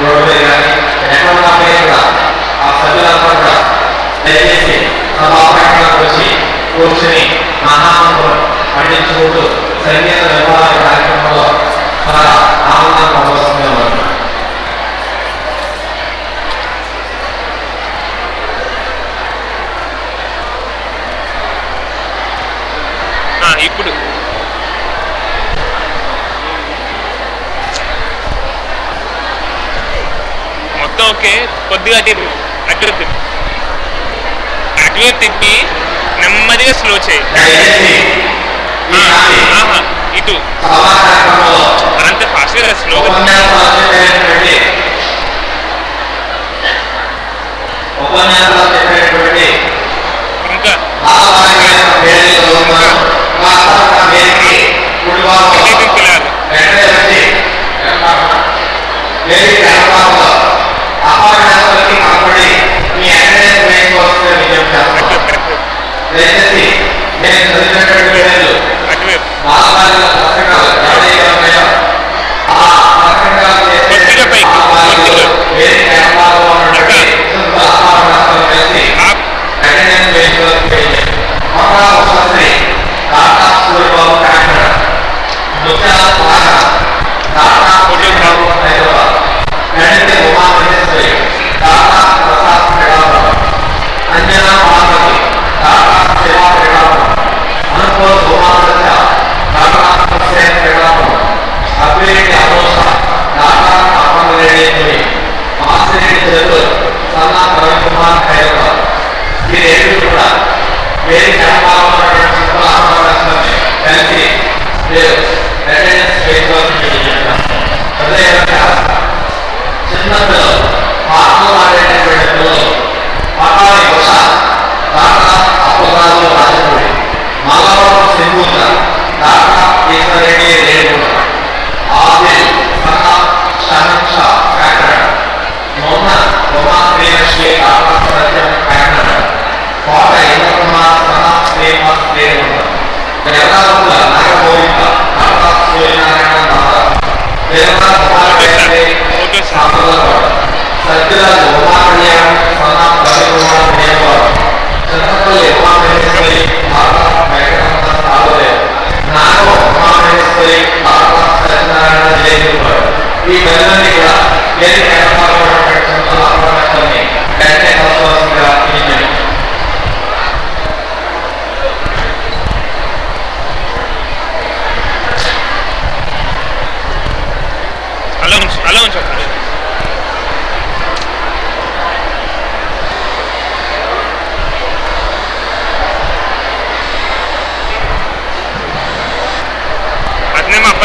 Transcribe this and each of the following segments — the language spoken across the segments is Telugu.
రోడ్డు మీద కానీ ఎక్కడ కూడా ఆ సభ్యులందరూ కూడా దయచేసి సభాపరంలోకి వచ్చి కూర్చుని మహామంత్రం పండించుకుంటూ సంగీత నిర్వహణ కార్యక్రమంలో చాలా ఆనందం పొందవలసిందిగా ఉంటుంది. ఇప్పుడు మొత్తం ఓకే, కొద్దిగా అటు తిప్పి నెమ్మదిగా స్లో చేయి. ఇటు అంత ఫాస్ట్గా స్లోగా ఇంకా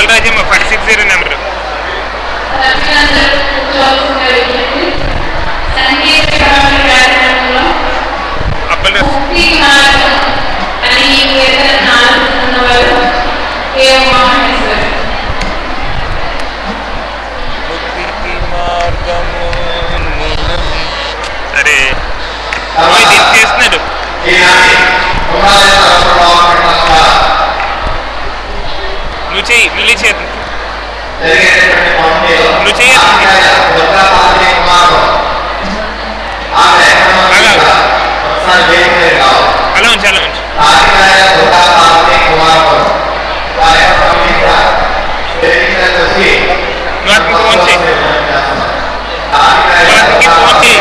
రాజమ్మ 46 నెంబర్ అరే చేస్తున్నాడు నువ్వు చెయ్యి మళ్ళీ చేద్దాం నువ్వు చెయ్యి అలా ఉంచు అలా ఉంచు నువ్వు అతనికి ఫోన్ చేయి అతనికి ఫోన్ చేయి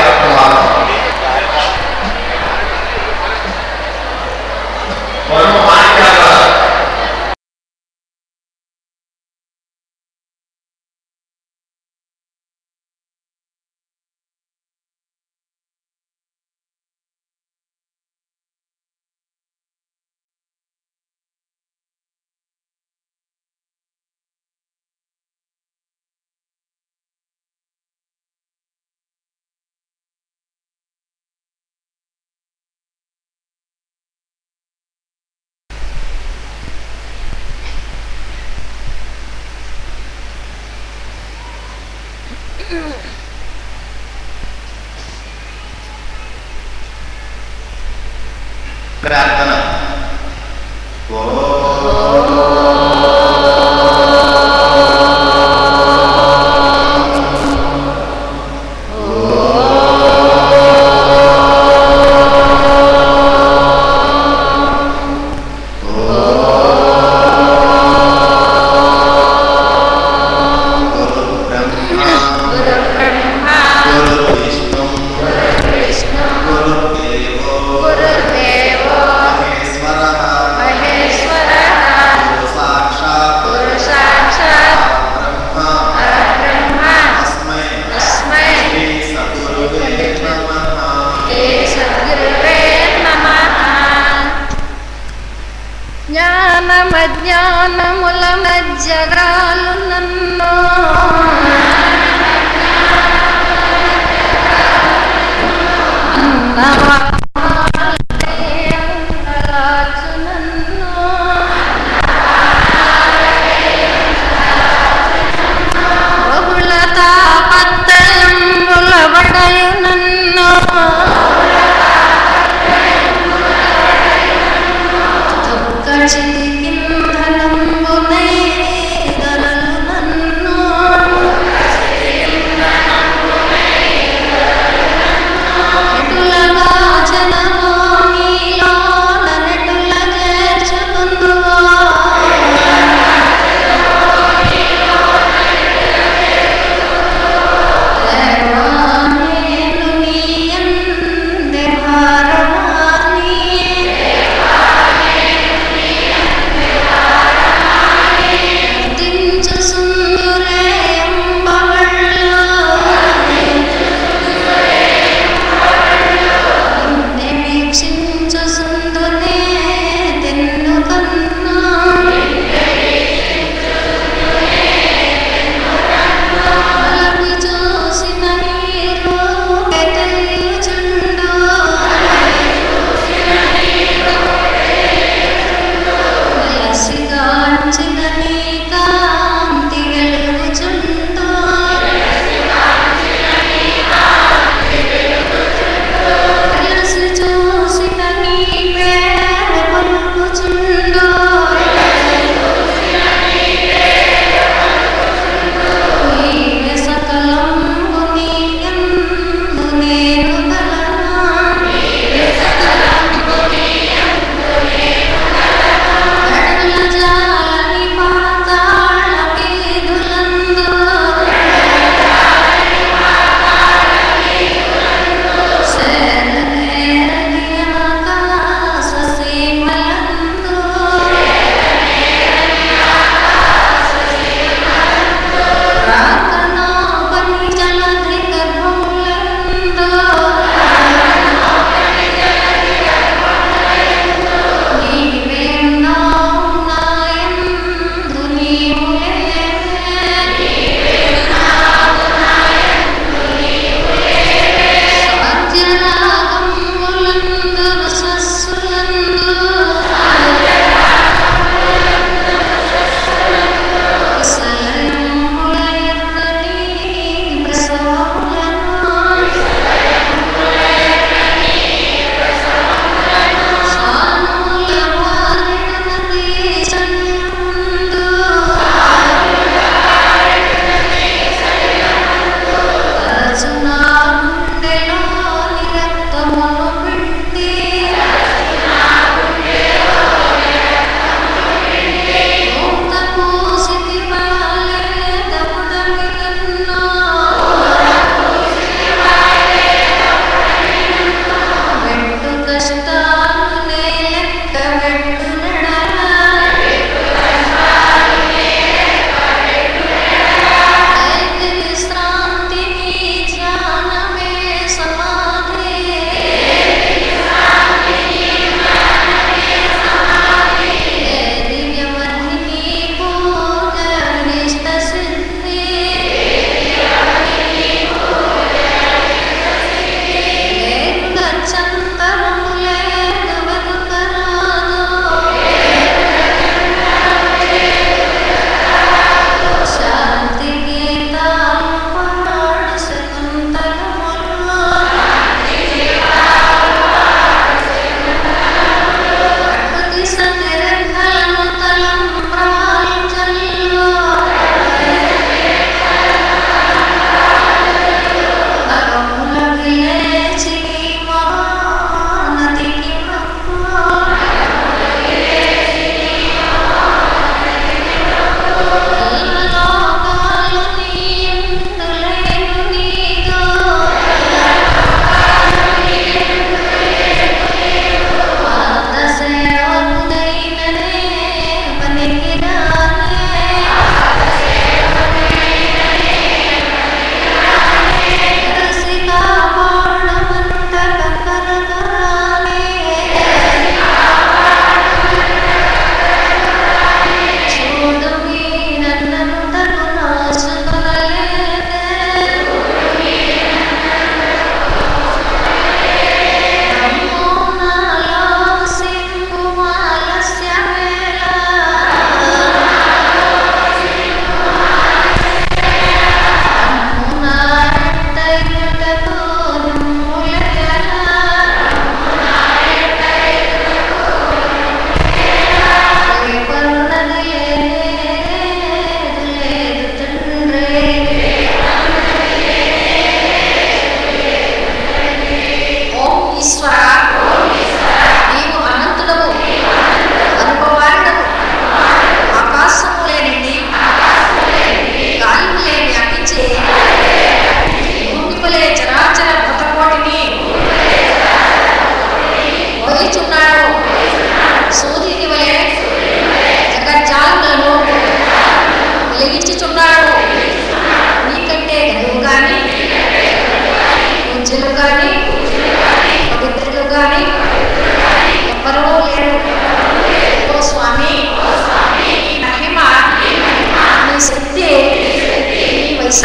ప్రార్థన. జ్ఞానముల మధ్యగాలు నన్ను బహుళతా పత్తలంబుల వడయు నన్ను దుఃఖ చికింధనంబునై గలలు నన్ను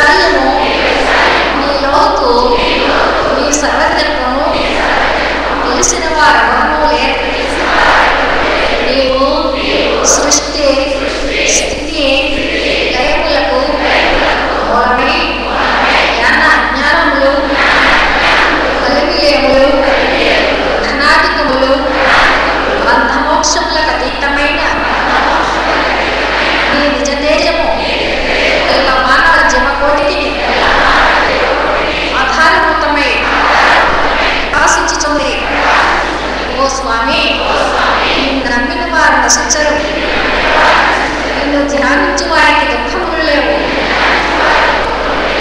వైశాల్యము, నీ లోతు, నీ సర్వజ్ఞత్వము తెలిసిన వారెవరూ లేరు. నీవు సృష్టి స్థితి లయములకు మూలమై జ్ఞాన అజ్ఞానములు కలిగిలేములు ఘనాధికములు బంధమోక్షములకు అతీతమైన నీ నిజ తేజము మానవ జమకోటికి ఆధారభూతమై ప్రకాశించుతుంది. ఓ స్వామి, నిన్ను నమ్మిన వారు నశించరు, నిన్ను ధ్యానించు వారికి దుఃఖములు లేవు,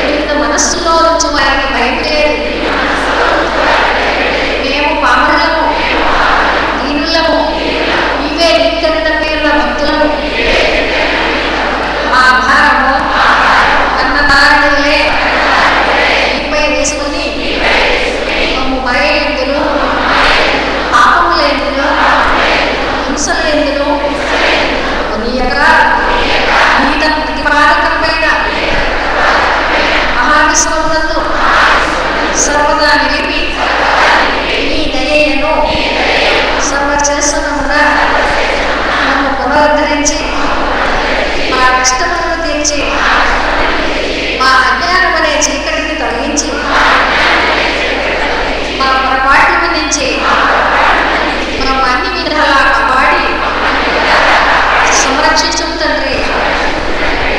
నిన్ను మనస్సులో ఉంచు వారికి భయం లేదు. మేము పామరులము, దీనులము, నీవే నిత్యత పేరున భక్తులము. మా భారము కన్నదారులే నీపై వేసుకుని మమ్ము భయలేందును, పాపములేందును, హింసలేందును కొనియగా నీత ప్రతిపాదకమైన మహావిశ్వమునందు సర్వదా నిలిపి నీ దయను సర్వచేతనముగా నన్ను పునరుద్ధరించి మా కష్టములను తీర్చి మా అజ్ఞానమనే చీకటిని తొలగించి మా పొరపాట్ల నుంచి మా అన్ని విధాలా కాపాడి సంరక్షించు తండ్రి.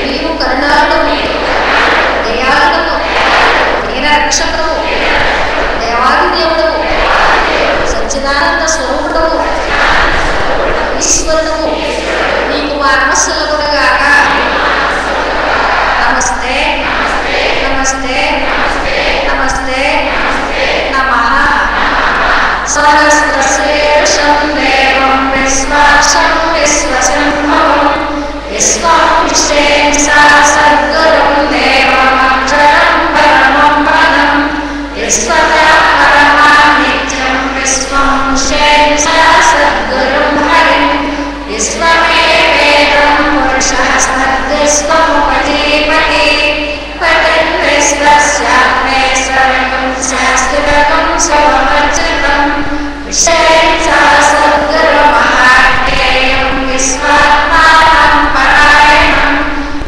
నీవు కరుణాళుడవు, దయాళుడవు, దీనరక్షకుడవు, దేవాది దేవుడవు, సచ్చిదానంద స్వరూపుడవు, ఈశ్వరుడవు. నీకు మా నమస్సులు కూడాగాక. నమస్తే నమస్తే నమస్తే నమః. సహస్రశీర్షం దేవం విశ్వాసం విశ్వసంభవం విశ్వం విశ్వేశా సద్గురుం దేవమక్షరం పరమం పదం విశ్వవ్యాపరమా నిత్యం విశ్వం విశ్వేశా సద్గురుం హరిం విశ్వమేవేదం పురుషః సద్విశ్వముపజీవతి పఠన్ విశ్వస్యాత్మే సర్వం శాస్త్రగం స్వవర్జితం విశ్వేశా సద్గురుమహాజ్ఞేయం విశ్వాత్మానం పరాయణం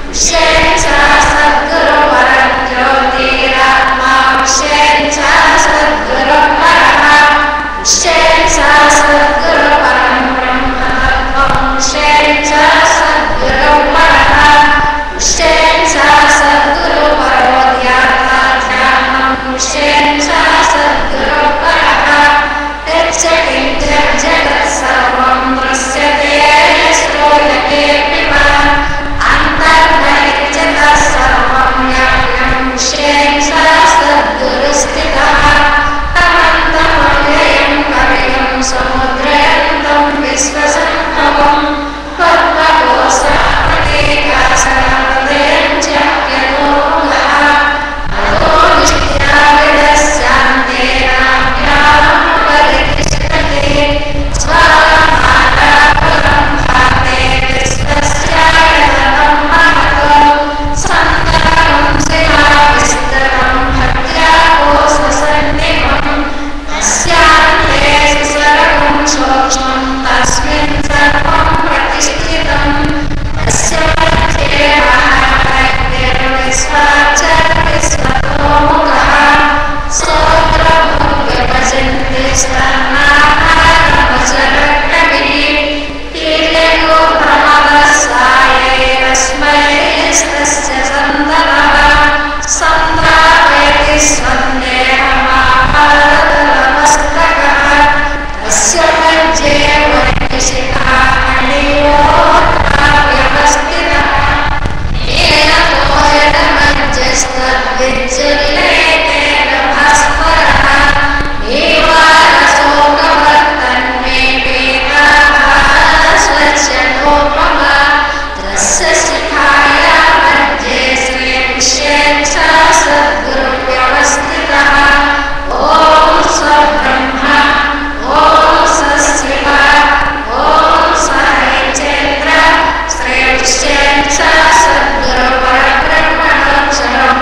విశ్వేశా సద్గురువరజ్యోతిరాత్మా విశ్వేశా సద్గురుపరః విశ్వేశా సద్గురుపరం బ్రహ్మతత్వం విశ్వేశా సద్గురుపరః విశ్వేశా సద్గురుపరోధ్యాత్మధ్యానం విశ్వేశా సద్గురుపరః జగత్ సర్వం దృశ్యతే శ్రూయతే పిబా అంతర్బహిర్జగత్ సర్వం వ్యాప్యం విశ్వేశా సద్గురుస్థితః తమంతమవ్యయం కవియం సముద్రయంతం విశ్వసంభవం పద్మకోశప్రతీకాశనహృదయం చక్యతోముఖః అదో నిత్యావిడస్యాంతేనాభ్యాముపరితిష్టతే స్వరమాలాపురం భాతే విశ్వస్యాయతనం మహతో సంతరం శిలావిస్తరం భక్త్యా కోశసన్నిభం తస్యాంతే సుసర్గం సూక్ష్మం తస్మిన్ సర్వం ప్రతిష్ఠితం తస్య మధ్యే మహాశక్తిర్విశ్వాచర్విశ్వతోముఖః స్తోత్రభుగ్యభజంతిస్తన్నాహారమచరకవిః తీర్యో ప్రమదస్సాయైరస్మైస్తస్య సందనః సంద్రావేతి స్వందేహమాభారతనమస్తకః తస్య మధ్యే వైశిఖా అణియోర్వ్యవస్థితః ఏన తోయనమధ్యస్తద్విజ్జుల్లేతేన భాస్వరః నీవారశోకవర్తన్మే వేదాభాస్వచ్ఛనోపమా తస్య శిఖాయా మధ్యే శ్రీ విశ్వేశా సద్గురువ్యవస్థితః ఓం స్వబ్రహ్మ ఓం సశివ ఓం సహైచేంద్ర శ్రీ విశ్వేశా సద్గురు పరబ్రహ్మణోక్షరం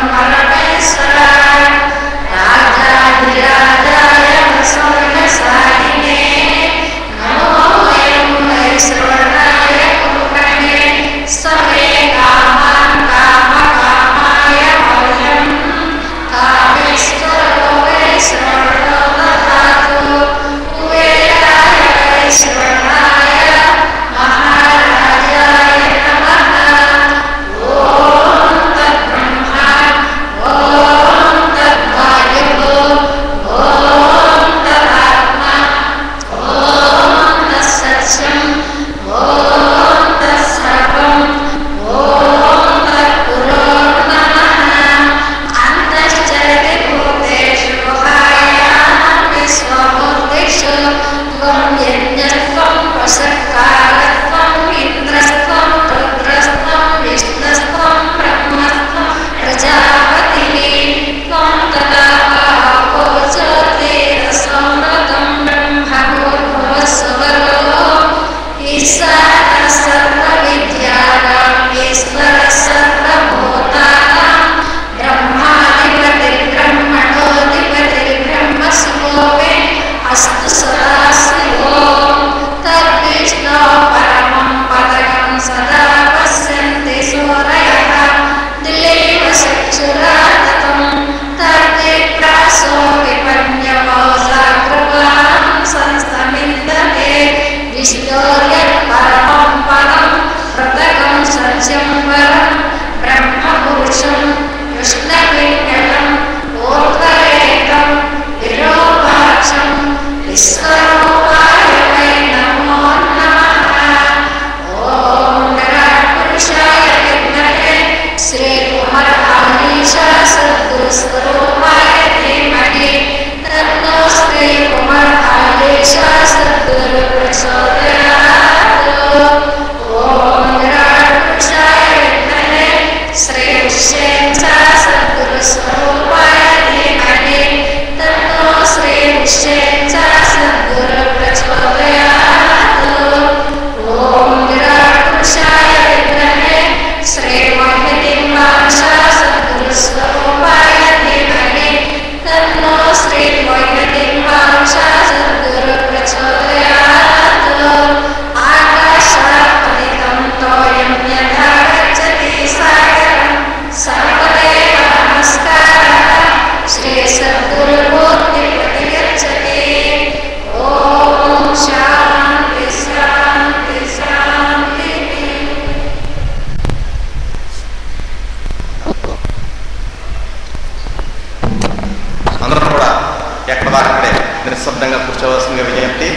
ఎక్కడ అక్కడే నిశ్శబ్దంగా కూర్చోవలసిందిగా విజ్ఞప్తి.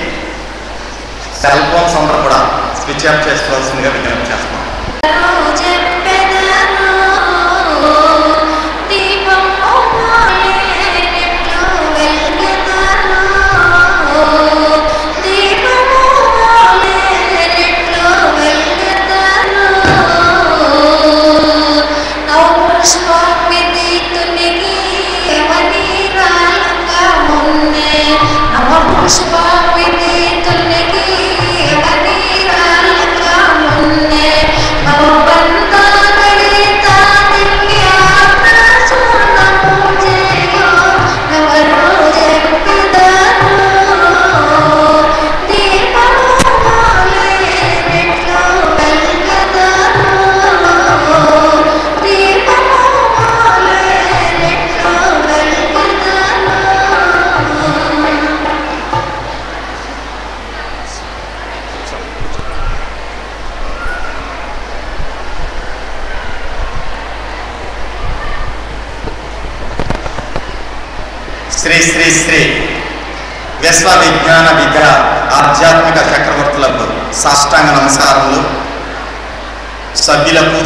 సెల్ ఫోన్స్ అందరూ కూడా స్విచ్ ఆఫ్ చేసుకోవాల్సిందిగా విజ్ఞప్తి చేస్తాం. శ్రీ శ్రీ శ్రీ విశ్వ విజ్ఞాన విద్య ఆధ్యాత్మిక చక్రవర్తులకు సాష్టాంగ నమస్కారములు. సభ్యులకు,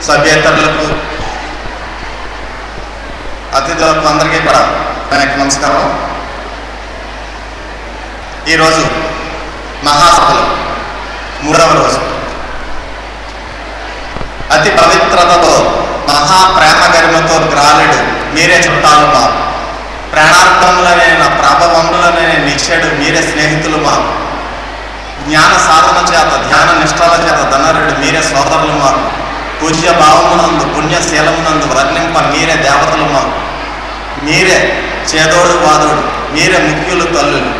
సభ్యేతరులకు, అతిథులకు అందరికీ కూడా వెనక్కి నమస్కారం. ఈరోజు మహాసభలో 3వ రోజు అతి పవిత్రతతో మహాప్రేమ గరిమతో గ్రాలుడు మీరే చుట్టాలు మా ప్రాణార్థములనే నా ప్రాభవములనే నిశ్చయుడు మీరే స్నేహితులు మా జ్ఞాన సాధన చేత ధ్యాన నిష్ఠల చేత ధనరుడు మీరే సోదరులు మాకు పూజ్య భావమునందు పుణ్యశీలమునందు వర్ణింప మీరే దేవతలు మాకు మీరే చేదోడు వాదోడు మీరే ముఖ్యులు తల్లులు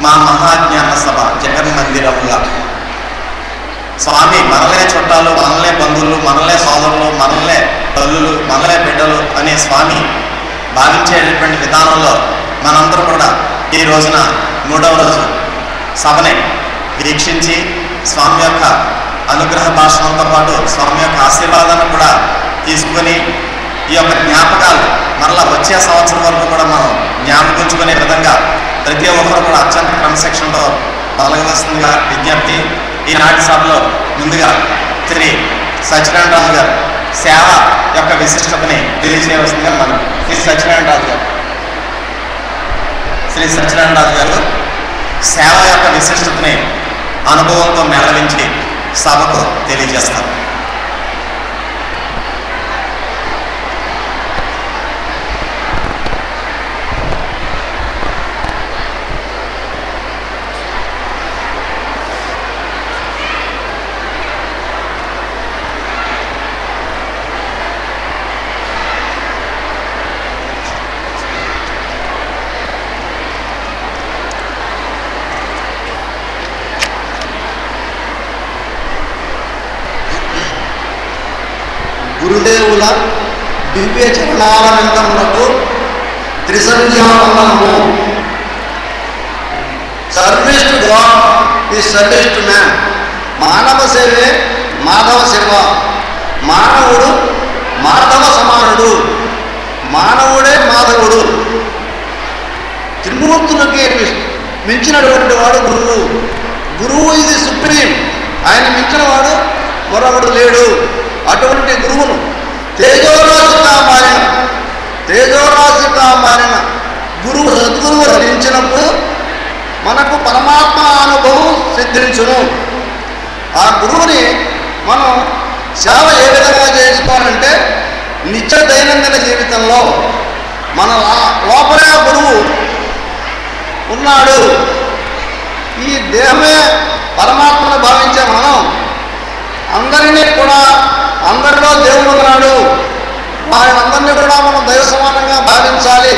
మా మహాజ్ఞాన సభ జగన్మందిరముగా. స్వామి మనలే చుట్టాలు, మనలే బంధువులు, మనలే సోదరులు, మనలే తల్లులు, మనలే బిడ్డలు అనే స్వామి భావించేటటువంటి విధానంలో మనందరూ కూడా ఈ రోజున 3వ రోజు సభని వీక్షించి స్వామి యొక్క అనుగ్రహ భాషణంతో పాటు స్వామి యొక్క ఆశీర్వాదాన్ని కూడా తీసుకొని ఈ యొక్క జ్ఞాపకాలు మరలా వచ్చే సంవత్సరం వరకు కూడా మనం జ్ఞాపకించుకునే విధంగా ప్రతి ఒక్కరు కూడా అత్యంత క్రమశిక్షణతో పాల్గొవలసిందిగా విజ్ఞప్తి. ఈనాటి సభలో ముందుగా శ్రీ సత్యనారాయణ రాజు గారు సేవ యొక్క విశిష్టతని తెలియజేయవలసిందిగా మనం శ్రీ సత్యనారాయణ రాజు గారు సేవ యొక్క విశిష్టతని అనుభవంతో మెలవించి సభకు తెలియజేస్తారు. గురుదేవుల దివ్య చరణాలనందమునకు త్రిసంధ్యావందనము. Service to God is service to man. మానవ సేవే మాధవ సేవ. మానవుడు మాధవ సమానుడు, మానవుడే మాధవుడు. త్రిమూర్తులకి మించినటువంటి వాడు గురువు. గురువు ఇది సుప్రీం, ఆయన మించిన వాడు మరొకడు లేడు. అటువంటి గురువును తేజోరాశిగా మారిన గురువు సద్గురువు ధరించినప్పుడు మనకు పరమాత్మ అనుభవం సిద్ధించును. ఆ గురువుని మనం సేవ ఏ విధంగా చేసుకోవాలంటే నిత్య దైనందిన జీవితంలో మన లోపలే ఆ గురువు ఉన్నాడు. ఈ దేహమే పరమాత్మను భావించే మనం అందరినీ కూడా అందరిలో దేవుడు ఉన్నాడు, వారందరినీ కూడా మనం దైవ సమానంగా భావించాలి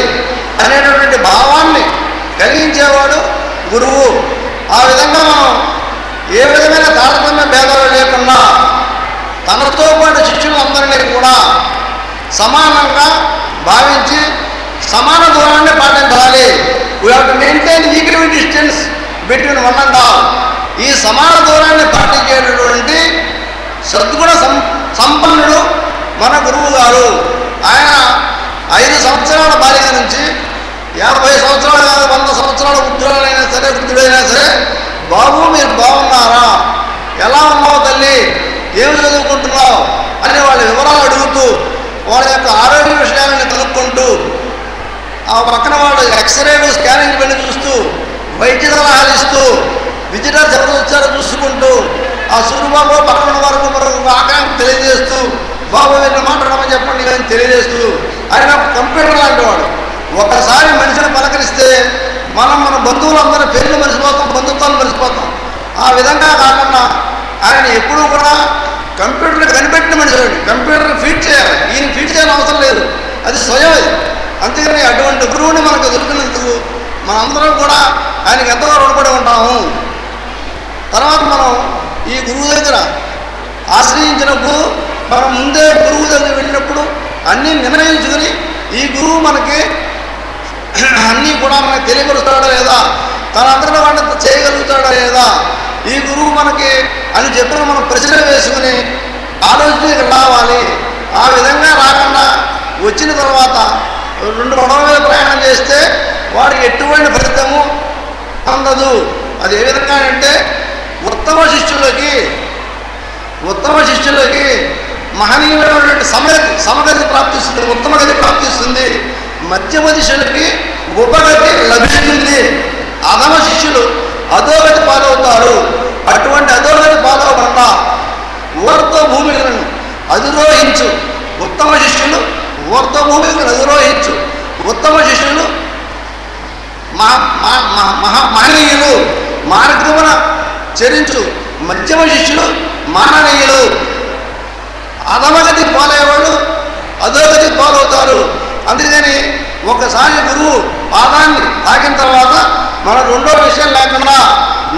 అనేటటువంటి భావాన్ని కలిగించేవాడు గురువు. ఆ విధంగా మనం ఏ విధమైన తారతమ్య భేదాలు లేకుండా తనతో పాటు శిష్యులందరినీ కూడా సమానంగా భావించి సమాన దూరాన్ని పాటించాలి. We have to maintain equal distance between one and all. ఈ సమాన దూరాన్ని పాటించేటటువంటి సద్గుణ సంపన్నుడు మన గురువు గారు. ఆయన 5 సంవత్సరాల బాల్యం నుంచి 70 సంవత్సరాలు కాదు 100 సంవత్సరాల వృద్ధులైనా సరే వృద్ధుడైనా సరే, బాబు మీరు బాగున్నారా, ఎలా ఉన్నావు తల్లి, ఏమి చదువుకుంటున్నావు అని వాళ్ళ వివరాలు అడుగుతూ వాళ్ళ యొక్క ఆరోగ్య విషయాలను కనుక్కుంటూ, ఆ పక్కన వాళ్ళు ఎక్స్రేలు స్కానింగ్ వెళ్ళి చూస్తూ వైద్య సలహాలు ఇస్తూ విజిటర్స్ ఎవరు వచ్చారో చూసుకుంటూ ఆ సూర్యబాబు పక్కన వరకు మరొక ఆకాంక్ష తెలియజేస్తూ, బాబు వీళ్ళ మాట్లాడమని చెప్పండి కానీ తెలియజేస్తూ, ఆయన కంప్యూటర్ లాంటి వాడు. ఒకసారి మనిషిని పలకరిస్తే మనం మన బంధువులందరూ పేర్లు మరిచిపోతాం, బంధుత్వాలు మరిచిపోతాం. ఆ విధంగా కాకుండా ఆయన ఎప్పుడూ కూడా కంప్యూటర్ కనిపెట్టిన మనిషి, కంప్యూటర్ ఫీడ్ చేయాలి, ఈయన ఫీడ్ చేయాల్సిన అవసరం లేదు, అది స్వయం. అంతేగాని అటువంటి గురువుని మనకు దొరికినందుకు మనందరం కూడా ఆయనకి ఎంతో రుణపడి ఉంటాము. తర్వాత మనం ఈ గురువు దగ్గర ఆశ్రయించినప్పుడు, మనం ముందే గురువు దగ్గర వెళ్ళినప్పుడు అన్నీ నిర్ణయించుకుని ఈ గురువు మనకి అన్నీ కూడా మనకి తెలియపరుస్తాడా లేదా, తన అంతటా వాడిని చేయగలుగుతాడా లేదా, ఈ గురువు మనకి అని చెప్పిన మనం ప్రశ్న వేసుకుని ఆలోచనకి రావాలి. ఆ విధంగా రాకుండా వచ్చిన తర్వాత 2 పడవ మీద ప్రయాణం చేస్తే వాడికి ఎటువంటి ఫలితము అందదు. అది ఏ విధంగా అంటే ఉత్తమ శిష్యులకి మహనీయమైనటువంటి సమగతి ప్రాప్తిస్తుంది, ఉత్తమ గతి ప్రాప్తిస్తుంది. మధ్యమ శిష్యులకి ఉపగతి లభిస్తుంది. అధమ శిష్యులు అధోగతి పాలవుతారు. అటువంటి అధోగతి పాలవకుండా ఊర్ధ్వ భూమికలను అధిరోహించు ఉత్తమ శిష్యులు, ఊర్ధ్వ భూమికలను అధిరోహించు ఉత్తమ శిష్యులు మహనీయులు, మార్గమున చరించు మధ్యమ శిష్యులు మాననీయులు. అధమగతి పాలయ్యేవాళ్ళు అధోగతి పాలవుతారు. అందుకని ఒకసారి గురువు పాదాన్ని తాకిన తర్వాత మన రెండో విషయం లేకుండా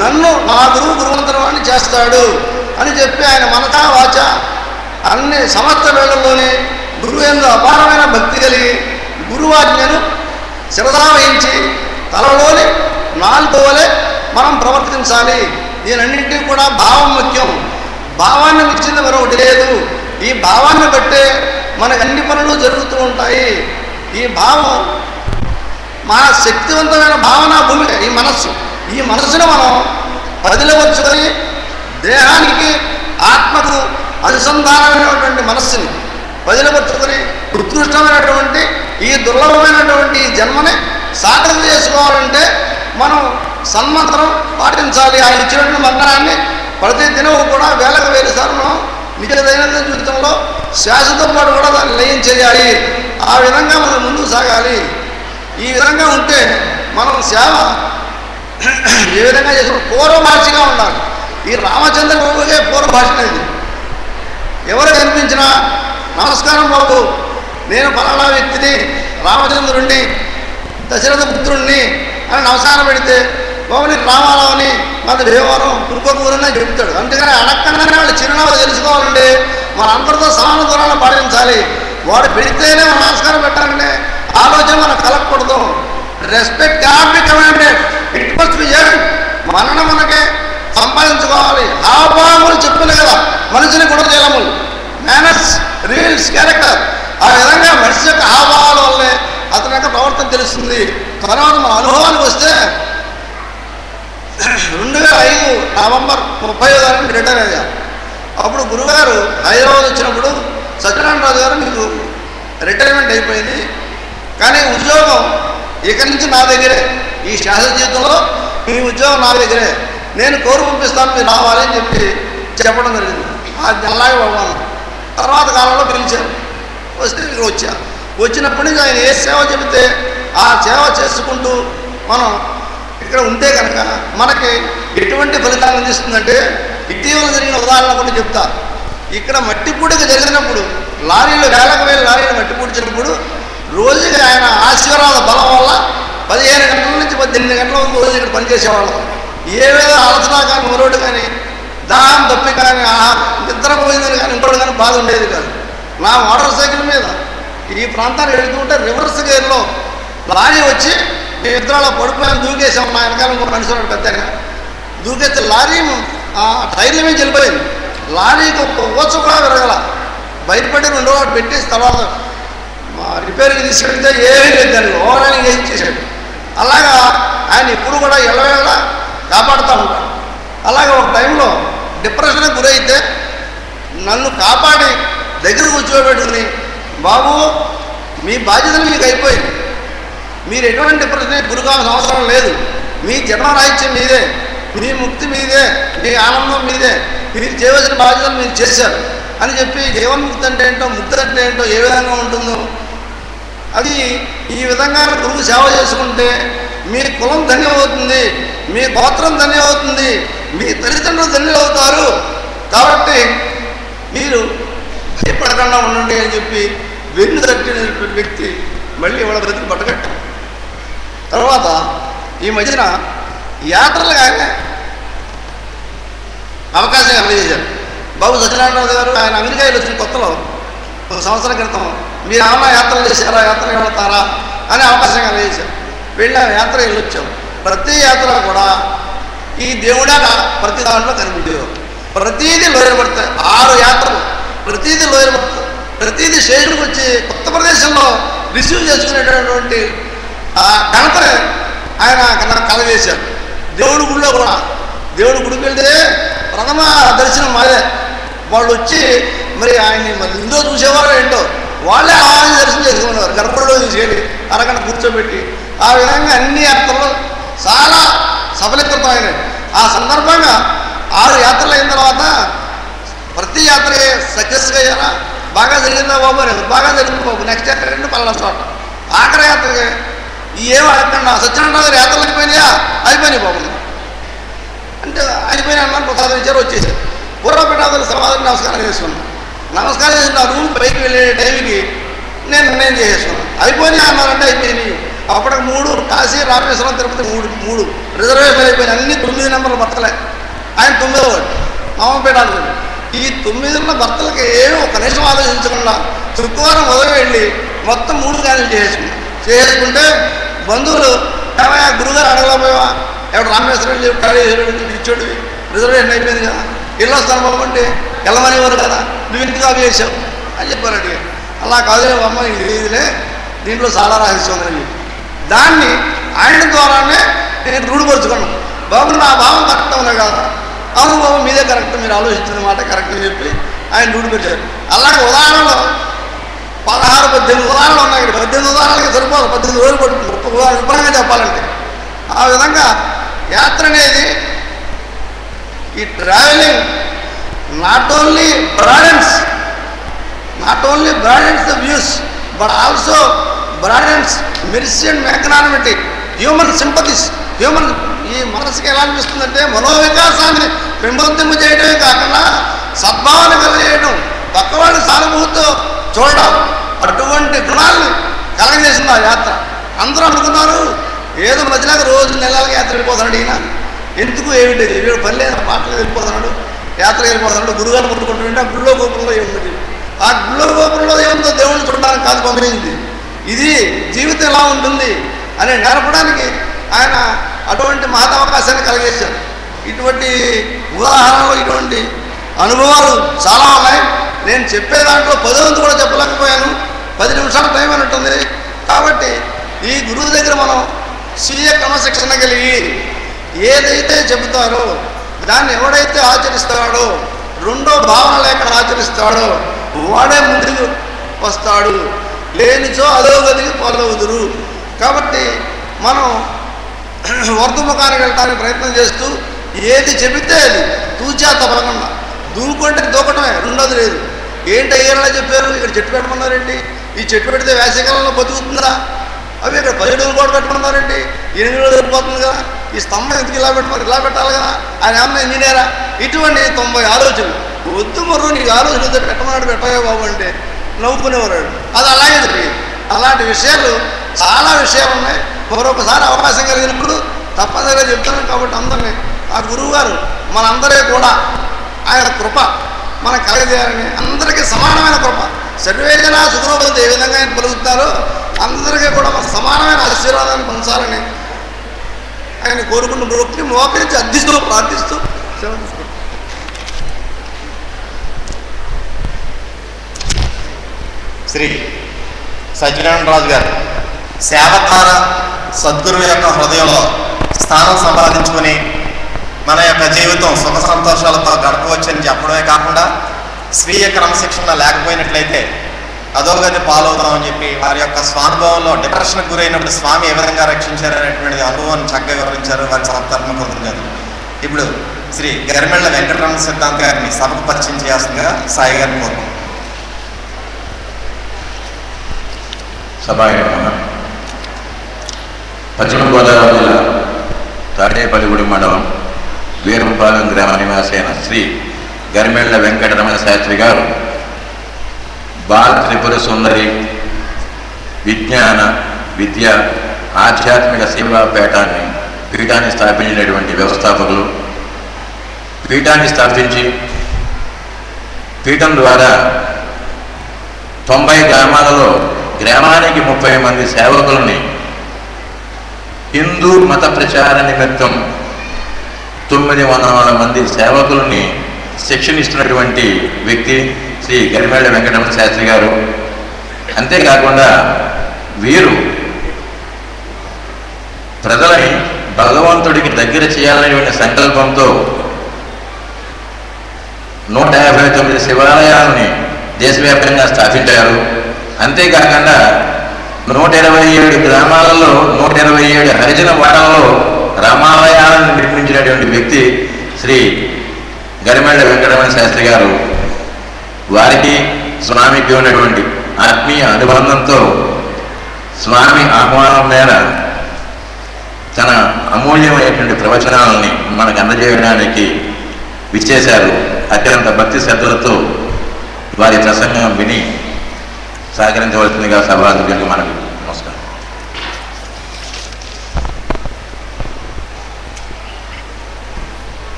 నన్ను నా గురువంతరం చేస్తాడు అని చెప్పి ఆయన మనసా వాచ అన్ని సమస్త వేళల్లోనే గురువు యందు అపారమైన భక్తి కలిగి గురువాజ్ఞను శిరసావహించి తలలోని నాలుగోవలే మనం ప్రవర్తించాలి. దీనన్నింటినీ కూడా భావం ముఖ్యం. భావాన్ని మించింది మరొకటి లేదు. ఈ భావాన్ని బట్టే మనకు అన్ని పనులు జరుగుతూ ఉంటాయి. ఈ భావం మన శక్తివంతమైన భావన భూమిక ఈ మనస్సును మనం వదిలివచ్చుకొని దేహానికి ఆత్మకు అనుసంధానమైనటువంటి మనస్సుని వదిలిపరుచుకొని ఉత్కృష్టమైనటువంటి ఈ దుర్లభమైనటువంటి ఈ జన్మని సాధన చేసుకోవాలంటే మనం సన్మంత్రం పాటించాలి. ఆయన ఇచ్చినటువంటి మంత్రాన్ని ప్రతి దినం కూడా వేలకు వేలు సార్లు మనం నిజ దైనందిన జీవితంలో శాశ్వతం పాటు కూడా దాన్ని లయం చేయాలి. ఆ విధంగా మనం ముందుకు సాగాలి. ఈ విధంగా ఉంటే మనం సేవ ఏ విధంగా చేసిన పూర్వ భాషగా ఉండాలి. ఈ రామచంద్ర బాబుకే పూర్వ భాష అనేది. ఎవరు కనిపించినా నమస్కారం బాబు, నేను ఫలానా వ్యక్తిని, రామచంద్రుణ్ణి, దశరథ పుత్రుణ్ణి అని నమస్కారం పెడితే బాబు నీకు రామారావుని మన దేవరం కురుపకూరని చెబుతాడు. అందుకని అడక్కగానే వాళ్ళు చిరునామా తెలుసుకోవాలండి. మన అందరితో సమాన దూరాలను పాటించాలి. వాడు పెడితేనే మనం నమస్కారం పెట్టాలంటే ఆలోచన మనకు కలగకూడదు. Respect can be commanded, it must be earned. మనను మనకే సంపాదించుకోవాలి. హావభావములు చెప్తున్నాయి కదా, మనిషిని గుణశీలములు, మేనర్స్ రివీల్స్ క్యారెక్టర్. ఆ విధంగా మనిషి యొక్క హావభావాల వల్లే అతని యొక్క ప్రవర్తన తెలుస్తుంది. తర్వాత మన అనుభవానికి వస్తే 2005 నవంబర్ 30 రిటైర్ అయ్యారు. అప్పుడు గురుగారు హైదరాబాద్ వచ్చినప్పుడు సత్యనారాయణరాజు గారు మీకు రిటైర్మెంట్ అయిపోయింది, కానీ ఉద్యోగం ఇక నుంచి నా దగ్గరే, ఈ శాస్త్ర జీవితంలో మీ ఉద్యోగం నా దగ్గరే, నేను కోరు పంపిస్తాను మీరు రావాలి అని చెప్పడం జరిగింది. అలాగే బాగున్నాను. తర్వాత కాలంలో పిలిచారు, వస్తే ఇక్కడ వచ్చా. వచ్చినప్పటి నుంచి ఆయన ఏ సేవ చెబితే ఆ సేవ చేసుకుంటూ మనం ఇక్కడ ఉంటే కనుక మనకి ఎటువంటి ఫలితాలు అందిస్తుందంటే, ఇటీవల జరిగిన ఉదాహరణ కూడా చెప్తా. ఇక్కడ మట్టి పూడిక జరిగినప్పుడు లారీలు వేలకు వేల లారీలు మట్టి పూడ్చినప్పుడు రోజుకి ఆయన ఆశీర్వాద బలం వల్ల 15 గంటల నుంచి 18 గంటల వరకు రోజు ఇక్కడ పనిచేసేవాళ్ళం. ఏ విధంగా ఆలోచన కానీ మరోడు కానీ దాహం తప్పి కానీ నిద్రపోయిందని కానీ ఇంకోటి కానీ బాధ ఉండేది కాదు. నా మోటార్ సైకిల్ మీద ఈ ప్రాంతాన్ని వెళ్తుంటే రివర్స్ గేర్లో లారీ వచ్చి మేము ఇద్దరు పడిపోయాను, దూకేసాం. మా వెనకాల ఇంకో మనిషి ఉన్నాడు పెద్దగా, దూకేస్తే లారీ టైర్ల మీద వెళ్ళిపోయింది. లారీకి ఒక ఊచ కూడా విరగల. బయటపడి 2 రోజులు పెట్టేసి తర్వాత రిపేర్కి తీసుకెళ్తే ఏమీ లేదు, దానికి ఓవరాలింగ్ వేయించేసాడు. అలాగా ఆయన ఎప్పుడు కూడా ఎల్లవేళ కాపాడుతూ ఉంటాడు. అలాగే ఒక టైంలో డిప్రెషన్కి గురైతే నన్ను కాపాడి దగ్గర కూర్చోబెట్టుకుని, బాబు మీ బాధ్యతలు మీకు అయిపోయింది, మీరు ఎటువంటి డిప్రెషన్ గురి కావాల్సిన అవసరం లేదు, మీ జన్మరాహిత్యం మీదే, మీ ముక్తి మీదే, మీ ఆనందం మీదే, మీరు చేయవలసిన బాధ్యతలు మీరు చేశారు అని చెప్పి జీవన్ముక్తి అంటే ఏంటో, ముక్తి అంటే ఏంటో, ఏ విధంగా ఉంటుందో అది ఈ విధంగా గురువు సేవ చేసుకుంటే మీ కులం ధన్యమవుతుంది, మీ గోత్రం ధన్యమవుతుంది, మీ తల్లిదండ్రులు ధన్యులవుతారు. కాబట్టి మీరు భయపడకుండా ఉండండి అని చెప్పి వెన్ను తట్టిన వ్యక్తి మళ్ళీ వాళ్ళ బ్రతికి పట్టగట్టారు. తర్వాత ఈ మధ్యన యాత్రలు కానీ అవకాశం అందజేశారు. బాబు సత్యనారాయణ గారు ఆయన అమెరికాలో వచ్చిన కొత్తలో ఒక సంవత్సరం క్రితం మీరు ఏమన్నా యాత్రలు చేశారా, యాత్రలు వెళ్తారా అని అవకాశం అందజేశారు. వెళ్ళాం, యాత్ర వెళ్ళొచ్చాం. ప్రతి యాత్ర కూడా ఈ దేవుడా ప్రతి దాంట్లో కనిపించేవారు. ప్రతీది లోయలు పడతాయి. 6 యాత్రలు, ప్రతీది లోయలు పడతాయి. ప్రతీది శేషుడికి వచ్చి కొత్త ప్రదేశంలో రిసీవ్ చేసుకునేటటువంటి ఆ ఘనతని ఆయన కలగజేశారు. దేవుడి గుడిలో కూడా, దేవుడి గుడికి వెళ్తే ప్రథమ దర్శనం మాదే. వాళ్ళు వచ్చి మరి ఆయన్ని మరి ఇందో చూసేవారు ఏంటో, వాళ్ళే ఆయన దర్శనం చేసుకునేవారు. గర్భంలో తీసుకెళ్ళి అరగంట కూర్చోబెట్టి ఆ విధంగా అన్ని యాత్రలు చాలా సఫలీకృతమైనవి. ఆ సందర్భంగా 6 యాత్రలు అయిన తర్వాత ప్రతి యాత్ర సక్సెస్గా అయ్యారా, బాగా జరిగిందా బాబు అనేది, బాగా జరిగింది బాబు, నెక్స్ట్ యాత్ర రెండు పలానా చోట. ఆఖరి యాత్రకి ఏం అడగకుండా సత్యనారాయణ గారు యాత్రలు అయిపోయినాయి బాబు అంటే అయిపోయినా అన్నారు. ప్రసాదం ఇచ్చారు, వచ్చేసారు. పూర్వపీఠాదులు సమాధానం నమస్కారం చేసుకున్నాను. నమస్కారం చేసి నా రూమ్ పైకి వెళ్ళే టైంకి నేను నిర్ణయం చేసేసుకున్నాను. అయిపోయినాయి అన్నారంటే అయిపోయినాయి. అప్పటికి 3 కాశీ, రామేశ్వరం, తిరుపతి 3 రిజర్వేషన్ అయిపోయినాయి. అన్ని 9 నెంబర్లు భర్తలే. ఆయన 9వ వాడు నవమపీఠాలు. ఈ 9 భర్తలకి ఏమీ ఒక నిమిషం ఆలోచించకుండా శుక్రవారం ఉదయం వెళ్ళి మొత్తం 3 క్యాన్సిల్ చేసుకుంటే బంధువులు ఏమయ్యా గురుగారు అడగలేకపోయావా, ఎవడు రామేశ్వరం ఇచ్చాడు, రిజర్వేషన్ అయిపోయింది కదా, ఇల్లు వస్తాను బాబు అంటే వెళ్ళమనేవారు కదా, నువ్వు ఇంటికి కాపీ చేసావు అని చెప్పారు. అడిగారు. అలా కాదులే అమ్మ, ఇదిలే, దీంట్లో చాలా రహస్యం ఉందని చెప్పి దాన్ని ఆయన ద్వారానే నేను రూఢిపరుచుకున్నాను. బాబు నా భావం కరెక్ట్ ఉన్నా కదా, అవును బాబు మీదే కరెక్ట్, మీరు ఆలోచించిన మాట కరెక్ట్ అని చెప్పి ఆయన రూఢిపెట్టారు. అలాగే ఉదాహరణలో 16-18 ఉదాహరణలు ఉన్నాయి. 18 ఉదాహరణలకి సరిపోదు, 18 రోజులు పడుతుంది 30 ఉదాహరణ విపరంగా చెప్పాలంటే. ఆ విధంగా యాత్ర అనేది ఈ travelling not only broadens the views but also broadens mercy and magnanimity, human sympathies. Human ఈ మనసుకి ఎలా అనిపిస్తుందంటే మనోవికాసాన్ని పెంపొందింపు చేయడమే కాకుండా సద్భావన కలిగేయడం, పక్కవాడి సానుభూతితో చూడడం, అటువంటి గుణాలను కలగజేసింది ఆ యాత్ర. అందరూ అనుకున్నారు ఏదో మధ్యలో రోజు నెలలకి యాత్ర వెళ్ళిపోతున్నాడు ఈయన, ఎందుకు ఏమిటి వీడు పని లేదు, పాటలు వెళ్ళిపోతున్నాడు, యాత్ర వెళ్ళిపోతున్నాడు, గురుగారు ముట్టుకుంటుంటే ఆ గుళ్ళో గోపురంలో ఏముంది, ఆ గుళ్ళో గోపురంలో ఏముందో దేవుడిని చూడడానికి కాదు పంపించింది, ఇది జీవితం ఎలా ఉంటుంది అని నేర్పడానికి ఆయన అటువంటి మహదవకాశాన్ని కలిగేశారు. ఇటువంటి ఉదాహరణలు, ఇటువంటి అనుభవాలు చాలా ఉన్నాయి. నేను చెప్పే దాంట్లో 10 వంతు కూడా చెప్పలేకపోయాను. 10 నిమిషాల టైం అన్నట్టుంది. కాబట్టి ఈ గురువు దగ్గర మనం స్వీయ క్రమశిక్షణ కలిగి ఏదైతే చెబుతారో దాన్ని ఎవడైతే ఆచరిస్తాడో, రెండో భావన లేక ఆచరిస్తాడో వాడే ముందుకు వస్తాడు, లేనిచో అధోగతికి పాలవుదురు. కాబట్టి మనం వర్ధముఖానికి వెళ్ళడానికి ప్రయత్నం చేస్తూ ఏది చెబితే అది తూచా తప్పకుండా దూకుంటే దూకటమే, రెండోది లేదు. ఏంటి అయ్యేలా చెప్పారు, ఇక్కడ చెట్టు పెట్టమన్నారండి, ఈ చెట్టు పెడితే వేసవికాలంలో బతుకుతుందా, అవి ఇక్కడ 10 రోజులు కూడా పెట్టుకున్నారండి, 8 రోజులు సరిపోతుంది కదా, ఈ స్తంభం ఎందుకు ఇలా పెట్టుకున్నారు, ఇలా పెట్టాలి కదా, ఆయన ఏమన్నా ఇంజనీరా, ఇటువంటి 90 ఆలోచనలు. వద్దు మరో నీకు ఆలోచన పెట్టమన్నాడు, పెట్టవే బాబు అంటే నవ్వుకునేవారు. అది అలాగే జరిగింది. అలాంటి విషయాలు చాలా విషయాలు ఉన్నాయి. మరొకసారి అవకాశం కలిగినప్పుడు తప్పనిసరిగా చెప్తాను. కాబట్టి అందరినీ ఆ గురువుగారు మనందరే కూడా ఆయన కృప మనం కలగజేయాలని, అందరికీ సమానమైన కృప, సర్వేజన సుఖనోభవంతు ఏ విధంగా ఆయన పలుకుతారో అందరికీ కూడా సమానమైన ఆశీర్వాదాన్ని పొందాలని ఆయన కోరుకుంటూ మొక్కి మోకరించి అర్థిస్తూ ప్రార్థిస్తూ సేవ తీసుకుంటాం. శ్రీ సత్యనారాయణ రాజు గారు సేవధార సద్గురువు యొక్క హృదయంలో స్థానం సంపాదించుకొని మన యొక్క జీవితం సుఖ సంతోషాలతో గడపవచ్చని చెప్పడమే కాకుండా స్వీయ క్రమశిక్షణ లేకపోయినట్లయితే అధోగతి పాలవుతామని చెప్పి వారి యొక్క స్వానుభవంలో డిప్రెషన్కి గురైనప్పుడు స్వామి ఏ విధంగా రక్షించారనేటువంటి అనుభవాన్ని చక్కగా వివరించారు. వారి సప్తర్మ కృతజ్ఞతలు. ఇప్పుడు శ్రీ గరిమెళ్ల వెంకటరమణ సిద్ధాంత గారిని సభకు పరిచయం చేయాల్సిందిగా సాయి గారిని కోరుకుంటున్నాం. సభాయన పశ్చిమ గోదావరి జిల్లా తాడేపల్లిగూడెం మండలం వీరంపాలెం గ్రామ నివాసైన శ్రీ గరిమెళ్ల వెంకటరమణ శాస్త్రి గారు బాల త్రిపుర సుందరి విజ్ఞాన విద్య ఆధ్యాత్మిక పీఠాన్ని స్థాపించినటువంటి వ్యవస్థాపకులు. పీఠాన్ని స్థాపించి పీఠం ద్వారా 90 గ్రామాలలో గ్రామానికి 30 మంది సేవకులని హిందూ మత ప్రచార నిమిత్తం 900 మంది సేవకులని శిక్షణ ఇస్తున్నటువంటి వ్యక్తి శ్రీ గరిమెళ్ల వెంకటరమణ శాస్త్రి గారు. అంతేకాకుండా వీరు ప్రజలని భగవంతుడికి దగ్గర చేయాలనేటువంటి సంకల్పంతో 159 శివాలయాలని దేశవ్యాప్తంగా స్థాపించారు. అంతేకాకుండా 127 గ్రామాలలో 127 హరిజన వాడలలో రామాలయాలను నిర్మించినటువంటి వ్యక్తి శ్రీ గరిమెళ్ల వెంకటరమణ శాస్త్రి గారు. వారికి స్వామికి ఉన్నటువంటి ఆత్మీయ అనుబంధంతో స్వామి ఆహ్వానం మేర తన అమూల్యమైనటువంటి ప్రవచనాలని మనకు అందజేయడానికి విచ్చేశారు. అత్యంత భక్తి శ్రద్ధలతో వారి ప్రసంగం విని సహకరించవలసిందిగా సభాధ్యక్షులకు మనకు నమస్కారం.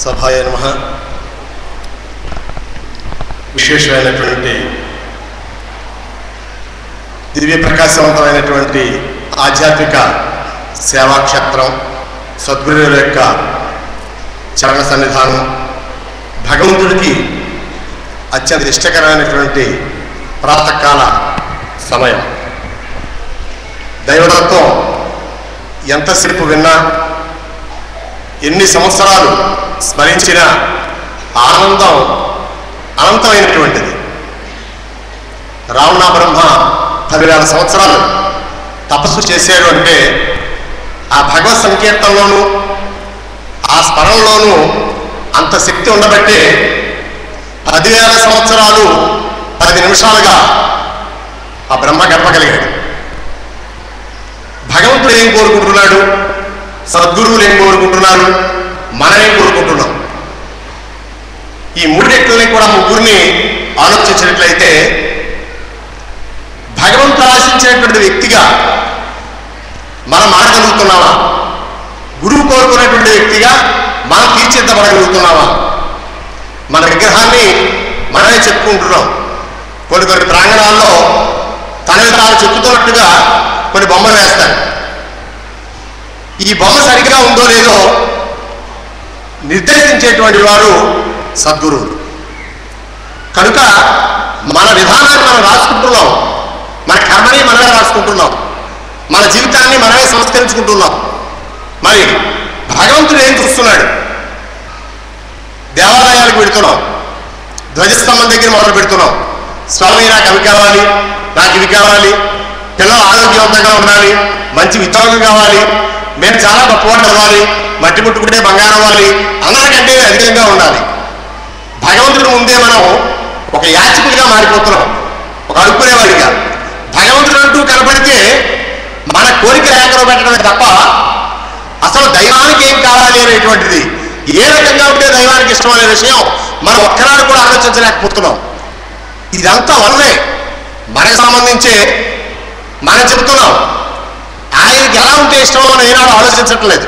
సభాయ నమః. విశేషమైనటువంటి దివ్య ప్రకాశవంతమైనటువంటి ఆధ్యాత్మిక సేవాక్షేత్రం సద్గురువుల యొక్క చరణ సన్నిధానం భగవంతుడికి అత్యంత ఇష్టకరమైనటువంటి ప్రాతకాల సమయం. దైవతత్వం ఎంతసేపు విన్నా ఎన్ని సంవత్సరాలు స్మరించిన ఆనందం అనంతమైనటువంటిది. రావణ బ్రహ్మ 10,000 సంవత్సరాలు తపస్సు చేశాడు అంటే ఆ భగవత్ సంకీర్తనలోనూ ఆ స్మరణలోనూ అంత శక్తి ఉండబట్టే 10,000 సంవత్సరాలు 10 నిమిషాలుగా ఆ బ్రహ్మ గడపగలిగాడు. భగవంతుడు ఏం కోరుకుంటున్నాడు, సద్గురువులు ఏం కోరుకుంటున్నారు, మనం ఏం కోరుకుంటున్నాం? ఈ మూడింటిని కూడా ముగ్గురిని ఆలోచించినట్లయితే భగవంతుడు ఆశించినటువంటి వ్యక్తిగా మనం మారగలుగుతున్నామా? గురువు కోరుకునేటువంటి వ్యక్తిగా మనం తీర్చిదిద్దబడగలుగుతున్నామా? మన విగ్రహాన్ని మనమే చెప్పుకుంటున్నాం. కొన్ని ప్రాంగణాల్లో తనని తాను చెప్పుతున్నట్టుగా కొన్ని బొమ్మలు వేస్తారు. ఈ బొమ్మ సరిగ్గా ఉందో లేదో నిర్దేశించేటువంటి వారు సద్గురువులు. కనుక మన విధానాన్ని మనం రాసుకుంటున్నాం, మన కర్మని మనమే రాసుకుంటున్నాం, మన జీవితాన్ని మనమే సంస్కరించుకుంటున్నాం. మరి భగవంతుడు ఏం చూస్తున్నాడు? దేవాలయాలకు పెడుతున్నాం, ధ్వజస్తంభం దగ్గర మొదలు పెడుతున్నాం. స్వామి నాకు అవి కావాలి, నాకు ఇవి కావాలి, పిల్లలు ఆరోగ్యవంతంగా ఉండాలి, మంచి ఉద్యోగం కావాలి, మేము చాలా గొప్పవాళ్ళు అవ్వాలి, మట్టి ముట్టుకుంటే బంగారం అవ్వాలి, అందరికంటే అధికంగా ఉండాలి. భగవంతుడి ముందే మనం ఒక యాచకుడిగా మారిపోతున్నాం, ఒక అడుక్కునేవాడిగా. భగవంతుడు అంటూ కనపడితే మన కోరిక ఏకలో పెట్టడమే తప్ప అసలు దైవానికి ఏం కావాలి అనేటువంటిది, ఏ రకంగా ఉంటే దైవానికి ఇష్టం అనే విషయం మనం ఒక్కనాడు కూడా ఆలోచించలేకపోతున్నాం. ఇదంతా వల్లే మనకు సంబంధించే మనం చెబుతున్నాం. ఆయనకి ఎలా ఉంటే ఇష్టమో మనం ఏనాడు ఆలోచించట్లేదు.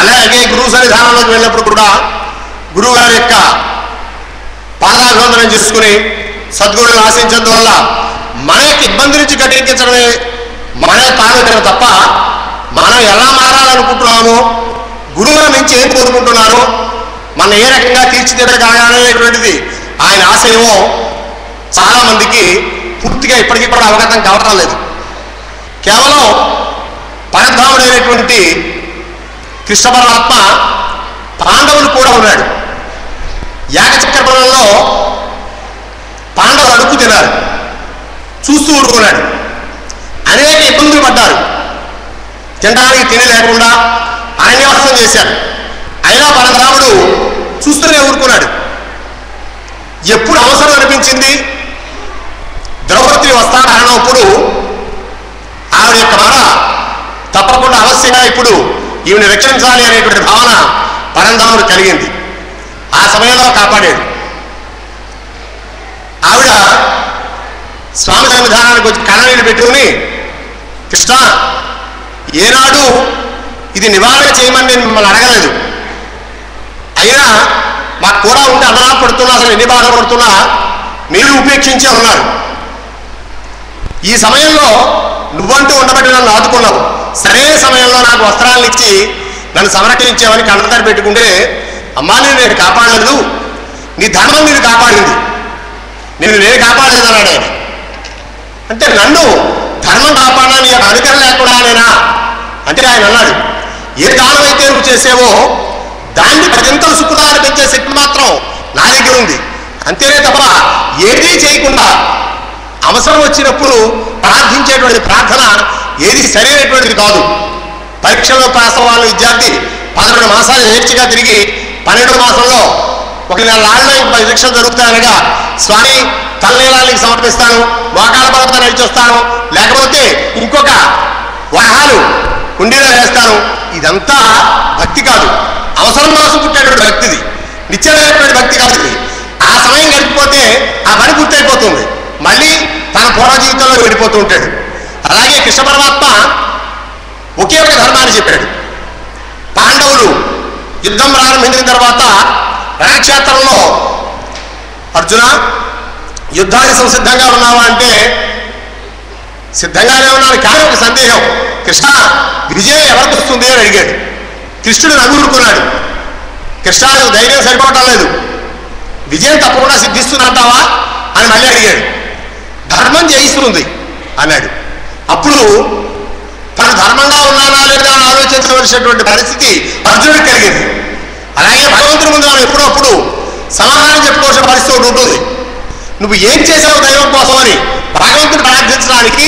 అలాగే గురువు సన్నిధానంలోకి వెళ్ళినప్పుడు కూడా గురువు గారి యొక్క పాదాభివందనం చేసుకుని సద్గురువుని ఆశించడం వల్ల మన యొక్క ఇబ్బంది నుంచి కఠించడమే మనమే తాను తప్ప మనం ఎలా మారాలనుకుంటున్నామో, గురువుల నుంచి ఏం కోరుకుంటున్నారో, మనం ఏ రకంగా తీర్చిదిద్దగలనేటువంటిది ఆయన ఆశయమో చాలా మందికి పూర్తిగా ఇప్పటికీ కూడా అవగతం కావటం లేదు. కేవలం పరధాముడైనటువంటి కృష్ణ పరమాత్మ పాండవులు కూడా ఉన్నాడు. యాగచక్రపణంలో పాండవులు అడుక్కు తిన్నారు, చూస్తూ ఊరుకున్నాడు. అనేక ఇబ్బందులు పడ్డారు, తినడానికి తిని లేకుండా అరణ్యవాసం చేశారు. అయినా పరశురాముడు చూస్తూనే ఊరుకున్నాడు. ఎప్పుడు అవసరం అనిపించింది, ద్రౌపది వస్త్రాహరణప్పుడు ఆవిడ యొక్క మాట తప్పకుండా అవశ్యంగా ఇప్పుడు ఈవిని రక్షించాలి అనేటువంటి భావన పరంధాముడు కలిగింది. ఆ సమయంలో కాపాడాడు. ఆవిడ స్వామి సన్నిధానానికి వచ్చి కళ్ళనీళ్ళు పెట్టుకుని, కృష్ణ, ఏనాడు ఇది నివారణ చేయమని నేను మిమ్మల్ని అడగలేదు, అయినా మాకు కూడా ఉంటే అదనా పడుతున్నా, అసలు ఎన్ని బాధలు పడుతున్నా మీరు ఉపేక్షించే ఉన్నారు. ఈ సమయంలో నువ్వంటూ ఉండబట్టి నన్ను ఆదుకున్నావు, సరైన సమయంలో నాకు వస్త్రాలను ఇచ్చి నన్ను సంరక్షించావని కళ్ళతడి పెట్టుకుంటే, అమ్మా నేను కాపాడలేదు, నీ ధర్మం నేను కాపాడింది, నేను కాపాడలేదు అన్నాడు ఆయన. అంటే నన్ను ధర్మం కాపాడా నీ యొక్క అనుగ్రహం లేకుండా నేనా అంటే ఆయన అన్నాడు, ఏ దానం అయితే నువ్వు చేసేవో దాన్ని పదింతలు సుఖాలు పెంచే శక్తి మాత్రం నా దగ్గర ఉంది, అంతేనే తప్ప ఏదీ చేయకుండా అవసరం వచ్చినప్పుడు ప్రార్థించేటువంటి ప్రార్థన ఏది సరైనటువంటిది కాదు. పరీక్షలో పాస్ అవ్వాలని విద్యార్థి 11 మాసాలు నేర్చిగా తిరిగి 12వ మాసంలో 1 నెల నాళ్ళలో 10 పరీక్షలు జరుగుతాయనగా, స్వామి తలనీలానికి సమర్పిస్తాను, మోకాళ్ళ పర్వతం నడిచొస్తాను, లేకపోతే ఇంకొక వరహాలు కుండీలో వేస్తాను. ఇదంతా భక్తి కాదు, అవసరం కోసం పుట్టేటువంటి భక్తిది, నిత్యమైనటువంటి భక్తి కాదు ఇది. ఆ సమయం గడిపిపోతే ఆ పని పూర్తయిపోతుంది, మళ్ళీ తన పూర్వ జీవితంలో వెళ్ళిపోతూ ఉంటాడు. అలాగే కృష్ణ పరమాత్మ ఒకే ఒక ధర్మాన్ని చెప్పాడు. పాండవులు యుద్ధం ప్రారంభించిన తర్వాత రణక్షేత్రంలో, అర్జున యుద్ధానికి సంసిద్ధంగా ఉన్నావా అంటే సిద్ధంగానే ఉన్నాను, కానీ ఒక సందేహం, కృష్ణ విజయం ఎవరికి వస్తుంది అని అడిగాడు. కృష్ణుడు నవ్వురుకున్నాడు. కృష్ణ ధైర్యం సరిపోవటం లేదు, విజయం తప్పకుండా సిద్ధిస్తుందంటావా అని మళ్ళీ అడిగాడు. ధర్మం జయిస్తుంది అన్నాడు. అప్పుడు తను ధర్మంగా ఉన్నానా లేదా అని ఆలోచించవలసినటువంటి పరిస్థితి అర్జునుడికి కలిగింది. అలాగే భగవంతుడి ముందు మనం ఎప్పుడప్పుడు సమాధానం చెప్పుకోవాల్సిన పరిస్థితి ఒకటి ఉంటుంది. నువ్వు ఏం చేసావు దైవం కోసం అని భగవంతుడు ప్రార్థించడానికి,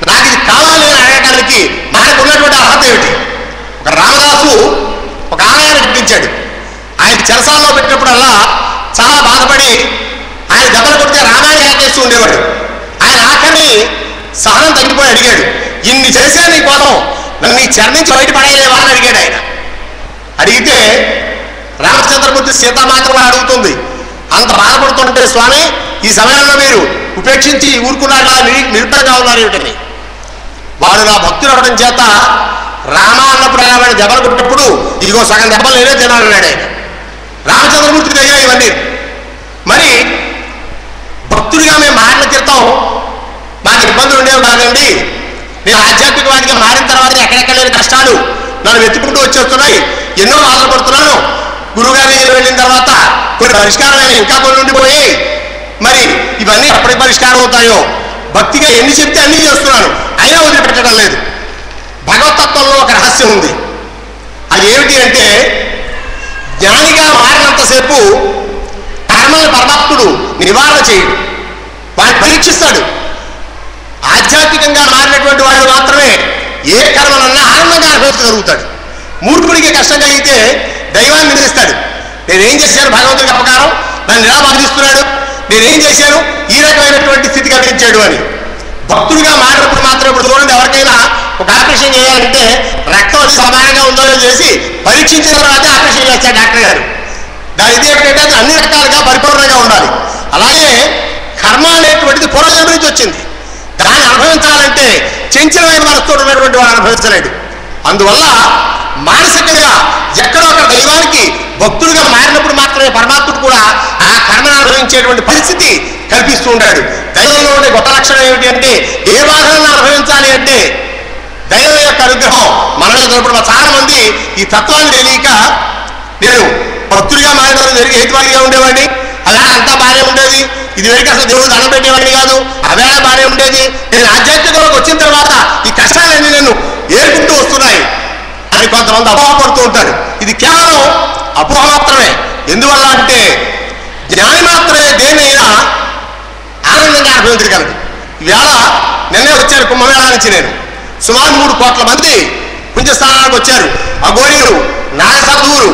నాకు ఇది కావాలి అని అడగడానికి మనకు ఉన్నటువంటి అర్హత ఏమిటి? ఒక రామదాసు ఒక ఆలయాన్ని కట్టించాడు. ఆయన చెరసాల్లో పెట్టినప్పుడల్లా చాలా బాధపడి ఆయన దెబ్బలు కొడితే రామాయణ చేస్తూ ఉండేవాడు. ఆయన ఆఖరిని సహనం తగ్గిపోయి అడిగాడు, ఇన్ని చేసే నీ కోసం నన్ను నీ చెర నుంచి బయటపడేలేవా అని అడిగాడు. ఆయన అడిగితే రామచంద్రమూర్తి సీతామాత కూడా అడుగుతుంది, అంత బాధపడుతుంటే స్వామి ఈ సమయంలో మీరు ఉపేక్షించి ఊరుకున్నారా, నిరుపరంగా ఉన్నారు ఏమిటని. వాడు నా భక్తులు అవడం చేత రామ అన్నప్పుడు ఆయన దెబ్బలు కొట్టినప్పుడు ఇదిగో సగం దెబ్బలు నేనే తినాలన్నాడు ఆయన. రామచంద్రమూర్తి దగ్గర ఇవన్నీ. మరి భక్తుడిగా మేము మారిన క్రితం మాకు ఇబ్బందులు ఉండేవి కాదండి, నేను ఆధ్యాత్మికవాదిగా మారిన తర్వాత ఎక్కడెక్కడ లేని కష్టాలు నన్ను వెతుకుంటూ వచ్చేస్తున్నాయి, ఎన్నో బాధలు పడుతున్నాను. గురువుగారి దగ్గర వెళ్ళిన తర్వాత కొన్ని పరిష్కారమైన ఇంకా కొన్ని ఉండిపోయి, మరి ఇవన్నీ ఎప్పటికి పరిష్కారం అవుతాయో, భక్తిగా ఎన్ని చెప్తే అన్ని చేస్తున్నాను, అయినా వదిలిపెట్టడం లేదు. భగవతత్వంలో ఒక రహస్యం ఉంది. అది ఏమిటి అంటే, జ్ఞానిగా మారినంతసేపు కర్మల్ని పరమాత్ముడు నివారణ చేయడు, వాడిని పరీక్షిస్తాడు. ఆధ్యాత్మికంగా మారినటువంటి వాడు మాత్రమే ఏ కర్మలన్నా ఆనందంగా అనుభవించగలుగుతాడు. మూర్ఖుడికి కష్టం కలిగితే దైవాన్ని నిందిస్తాడు. నేనేం చేశాను భగవంతుడికి అపకారం, నన్ను ఎలా బాధిస్తున్నాడు, నేనేం చేశాను ఈ రకమైనటువంటి స్థితి కలిగించాడు అని. భక్తుడిగా మారినప్పుడు మాత్రం ఇప్పుడు చూడండి, ఎవరికైనా ఒక ఆపరేషన్ చేయాలంటే రక్తం అది సమానంగా ఉందో చేసి పరీక్షించిన తర్వాత ఆపరేషన్ చేస్తాడు డాక్టర్ గారు. దాని ఇది ఏమిటంటే అది అన్ని రకాలుగా పరిపూర్ణంగా ఉండాలి. అలాగే కర్మ అనేటువంటిది పూర్వజన్మ నుంచి వచ్చింది, దాన్ని అనుభవించాలంటే చంచలమైన మనసుతో ఉన్నటువంటి వాడు అనుభవించలేడు. అందువల్ల మానసికంగా ఎక్కడో ఒక దైవానికి భక్తుడిగా మారినప్పుడు మాత్రమే పరమాత్ముడు కూడా ఆ కర్మను అనుభవించేటువంటి పరిస్థితి కల్పిస్తూ ఉంటాడు. దైవంలో ఉండే గొప్ప లక్షణం ఏమిటి అంటే, ఏ బాధలను అనుభవించాలి అంటే దైవం యొక్క అనుగ్రహం మనలో దొరకడం. చాలా మంది ఈ తత్వాన్ని తెలియక, నేను భక్తుడిగా మారిన జరిగి హేతువాదిగా ఉండేవాడిని, అలా అంతా బాగానే ఉండేది, ఇది వరకు అసలు దేవుడు దండం పెట్టేవాడిని కాదు, అవే బాగానే ఉండేది, నేను ఆధ్యాత్మికంలోకి వచ్చిన తర్వాత ఈ కష్టాలన్నీ నన్ను ఏరుకుంటూ వస్తున్నాయి అని కొంతమంది అపోహపడుతూ ఉంటారు. ఇది కేవలం అపోహ మాత్రమే. ఎందువల్ల అంటే జ్ఞాని మాత్రమే దేనైనా ఆనందంగా అనుభవించగలరు. ఈవేళ నిన్నే వచ్చాను కుంభమేళా నుంచి, నేను సుమారు 3 కోట్ల మంది పుణ్యస్థానానికి వచ్చారు. అఘోరీలు, నాగసాధువులు,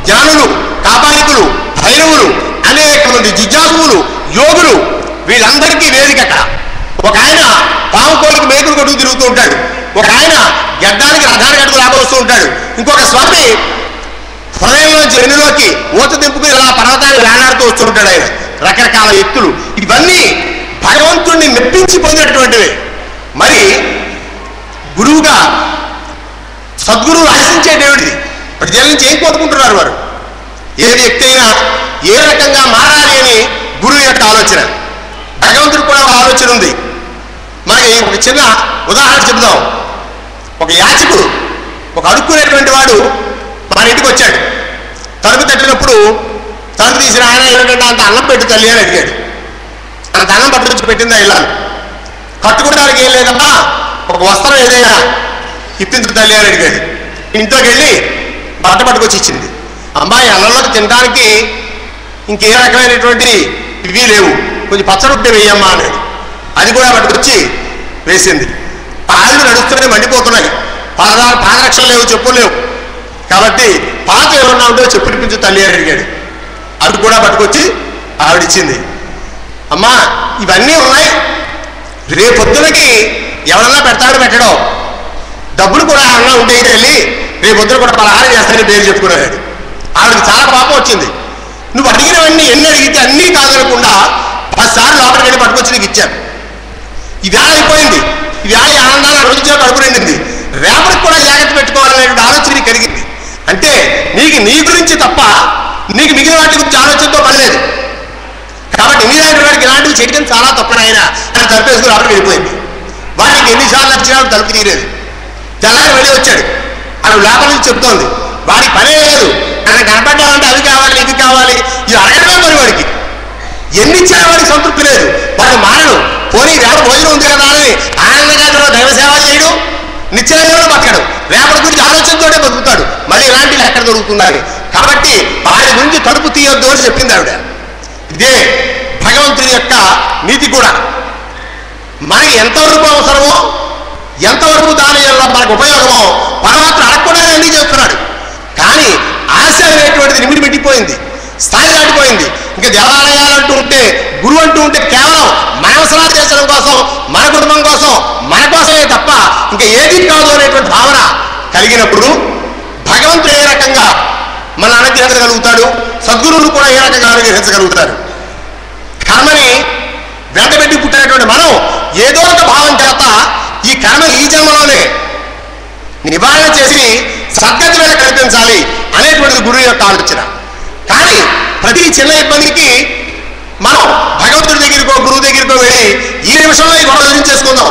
జ్ఞానులు, కాపాలికులు, భైరవులు, అనేక మంది జిజ్ఞాసువులు, యోగులు, వీళ్ళందరికీ వేదిక అక్కడ. ఒక ఆయన పాము కోలికి మేకులు కొట్టుకు తిరుగుతూ ఉంటాడు, ఒక ఆయన గడ్డానికి రథానికి అడుగు లాగొస్తూ ఉంటాడు, ఇంకొక స్వామి హృదయంలోంచి వెన్నులోకి ఊత దింపుకుని ఇలా పర్వతాన్ని వేలాడుతూ వస్తూ ఉంటాడు. ఆయన రకరకాల ఎత్తులు, ఇవన్నీ భగవంతుణ్ణి మెప్పించి పొందినటువంటివి. మరి గురువుగా సద్గురువు ఆశించే దేవుడిది. మరి దీని నుంచి ఏం కోరుకుంటున్నారు వారు? ఏ వ్యక్తి అయినా ఏ రకంగా మారాలి అని గురువు యొక్క ఆలోచన. భగవంతుడు కూడా ఒక ఆలోచన ఉంది. మనకి ఒక చిన్న ఉదాహరణ చెబుదాం. ఒక యాచకుడు, ఒక అడుక్కునేటువంటి వాడు మన ఇంటికి వచ్చాడు. తలుపు తట్టినప్పుడు తలుపు తీసిన ఆయన ఏమిటంటే అంత అన్నం పెట్టు తల్లి అని అడిగాడు. అంత అన్నం పట్టుకొచ్చి పెట్టిందా ఇల్లాలు. కట్టుకోవడానికి ఏం లేదమ్మా, ఒక వస్త్రం ఏదైనా ఇప్పించు తల్లి అని అడిగాడు. ఇంట్లోకి వెళ్ళి బట్ట పట్టుకొచ్చి ఇచ్చింది. అమ్మాయి అన్నంలోకి తినడానికి ఇంకే రకమైనటువంటి ఇవి లేవు, కొంచెం పచ్చడి ఉంటే వేయమ్మా అన్నాడు. అది కూడా పట్టుకొచ్చి వేసింది. పాలు నడుస్తూనే మండిపోతున్నాయి, పాదరక్షలు లేవు, చెప్పులు లేవు. కాబట్టి పాత ఏమన్నా ఉంటే చెప్పు ఇప్పించు తల్లి అని అడిగాడు. అది కూడా పట్టుకొచ్చి ఆవిడిచ్చింది. అమ్మా ఇవన్నీ ఉన్నాయి, రేపొద్దునకి ఎవరన్నా పెడతాడు పెట్టడం, డబ్బులు కూడా ఏమన్నా ఉంటే వెళ్ళి రేపొద్దున కూడా పలహారం చేస్తానని పేరు చెప్పుకున్నాడు. ఆవిడకి చాలా పాపం వచ్చింది. నువ్వు అడిగినవన్నీ ఎన్ని అడిగితే అన్నీ కాదనకుండా 10 సార్లు లోపలికి వెళ్ళి పట్టుకొచ్చి నీకు ఇచ్చాను. ఇవేళ అయిపోయింది, ఇవేళ ఆనందాన్ని రోజుగా కడుపు నిండింది, రేపటికి కూడా జాగ్రత్త పెట్టుకోవాలనేటువంటి ఆలోచన నీకు కలిగింది. అంటే నీకు నీ గురించి తప్ప నీకు మిగిలిన వాటి గురించి ఆలోచనతో పని లేదు. కాబట్టి నీలాంటి వాడికి ఇలాంటివి చేయడం చాలా తప్పనైనా అని తలుపేసుకుని లోపలికి వెళ్ళిపోయింది. వాడికి ఎన్నిసార్లు వచ్చినా తలుపు తీయలేదు. తెల్లారి వెళ్ళి వచ్చాడు. అది లోపల నుంచి చెప్తోంది, వాడికి పనే లేదు, ఆయన కనపడ్డామంటే అవి కావాలి ఇది కావాలి, ఇది అడగడమే మరి వాడికి. ఎన్ని ఇచ్చినా వాడికి సంతృప్తి లేదు, వాడు మారడు. పోనీ రేపటి భోజనం ఉంది కదా అని ఆనందంగా దైవ సేవ చేయడు, నిత్యనైనా బతకడు, రేపటి గురించి ఆలోచనతోనే బతుకుతాడు. మళ్ళీ ఇలాంటివి ఎక్కడ దొరుకుతుందని. కాబట్టి వాడి గురించి తలుపు తీయొద్దు అని చెప్పింది ఆవిడ. ఇదే భగవంతుని యొక్క నీతి కూడా. మనకి ఎంతవరకు అవసరమో, ఎంతవరకు దాని వల్ల మనకు ఉపయోగమో పరమాత్మ అడగకుండానే అన్నీ చేస్తున్నాడు. కానీ ఆశ అనేటువంటిది నిమిడి పెట్టిపోయింది, స్థాయి దాటిపోయింది. ఇంకా దేవాలయాలు అంటూ ఉంటే, గురువు అంటూ ఉంటే కేవలం మన అవసరాలు తీర్చడం కోసం, మన కుటుంబం కోసం, మన కోసమే తప్ప ఇంకా ఏది కాదు అనేటువంటి భావన కలిగినప్పుడు భగవంతుడు ఏ రకంగా మన అనుగ్రహించగలుగుతాడు, సద్గురువులు కూడా ఏ రకంగా అనుగ్రహించగలుగుతారు. కర్మని వెంటబెట్టి పుట్టినటువంటి మనం ఏదో ఒక భావం చేత ఈ కర్మ ఈ జన్మలోనే నివారణ చేసి సద్గతి మీద కల్పించాలి అనేటువంటిది గురువు యొక్క ఆలోచన. కానీ ప్రతి చిన్న ఇబ్బందికి మనం భగవంతుడి దగ్గరికో గురువు దగ్గరికో వెళ్ళి ఈ నిమిషంలో ఈ గొడవ చేసుకుందాం,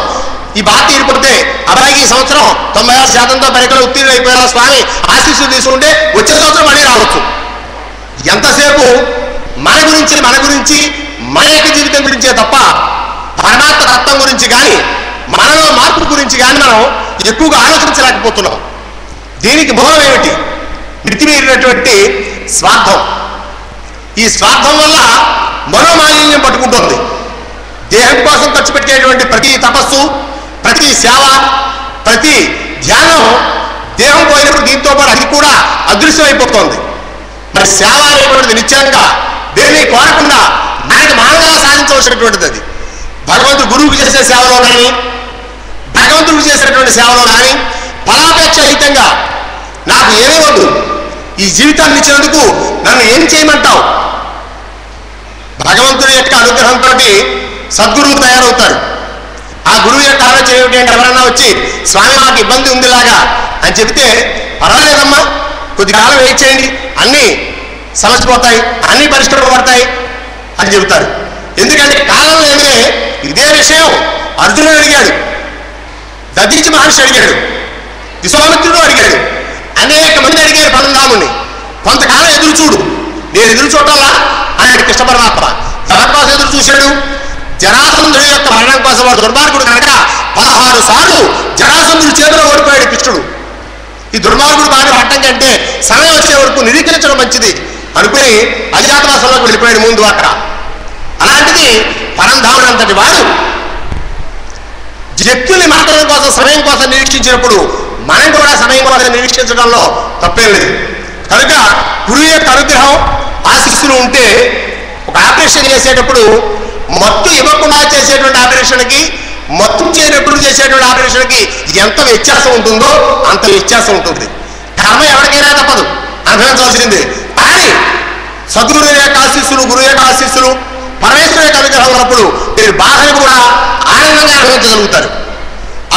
ఈ బాధ తీరిపోతే అబ్బాయికి ఈ సంవత్సరం 96% పరీక్షలు ఉత్తీర్ణ అయిపోయారా స్వామి ఆశీస్సులు తీసుకుంటే వచ్చే సంవత్సరం మళ్ళీ రావచ్చు. ఎంతసేపు మన గురించి మన యొక్క జీవితం గురించే తప్ప పరమాత్మ తత్వం గురించి కానీ మనలో మార్పు గురించి కానీ మనం ఎక్కువగా ఆలోచించలేకపోతున్నాం. దీనికి మూలం ఏమిటి? మితిమీరినటువంటి స్వార్థం. ఈ స్వార్థం వల్ల మనోమాలిన్యం పట్టుకుంటుంది. దేహం కోసం ఖర్చు పెట్టేటువంటి ప్రతి తపస్సు, ప్రతి సేవ, ప్రతి ధ్యానం దేహం పోయినప్పుడు దీంతో పాటు అది కూడా అదృశ్యమైపోతుంది. మరి సేవ అనేటువంటిది నిశ్చయంగా దేన్ని కోరకుండా మనకి మానవుగా సాధించవలసినటువంటిది. అది భగవంతుడు గురువుకి చేసే సేవలో కానీ, భగవంతుడికి చేసినటువంటి సేవలో కానీ ఫలాపేక్ష రహితంగా నాకు ఏమీ వద్దు, ఈ జీవితాన్ని ఇచ్చినందుకు నన్ను ఏం చేయమంటావు? భగవంతుడి యొక్క అనుగ్రహంతో సద్గురువు తయారవుతారు. ఆ గురువు యొక్క ఆలోచన ఏమిటి అంటే, ఎవరన్నా వచ్చి స్వామి నాకు ఇబ్బంది ఉందిలాగా అని చెబితే పర్వాలేదమ్మా కొద్ది కాలం వెయిట్ చేయండి, అన్నీ సమసిపోతాయి, అన్నీ పరిష్కరింపబడతాయి అని చెబుతారు. ఎందుకంటే కాలం లేదే ఇదే విషయం అర్జునుడు అడిగాడు, దధీచి మహర్షి అడిగాడు, విశ్వామిత్రుడు అడిగాడు, అనేక మంది అడిగారు పరంధాముని. కొంతకాలం ఎదురు చూడు, నేను ఎదురు చూడాలా ఆయన కృష్ణ పరమాత్మ ఎవరి కోసం ఎదురు చూశాడు? జరాసంధుడి యొక్క మరణం కోసం. వాడు దుర్మార్గుడు కనుక 16 సార్లు జరాసంధుడి చేతిలో ఓడిపోయాడు కృష్ణుడు. ఈ దుర్మార్గుడు బాగా పట్టం కంటే సమయం వచ్చే వరకు నిరీక్షించడం మంచిది అనుకుని అజ్ఞాతవాసంలోకి వెళ్ళిపోయాడు ముందు అక్కడ. అలాంటిది పరంధాముడు అంతటి వాడు వ్యక్తుల్ని మాట్లాడడం కోసం సమయం కోసం నిరీక్షించినప్పుడు మనం కూడా సమయం కోసం నిరీక్షించడంలో తప్పేం లేదు. కనుక గురువు యొక్క అనుగ్రహం ఆశీస్సులు ఉంటే ఒక ఆపరేషన్ చేసేటప్పుడు మత్తు ఇవ్వకుండా చేసేటువంటి ఆపరేషన్కి మత్తు చేయనప్పుడు చేసేటువంటి ఆపరేషన్కి ఎంత వ్యత్యాసం ఉంటుందో అంత వ్యత్యాసం ఉంటుంది. కర్మ ఎవరికైనా తప్పదు, అనుభవించవలసింది. కానీ సద్గురు యొక్క ఆశీస్సులు, గురువు యొక్క ఆశీస్సులు, పరమేశ్వర యొక్క అనుగ్రహం ఉన్నప్పుడు మీరు బాధను కూడా ఆనందంగా అనుభవించగలుగుతారు.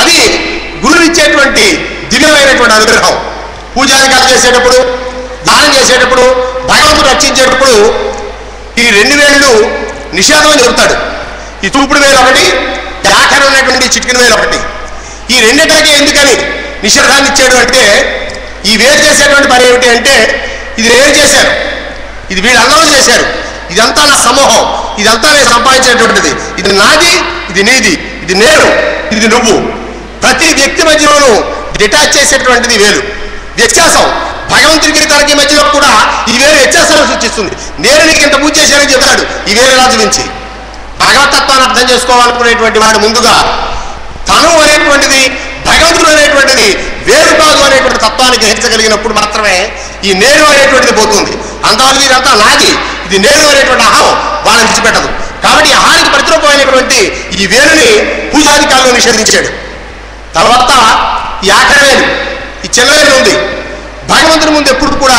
అది గురువు ఇచ్చేటువంటి దివ్యమైనటువంటి అనుగ్రహం. పూజాధికారులు చేసేటప్పుడు, దానం చేసేటప్పుడు, భగవంతుడు రక్షించేటప్పుడు ఈ 2 వేళ్ళు నిషేధం అని చెబుతాడు. ఈ తూపుడు వేలు ఒకటి, ఆఖరి ఉన్నటువంటి చిటికిన వేలు ఒకటి. ఈ రెండింటికి ఎందుకని నిషేధాన్ని ఇచ్చాడు అంటే, ఈ వేలు చేసేటువంటి పని ఏమిటి అంటే, ఇది నేను చేశాను, ఇది వీళ్ళందరూ చేశారు, ఇదంతా నా సమూహం, ఇదంతా నేను సంపాదించినటువంటిది, ఇది నాది, ఇది నీది, ఇది నేను, ఇది నువ్వు. ప్రతి వ్యక్తి మధ్యలోనూ డిటాచ్ చేసేటువంటిది వేలు. వ్యత్యాసం భగవంతుడికి తనకి మధ్యలో కూడా ఈ వేలు వ్యత్యాసాన్ని సూచిస్తుంది. నేను నీకు ఇంత పూజ చేశానని చెబుతాడు ఈ వేలు ఎలా చూపించి. భగవతత్వాన్ని అర్థం చేసుకోవాలనుకునేటువంటి వాడు ముందుగా తను అనేటువంటిది, భగవంతుడు అనేటువంటిది వేరు కాదు అనేటువంటి తత్వాన్ని గ్రహించగలిగినప్పుడు మాత్రమే ఈ నేను అనేటువంటిది పోతుంది. అంతవరకు ఇదంతా నాది, ఇది నేను అనేటువంటి అహం వాళ్ళని విడిచిపెట్టదు. కాబట్టి అహానికి ప్రతిరూపమైనటువంటి ఈ వేలుని పూజాధికారులు నిషేధించాడు. తర్వాత ఈ ఆఖరి వేలు, ఈ చిన్న వేలు ఉంది. భగవంతుని ముందు ఎప్పుడు కూడా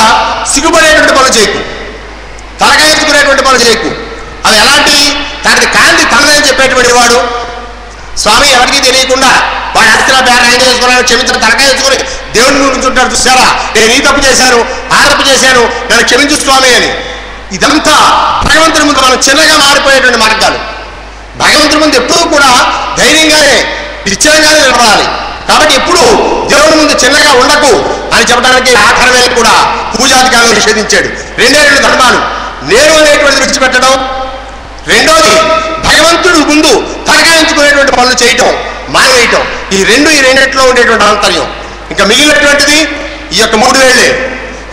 సిగ్గుపడేటువంటి పనులు చేయకు, తలకాయ ఎత్తుకునేటువంటి పనులు చేయకు. అవి ఎలాంటివి? దానికి కాంతి తనదని చెప్పేటువంటి వాడు స్వామి ఎవరికి తెలియకుండా వాడు ఆస్తిలా ఆయన చేసుకున్నాను క్షమించిన తలకాయ ఎత్తుకుని దేవుడిని నుంచుంటాడు. చూసారా, నేను ఈ తప్పు చేశాను, ఆ తప్పు చేశాను, నన్ను క్షమించు స్వామి అని. ఇదంతా భగవంతుని ముందు మనం చిన్నగా మారిపోయేటువంటి మార్గాలు. భగవంతుని ముందు ఎప్పుడూ కూడా ధైర్యంగానే, నిశ్చయంగానే నిలబడాలి. కాబట్టి ఎప్పుడు దేవుడి ముందు చిన్నగా ఉండకు అని చెప్పడానికి ఆఖరి వేళ కూడా పూజాధికారులు నిషేధించాడు. 2 ధర్మాలు, నేను అనేటువంటిది విడిచిపెట్టడం, రెండోది భగవంతుడు ముందు తలకాయించుకునేటువంటి పనులు చేయటం మానేయటం. ఈ రెండిట్లో ఉండేటువంటి ఆంతర్యం. ఇంకా మిగిలినటువంటిది ఈ యొక్క 3 వేళ్లే.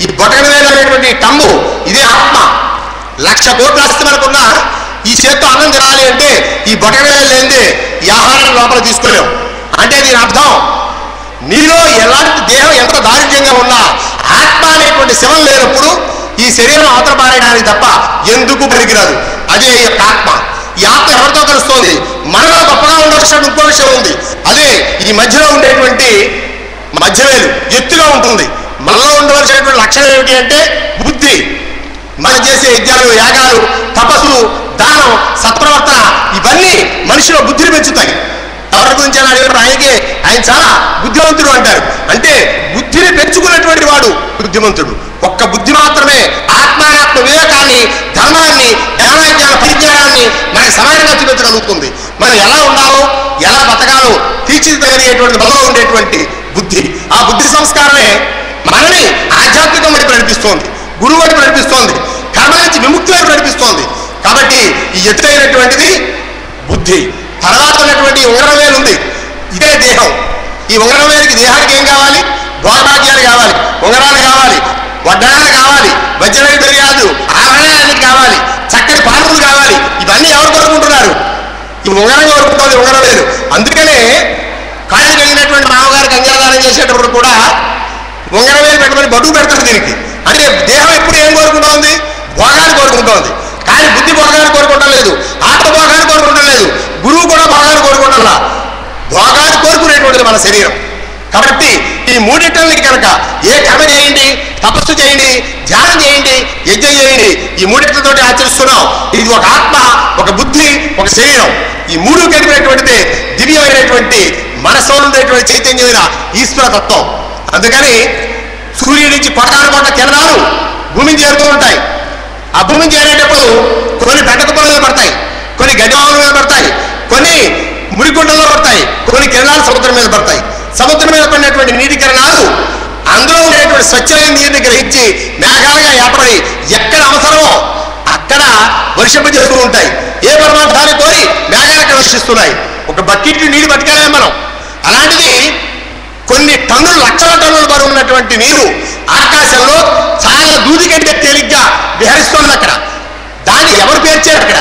ఈ బొటకన వేలు అనేటువంటి టమ్ము ఇదే ఆత్మ. 1,00,000 కోట్ల ఆస్తి మనకున్నా ఈ చేత్తో అన్నం తినాలి అంటే ఈ బొటకన వేలు లేనిదే ఈ ఆహారం లోపల తీసుకోలేము. అంటే దీని అర్థం నీలో ఎలాంటి దేహం ఎంత దారిద్ర్యంగా ఉన్నా ఆత్మ అనేటువంటి శవం లేనప్పుడు ఈ శరీరం అవతల పారేయడానికి తప్ప ఎందుకు పనికిరాదు. అదే ఈ యొక్క ఆత్మ. ఈ ఆత్మ ఎవరితో కలుస్తోంది? మనలో గొప్పగా ఉండవలసిన ఇంకో విషయం ఉంది. అదే ఈ మధ్యలో ఉండేటువంటి మధ్యవేలు ఎత్తుగా ఉంటుంది. మనలో ఉండవలసినటువంటి లక్షణం ఏమిటి అంటే బుద్ధి. మనం చేసే యజ్ఞాలు, యాగాలు, తపస్సు, దానం, సత్ప్రవర్తన ఇవన్నీ మనిషిలో బుద్ధిని పెంచుతాయి. ఎవరి గురించి అని అడిగినప్పుడు ఆయన చాలా బుద్ధిమంతుడు అంటారు. అంటే బుద్ధిని పెంచుకున్నటువంటి వాడు బుద్ధిమంతుడు. ఒక్క బుద్ధి మాత్రమే ఆత్మానాత్మ వివేకాన్ని, ధర్మాన్ని, జ్ఞాన పరిజ్ఞానాన్ని మనకి సమానంగా చూపించగలుగుతుంది. మనం ఎలా ఉండాలో, ఎలా బతకాలో తీర్చిదిద్దగలిగేటువంటి మనలో ఉండేటువంటి బుద్ధి. ఆ బుద్ధి సంస్కారమే మనని ఆధ్యాత్మికం వైపు నడిపిస్తోంది, గురువు వైపు నడిపిస్తోంది, కర్మ నుంచి విముక్తి వైపు నడిపిస్తోంది. కాబట్టి ఈ ఎత్తైనటువంటిది బుద్ధి. తర్వాత ఉన్నటువంటి ఉంగరం వేలు ఉంది, ఇదే దేహం. ఈ ఉంగరం వేలుకి దేహానికి ఏం కావాలి? భోగభాగ్యాలు కావాలి, ఉంగరాలు కావాలి, వడ్డాలు కావాలి, వజ్రాలు పెరిగాదు, ఆభరణాలన్నీ కావాలి, చక్కటి పాత్రలు కావాలి. ఇవన్నీ ఎవరు కోరుకుంటున్నారు? ఈ ఉంగరం కోరుకుంటుంది ఉంగరం వేలు. అందుకనే కాళ్ళు కలిగినటువంటి మామగారికి అంగీకారం చేసేటప్పుడు కూడా ఉంగరం వేలు పెట్టుకొని బడుగు పెడతారు దీనికి. అంటే దేహం ఎప్పుడు ఏం కోరుకుంటోంది? భోగాన్ని కోరుకుంటోంది. కానీ బుద్ధి భోగాన్ని కోరుకుంటం లేదు, ఆత్మ భోగాన్ని కోరుకుంటం లేదు, గురువు కూడా భోగాన్ని కోరుకుంటా. భోగాన్ని కోరుకునేటువంటిది మన శరీరం. కాబట్టి ఈ మూడింటిని కనుక ఏ కర్మ చేయండి, తపస్సు చేయండి, ధ్యానం చేయండి, యజ్ఞం చేయండి, ఈ మూడింటితో ఆచరిస్తున్నాం. ఇది ఒక ఆత్మ, ఒక బుద్ధి, ఒక శరీరం. ఈ మూడు కలిపినటువంటిదే దివ్యమైనటువంటి మనసులో ఉండేటువంటి చైతన్యమైన ఈశ్వరతత్వం. అందుకని సూర్యుడి నుంచి కొట్ట కిరణాలు భూమిని చేరుతూ ఉంటాయి. ఆ భూమిని చేరేటప్పుడు కొన్ని పెంటకుప్పల మీద పడతాయి, కొన్ని గడ్డివాముల మీద పడతాయి, కొన్ని మురిగుండల్లో పడతాయి, కొన్ని కిరణాలు సముద్రం మీద పడతాయి. సముద్రం మీద పడినటువంటి నీటి కిరణాలు అందులో ఉండేటువంటి స్వచ్ఛమైన నీరుని గ్రహించి మేఘాలుగా ఏర్పడి ఎక్కడ అవసరమో అక్కడ వర్షింపజేస్తూ ఉంటాయి. ఏ పరమార్థాన్ని కోరి మేఘాలు అక్కడ వర్షిస్తున్నాయి. ఒక బకెట్ నీరు పట్టుకెళ్ళాం మనం. అలాంటిది కొన్ని టన్నులు, లక్షల టన్నులు బరువు ఉన్నటువంటి నీరు ఆకాశంలో చాలా దూది కంటే తేలిగ్గా విహరిస్తోంది. అక్కడ దాన్ని ఎవరు పేర్చారు? అక్కడ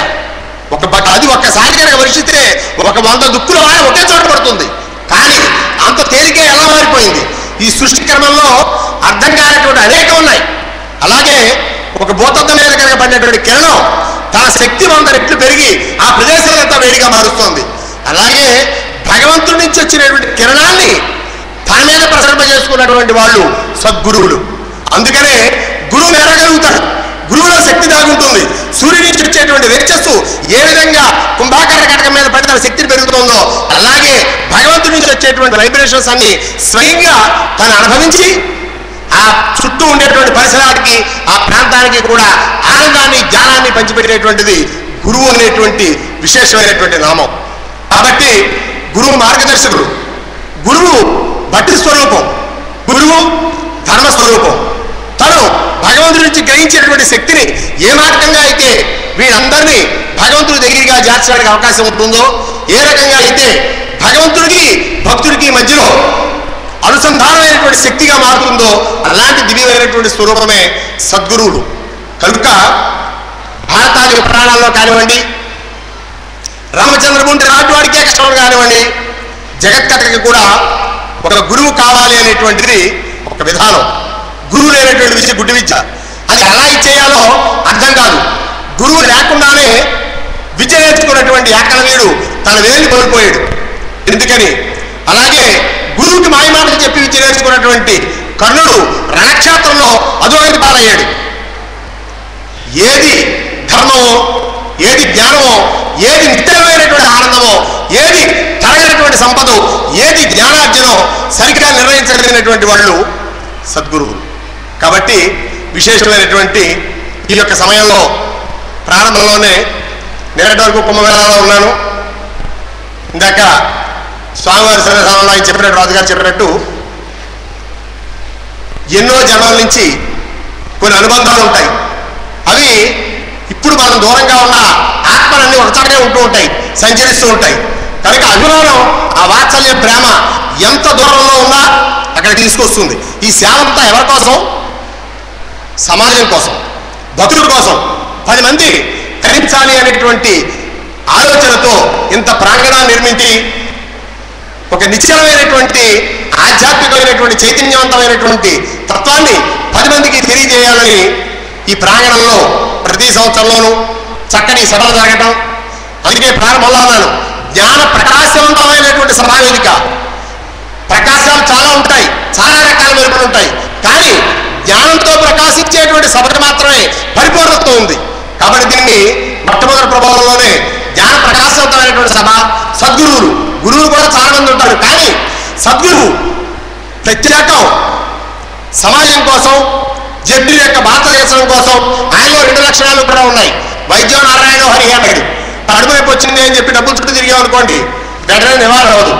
అది ఒక్కసారి కనుక వర్షిస్తే 100 దుక్కుల వాన ఒకే చోట పడుతుంది. కానీ అంత తేలిక ఎలా మారిపోయింది? ఈ సృష్టి క్రమంలో అర్థం కానటువంటి అనేకం ఉన్నాయి. అలాగే ఒక భూతత్వం మీద కనుక పడినటువంటి కిరణం తన శక్తి 100 రెట్లు పెరిగి ఆ ప్రదేశాలంతా వేడిగా మారుస్తోంది. అలాగే భగవంతుడి నుంచి వచ్చినటువంటి కిరణాన్ని తన మీద ప్రసరింపజేసుకున్నటువంటి వాళ్ళు సద్గురువులు. అందుకనే గురువు మేరగలుగుతాడు. గురువులో శక్తి దాగుంటుంది. సూర్యుడి నుంచి వచ్చేటువంటి వెచ్చస్సు ఏ విధంగా కుంభాకర కటకం మీద పడి తన శక్తిని పెరుగుతుందో అలాగే భగవంతుడి నుంచి వచ్చేటువంటి వైబ్రేషన్స్ అన్ని స్వయంగా తను అనుభవించి ఆ చుట్టూ ఉండేటువంటి పరిసరానికి, ఆ ప్రాంతానికి కూడా ఆనందాన్ని, జ్ఞానాన్ని పంచిపెట్టేటువంటిది గురువు అనేటువంటి విశేషమైనటువంటి నామం. కాబట్టి గురువు మార్గదర్శకుడు, గురువు భక్తి స్వరూపం, గురువు ధర్మస్వరూపం. తను భగవంతుడి నుంచి గ్రహించేటువంటి శక్తిని ఏ మార్గంగా అయితే వీళ్ళందరినీ భగవంతుడి దగ్గరగా చేర్చడానికి అవకాశం ఉంటుందో, ఏ రకంగా అయితే భగవంతుడికి భక్తుడికి మధ్యలో అనుసంధానమైనటువంటి శక్తిగా మారుతుందో అలాంటి దివ్యమైనటువంటి స్వరూపమే సద్గురువులు. కనుక భారతాది పురాణాల్లో కానివ్వండి, రామచంద్రమూర్తి నాటివాడికే కష్టం కానివ్వండి, జగత్కథకి కూడా ఒక గురువు కావాలి అనేటువంటిది ఒక విధానం. గురువు లేనటువంటి విద్య గుడ్డి విద్య. అది ఎలా ఇచ్చేయాలో అర్థం కాదు. గురువు లేకుండానే విద్య నేర్చుకున్నటువంటి ఏకలవ్యుడు తన వేలు కోల్పోయాడు. ఎందుకని? అలాగే గురువుకి మాయమాటలు చెప్పి విద్య నేర్చుకున్నటువంటి కర్ణుడు రణక్షేత్రంలో అధోగతి పాలయ్యాడు. ఏది ధర్మమో, ఏది జ్ఞానమో, ఏది నిత్యమైనటువంటి ఆనందమో, ఏది తరగనటువంటి సంపదో, ఏది జ్ఞానార్జనో సరిగ్గా నిర్ణయించగలిగినటువంటి వాళ్ళు సద్గురువులు. కాబట్టి విశేషమైనటువంటి ఈ యొక్క సమయంలో ప్రారంభంలోనే నేటి వరకు కుంభమేళాలో ఉన్నాను. ఇందాక స్వామివారి సన్నిధానంలో ఆయన చెప్పినట్టు, రాజుగారు చెప్పినట్టు ఎన్నో జన్మల నుంచి కొన్ని అనుబంధాలు ఉంటాయి. అవి ఇప్పుడు మనం దూరంగా ఉన్న ఆత్మలన్నీ ఒకసారిగా ఉంటూ ఉంటాయి, సంచరిస్తూ ఉంటాయి. కనుక అభిమానం, ఆ వాత్సల్య ప్రేమ ఎంత దూరంలో ఉన్నా అక్కడ తీసుకొస్తుంది. ఈ సేవ అంతా ఎవరి కోసం? సమాజం కోసం, భక్తుల కోసం, 10 మంది తరించాలి అనేటువంటి ఆలోచనతో ఇంత ప్రాంగణాన్ని నిర్మించి ఒక నిశ్చలమైనటువంటి ఆధ్యాత్మికమైనటువంటి చైతన్యవంతమైనటువంటి తత్వాన్ని 10 మందికి తెలియజేయాలని ఈ ప్రాంగణంలో ప్రతి సంవత్సరంలోనూ చక్కని సభలు జరగటం. అందుకే ప్రారంభంలో అన్నాను, జ్ఞాన ప్రకాశవంతమైనటువంటి సభావేదిక. ప్రకాశాలు చాలా ఉంటాయి, చాలా రకాల మెరుపులు ఉంటాయి. కానీ జ్ఞానంతో ప్రకాశించేటువంటి సభకు మాత్రమే పరిపూర్ణత్వం ఉంది. కాబట్టి దీన్ని మొట్టమొదటి ప్రభావంలోనే జ్ఞాన ప్రకాశవంతమైనటువంటి సభ. సద్గురువులు, గురువులు కూడా చాలా మంది ఉంటారు. కానీ సద్గురువు ప్రత్యేకం సమాజం కోసం, జడ్డు యొక్క భారతదేశం కోసం. ఆయనలో 2 లక్షణాలు కూడా ఉన్నాయి. వైద్యం నారాయణ హరి అన్నాడు. కడుపు వైపు వచ్చింది అని చెప్పి డబ్బులు చుట్టూ తిరిగామనుకోండి, వెంటనే నివారణ అవ్వదు.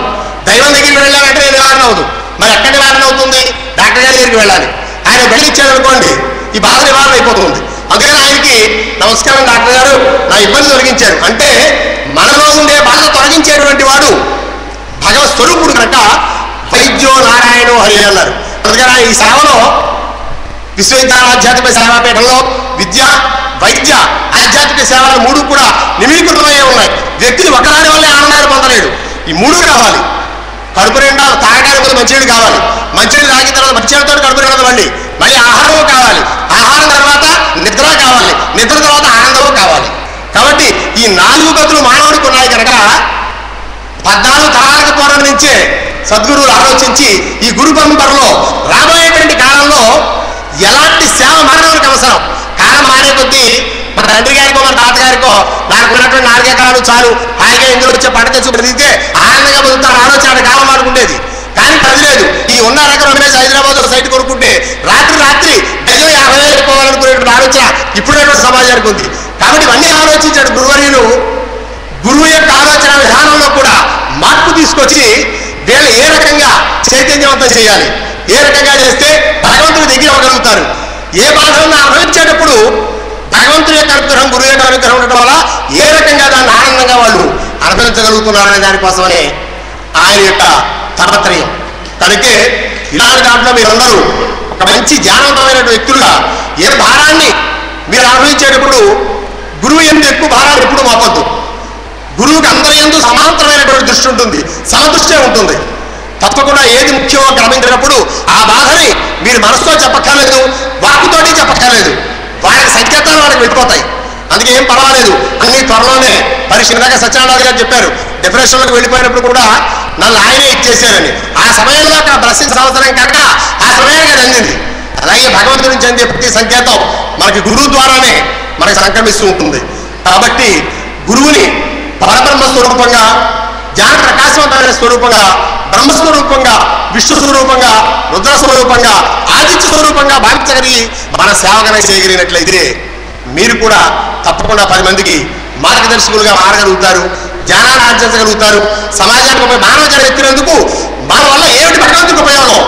దైవం దగ్గరికి వెళ్ళాలంటే నివారణ అవ్వదు. మరి ఎక్కడ నివారణ అవుతుంది? డాక్టర్ గారి దగ్గరికి వెళ్ళాలి. ఆయన వెళ్ళిచ్చాడు అనుకోండి, ఈ బాధ నివారణ అయిపోతుంది. అందుకని ఆయనకి నమస్కారం డాక్టర్ గారు, నా ఇబ్బంది తొలగించారు అంటే మనలో ఉండే బాధ తొలగించేటువంటి వాడు భగవత్ స్వరూపుడు కనుక వైద్యో నారాయణ హరి అన్నారు. అందుకని ఈ సేవలో విశ్వవిద్యాలయ ఆధ్యాత్మిక సేవాపీఠంలో విద్య, వైద్య, ఆధ్యాత్మిక సేవలు 3 కూడా నిమీకృతమయ్యే ఉన్నాయి. వ్యక్తిని ఒకదాని వల్లే ఆనందాన్ని పొందలేడు. ఈ 3 కావాలి. కడుపు నిండా తాగడానికి ముందు మంచినీళ్ళు కావాలి. మంచినీళ్ళు తాగిన తర్వాత మంచినీళ్ళతో కడుపు నిండదు. మళ్ళీ ఆహారము కావాలి. ఆహారం తర్వాత నిద్ర కావాలి. నిద్ర తర్వాత ఆనందము కావాలి. కాబట్టి ఈ 4 గతులు మానవుడికి ఉన్నాయి కనుక 14 తరాలకు పూర్వం నుంచే సద్గురువులు ఆలోచించి ఈ గురు పరంపరలో రాబోయేటువంటి కాలంలో ఎలాంటి సేవ మానవునికి అవసరం. కాలం మారే కొద్దీ మన తండ్రి గారికో మన తాతగారికో నాకు ఉన్నటువంటి 4 ఎకరాలు చాలు, హాయిగా ఇందులో వచ్చే పంట తెచ్చి బ్రతికితే ఆనందంగా బతుకుతారు ఆలోచన కాలం అనుకుండేది. కానీ అది లేదు. ఈ 1.5 ఎకరం అనేది హైదరాబాద్ ఒక సైట్ కొనుక్కుంటే రాత్రి గజం 50,000 పోవాలనుకునేటువంటి ఆలోచన ఇప్పుడున్నటువంటి సమాజానికి ఉంది. కాబట్టి ఇవన్నీ ఆలోచించాడు గురువర్యులు. గురువు యొక్క ఆలోచన విధానంలో కూడా మార్పు తీసుకొచ్చి వీళ్ళు ఏ రకంగా చైతన్యవంతం చేయాలి, ఏ రకంగా చేస్తే భగవంతుడి దగ్గర అవ్వగలుగుతారు. ఏ బాధలను అనుభవించేటప్పుడు భగవంతుడి యొక్క అనుగ్రహం, గురువు యొక్క అనుగ్రహం ఉండటం వల్ల ఏ రకంగా దాన్ని ఆనందంగా వాళ్ళు అనుభవించగలుగుతున్నారనే దానికోసమనే ఆయన యొక్క తాపత్రయం. కనుకే ఇలాంటి దాంట్లో మీరందరూ ఒక మంచి జ్ఞానవంతమైన వ్యక్తులుగా ఏ భారాన్ని మీరు అనుభవించేటప్పుడు గురువు ఎందు ఎక్కువ భారాన్ని ఎప్పుడు మోపొద్దు. గురువుకి అందరి ఎందు సమాంతరమైనటువంటి దృష్టి ఉంటుంది, సమదృష్టే ఉంటుంది. తప్పకుండా ఏది ముఖ్యమో గమనించినప్పుడు ఆ బాధని మీరు మనసుతో చెప్పక్కర్లేదు, వాక్కుతోటి చెప్పక్కర్లేదు. వాళ్ళకి సంకేతాలు వాళ్ళకి వెళ్ళిపోతాయి. అందుకే ఏం పర్వాలేదు, అన్ని త్వరలోనే పరిశీలనగా సత్యనారాయణ గారు చెప్పారు, డిప్రెషన్లోకి వెళ్ళిపోయినప్పుడు కూడా నన్ను ఆయనే ఇచ్చేసారని. ఆ సమయంలో అక్కడ బ్లెస్సింగ్స్ అవసరం కాక ఆ సమయానికి అది అందింది. అలాగే భగవంతుడి నుంచి అందే ప్రతి సంకేతం మనకి గురువు ద్వారానే మనకి సంక్రమిస్తూ ఉంటుంది. కాబట్టి గురువుని పరబ్రహ్మ స్వరూపంగా, జ్ఞాన ప్రకాశవంతమైన స్వరూపంగా, బ్రహ్మస్వరూపంగా, విష్ణు స్వరూపంగా, రుద్ర స్వరూపంగా, ఆదిత్య స్వరూపంగా భావించగలిగి మన సేవగానే చేయగలిగినట్లయితే మీరు కూడా తప్పకుండా 10 మందికి మార్గదర్శకులుగా మారగలుగుతారు, జ్ఞానాన్ని ఆర్జించగలుగుతారు. సమాజానికి మానవ జనం ఎత్తినందుకు మన వల్ల ఏమిటి భగవంతుడికి ఉపయోగం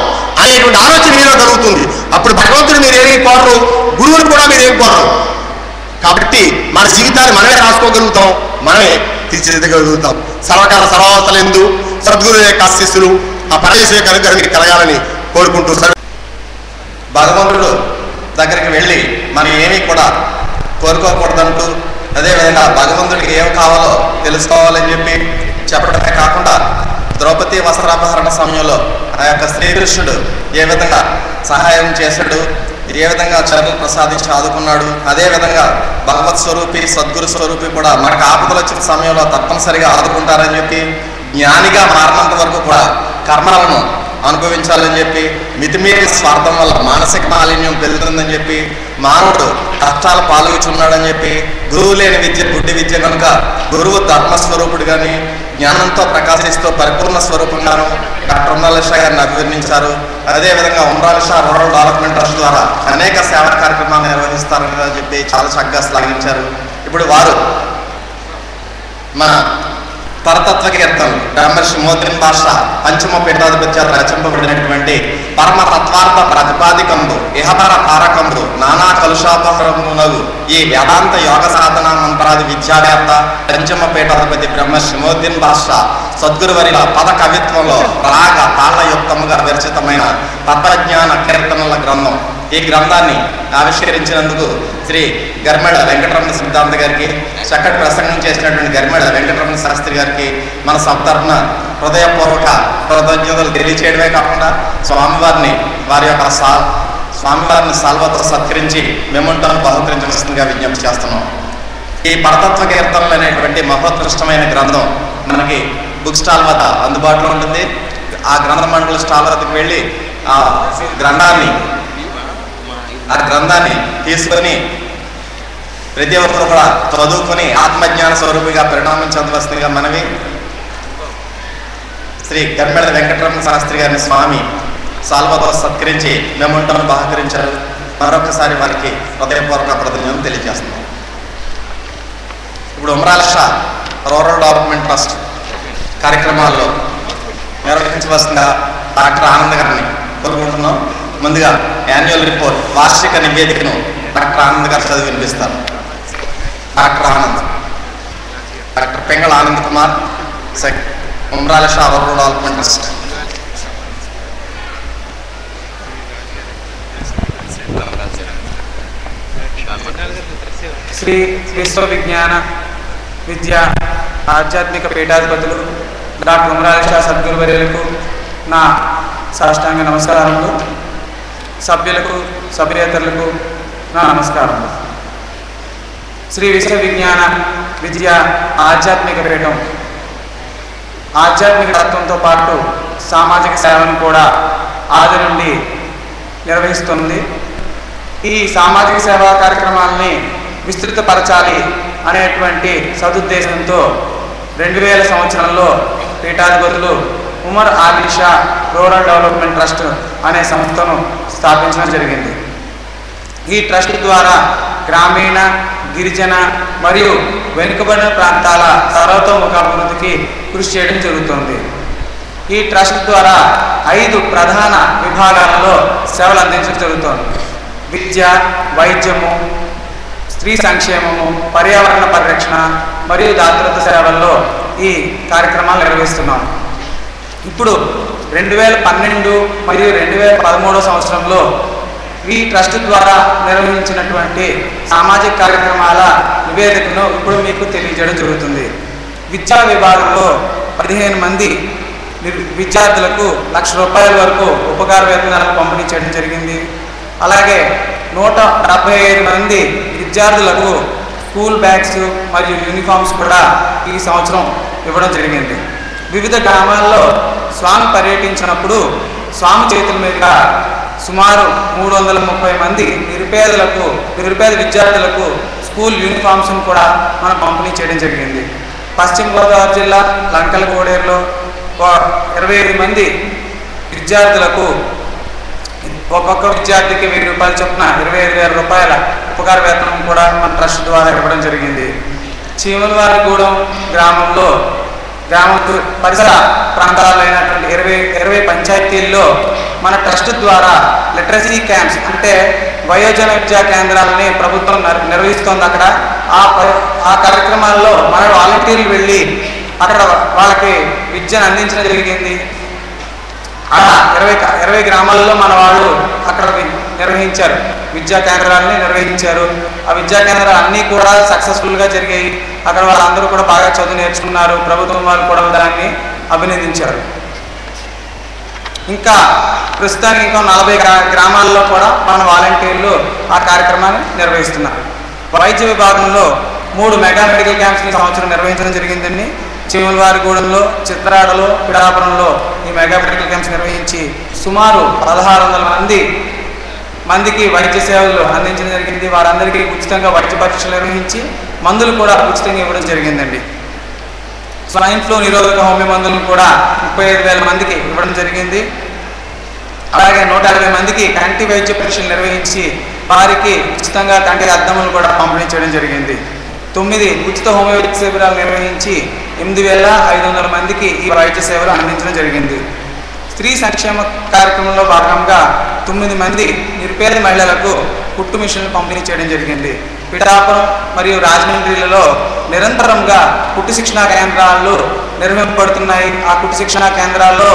అనేటువంటి ఆలోచన మీలో కలుగుతుంది. అప్పుడు భగవంతుడు మీరేమీ కోరరు, గురువుని కూడా మీరేం కోరరు. కాబట్టి మన జీవితాన్ని మనమే రాసుకోగలుగుతాం, మనమే తీర్చిదిద్దగలుగుతాం. సర్వకాల సర్వావస్థలందు సద్గురు యొక్క ఆశీస్సులు, ఆ పరమేశ్వర యొక్క అనుగ్రహం మీకు కలగాలని కోరుకుంటూ భగవంతుడు దగ్గరికి వెళ్ళి మనం ఏమీ కూడా కోరుకోకూడదంటూ, అదేవిధంగా భగవంతుడికి ఏం కావాలో తెలుసుకోవాలని చెప్పి చెప్పడమే కాకుండా ద్రౌపది వస్త్రాపహరణ సమయంలో ఆ యొక్క శ్రీకృష్ణుడు ఏ విధంగా సహాయం చేశాడు, ఏ విధంగా చరణులు ప్రసాదించి ఆదుకున్నాడు, అదేవిధంగా భగవత్ స్వరూపి, సద్గురు స్వరూపి కూడా మనకు ఆపదలు వచ్చిన సమయంలో తప్పనిసరిగా ఆదుకుంటారని చెప్పి, జ్ఞానిగా మారినంత వరకు కూడా కర్మలను అనుభవించాలని చెప్పి, మితిమీరిన స్వార్థం వల్ల మానసిక మాలిన్యం పెరుగుతుందని చెప్పి, మానవుడు కష్టాలు పాల్గొచున్నాడని చెప్పి, గురువు లేని విద్య గుడ్డి విద్య కనుక గురువు ధర్మస్వరూపుడు కానీ జ్ఞానంతో ప్రకాశిస్తూ పరిపూర్ణ స్వరూపంగాను డాక్టర్ ఉమ్రాలిషా గారిని అభివర్ణించారు. అదేవిధంగా ఉమ్రాలిషా రూరల్ డెవలప్మెంట్ ట్రస్ట్ ద్వారా అనేక సేవా కార్యక్రమాలు నిర్వహిస్తారని చెప్పి చాలా చక్కగా శ్లాఘించారు. ఇప్పుడు వారు మన పరతత్వ కీర్తనలు బ్రహ్మర్షి మోద్రిన్ భాష పంచమ పీఠాధిపత్యాలు రచింపబడినటువంటి పరమ తత్వార్థ ప్రతిపాదికంబు ఇహపర తారకంబు నానా కలుషాపహరమునగు ఈ వేదాంత యోగ సాధన మంత్రాది విద్యావేత్త పంచమ పీఠాధిపతి బ్రహ్మర్షి మోద్రిన్ భాష సద్గురువరిల పద కవిత్వంలో రాగ తాళయుక్తముగా విరచితమైన తత్వజ్ఞాన కీర్తనల గ్రంథం. ఈ గ్రంథాన్ని ఆవిష్కరించినందుకు శ్రీ గర్మెడ వెంకటరమణ సిద్ధాంత గారికి, చక్కటి ప్రసంగం చేసినటువంటి గర్మెడ వెంకటరమణ శాస్త్రి గారికి మన సప్తర్ణ హృదయపూర్వక కృతజ్ఞతలు తెలియచేయడమే కాకుండా స్వామివారిని స్వామివారిని సాల్వతో సత్కరించి మెమంటోను బహుకరించవలసిందిగా విజ్ఞప్తి చేస్తున్నాం. ఈ పరతత్వ కీర్తనలు అనేటువంటి మహోత్కృష్టమైన గ్రంథం మనకి బుక్ స్టాల్ వద్ద అందుబాటులో ఉంటుంది. ఆ గ్రంథ మండలి స్టాల్ వద్దకు వెళ్ళి ఆ గ్రంథాన్ని తీసుకొని ప్రతి ఒక్కరు కూడా చదువుకొని ఆత్మజ్ఞాన స్వరూపిగా పరిణామం చెందవలసిందిగా మనవి. శ్రీ గర్మెడ వెంకటరమణ శాస్త్రి గారిని స్వామి సాల్వతో సత్కరించి మెమంటోను బహుకరించారు. మరొకసారి వారికి హృదయపూర్వక కృతజ్ఞతలు తెలియజేస్తున్నాం. ఇప్పుడు ఉమ్రాలిషా రూరల్ డెవలప్మెంట్ ట్రస్ట్ కార్యక్రమాల్లో నిర్వహించవలసిందిగా డాక్టర్ ఆనంద్ గారిని కోరుకుంటున్నాం. ముందుగా యాన్యువల్ రిపోర్ట్ వార్షిక నివేదికను డాక్టర్ ఆనంద్ గారు చదివి వినిపిస్తారు. Doctor Pengala Anand Kumar, Umar Alisha rural development trust. Shri విశ్వవిజ్ఞాన విద్య ఆధ్యాత్మిక పీఠాధిపతులు డాక్టర్ ఉమ్రాలిషా సద్గురువర్యులకు నా సాష్టాంగ నమస్కారములు. సభ్యులకు, సభ్యేతరులకు నా నమస్కారములు. శ్రీ విశ్వవిజ్ఞాన విద్య ఆధ్యాత్మిక పీఠం ఆధ్యాత్మిక తత్వంతో పాటు సామాజిక సేవను కూడా ఆది నుండి నిర్వహిస్తుంది. ఈ సామాజిక సేవా కార్యక్రమాలని విస్తృతపరచాలి అనేటువంటి సదుద్దేశంతో 2000 సంవత్సరంలో పీఠాధిపతులు Umar Adil Shah rural development trust అనే సంస్థను స్థాపించడం జరిగింది. ఈ ట్రస్ట్ ద్వారా గ్రామీణ, గిరిజన మరియు వెనుకబడిన ప్రాంతాల సర్వతోముఖ అభివృద్ధికి కృషి చేయడం జరుగుతుంది. ఈ ట్రస్ట్ ద్వారా 5 ప్రధాన విభాగాలలో సేవలు అందించడం జరుగుతోంది. విద్య, వైద్యము, స్త్రీ సంక్షేమము, పర్యావరణ పరిరక్షణ మరియు దాతృత్వ సేవల్లో ఈ కార్యక్రమాలు నిర్వహిస్తున్నాం. ఇప్పుడు 2012 మరియు 2013 సంవత్సరంలో ఈ ట్రస్ట్ ద్వారా నిర్వహించినటువంటి సామాజిక కార్యక్రమాల నివేదికను ఇప్పుడు మీకు తెలియజేయడం జరుగుతుంది. విద్యా విభాగంలో 15 మంది విద్యార్థులకు ₹1,00,000 వరకు ఉపకార వేతనాలను పంపిణీ చేయడం జరిగింది. అలాగే 175 మంది విద్యార్థులకు స్కూల్ బ్యాగ్స్ మరియు యూనిఫామ్స్ కూడా ఈ సంవత్సరం ఇవ్వడం జరిగింది. వివిధ గ్రామాల్లో స్వామి పర్యటించినప్పుడు స్వామి చేతుల మీదుగా సుమారు 330 మంది నిరుపేద విద్యార్థులకు స్కూల్ యూనిఫామ్స్ను కూడా మనం పంపిణీ చేయడం జరిగింది. పశ్చిమ గోదావరి జిల్లా లంకల కోడేరులో 25 మంది విద్యార్థులకు ఒక్కొక్క విద్యార్థికి ₹1000 చొప్పున ₹25,000 ఉపకార వేతనం కూడా మన ట్రస్ట్ ద్వారా ఇవ్వడం జరిగింది. చీమలవారిగూడెం గ్రామం పరిసర ప్రాంతాలైనటువంటి 20 పంచాయతీల్లో మన ట్రస్ట్ ద్వారా లిటరసీ క్యాంప్స్ అంటే వయోజన విద్యా కేంద్రాలని ప్రభుత్వం నిర్వహిస్తోంది. అక్కడ ఆ కార్యక్రమాల్లో మన వాలంటీర్లు వెళ్ళి అక్కడ వాళ్ళకి విద్యను అందించడం జరిగింది. అలా 20 గ్రామాల్లో మన వాళ్ళు అక్కడ నిర్వహించారు, విద్యా కేంద్రాలని నిర్వహించారు. ఆ విద్యా కేంద్రాలు అన్నీ కూడా సక్సెస్ఫుల్గా జరిగాయి. అక్కడ వాళ్ళందరూ కూడా బాగా చదువు నేర్చుకున్నారు. ప్రభుత్వం వాళ్ళు కూడా దాన్ని అభినందించారు. ఇంకా ప్రస్తుతానికి ఇంకా 40 గ్రామాల్లో కూడా మన వాలంటీర్లు ఆ కార్యక్రమాన్ని నిర్వహిస్తున్నారు. వైద్య విభాగంలో 3 మెగా మెడికల్ క్యాంప్స్ని సంవత్సరం నిర్వహించడం జరిగిందండి. చీమలవారిగూడెంలో, చిత్రాడలో, పిడాపురంలో ఈ మెగా మెడికల్ క్యాంప్స్ నిర్వహించి సుమారు 1600 మందికి వైద్య సేవలు అందించడం జరిగింది. వారందరికీ ఉచితంగా వైద్య పరీక్షలు నిర్వహించి మందులు కూడా ఉచితంగా ఇవ్వడం జరిగిందండి. స్వైన్ ఫ్లూ నిరోధక హోమియో మందులను కూడా 35,000 మందికి ఇవ్వడం జరిగింది. అలాగే 150 మందికి కంటి వైద్య పరీక్షలు నిర్వహించి వారికి ఉచితంగా కంటి అద్దములు కూడా పంపిణీ చేయడం జరిగింది. 9 ఉచిత హోమియో శిబిరాలు నిర్వహించి 8,500 మందికి ఈ వైద్య సేవలు అందించడం జరిగింది. స్త్రీ సంక్షేమ కార్యక్రమంలో భాగంగా 9 మంది నిరుపేద మహిళలకు కుట్టు మిషన్లు పంపిణీ చేయడం జరిగింది. పిఠాపురం మరియు రాజమండ్రిలలో నిరంతరంగా కుట్టు శిక్షణా కేంద్రాలు నిర్వహింపబడుతున్నాయి. ఆ కుట్టు శిక్షణా కేంద్రాల్లో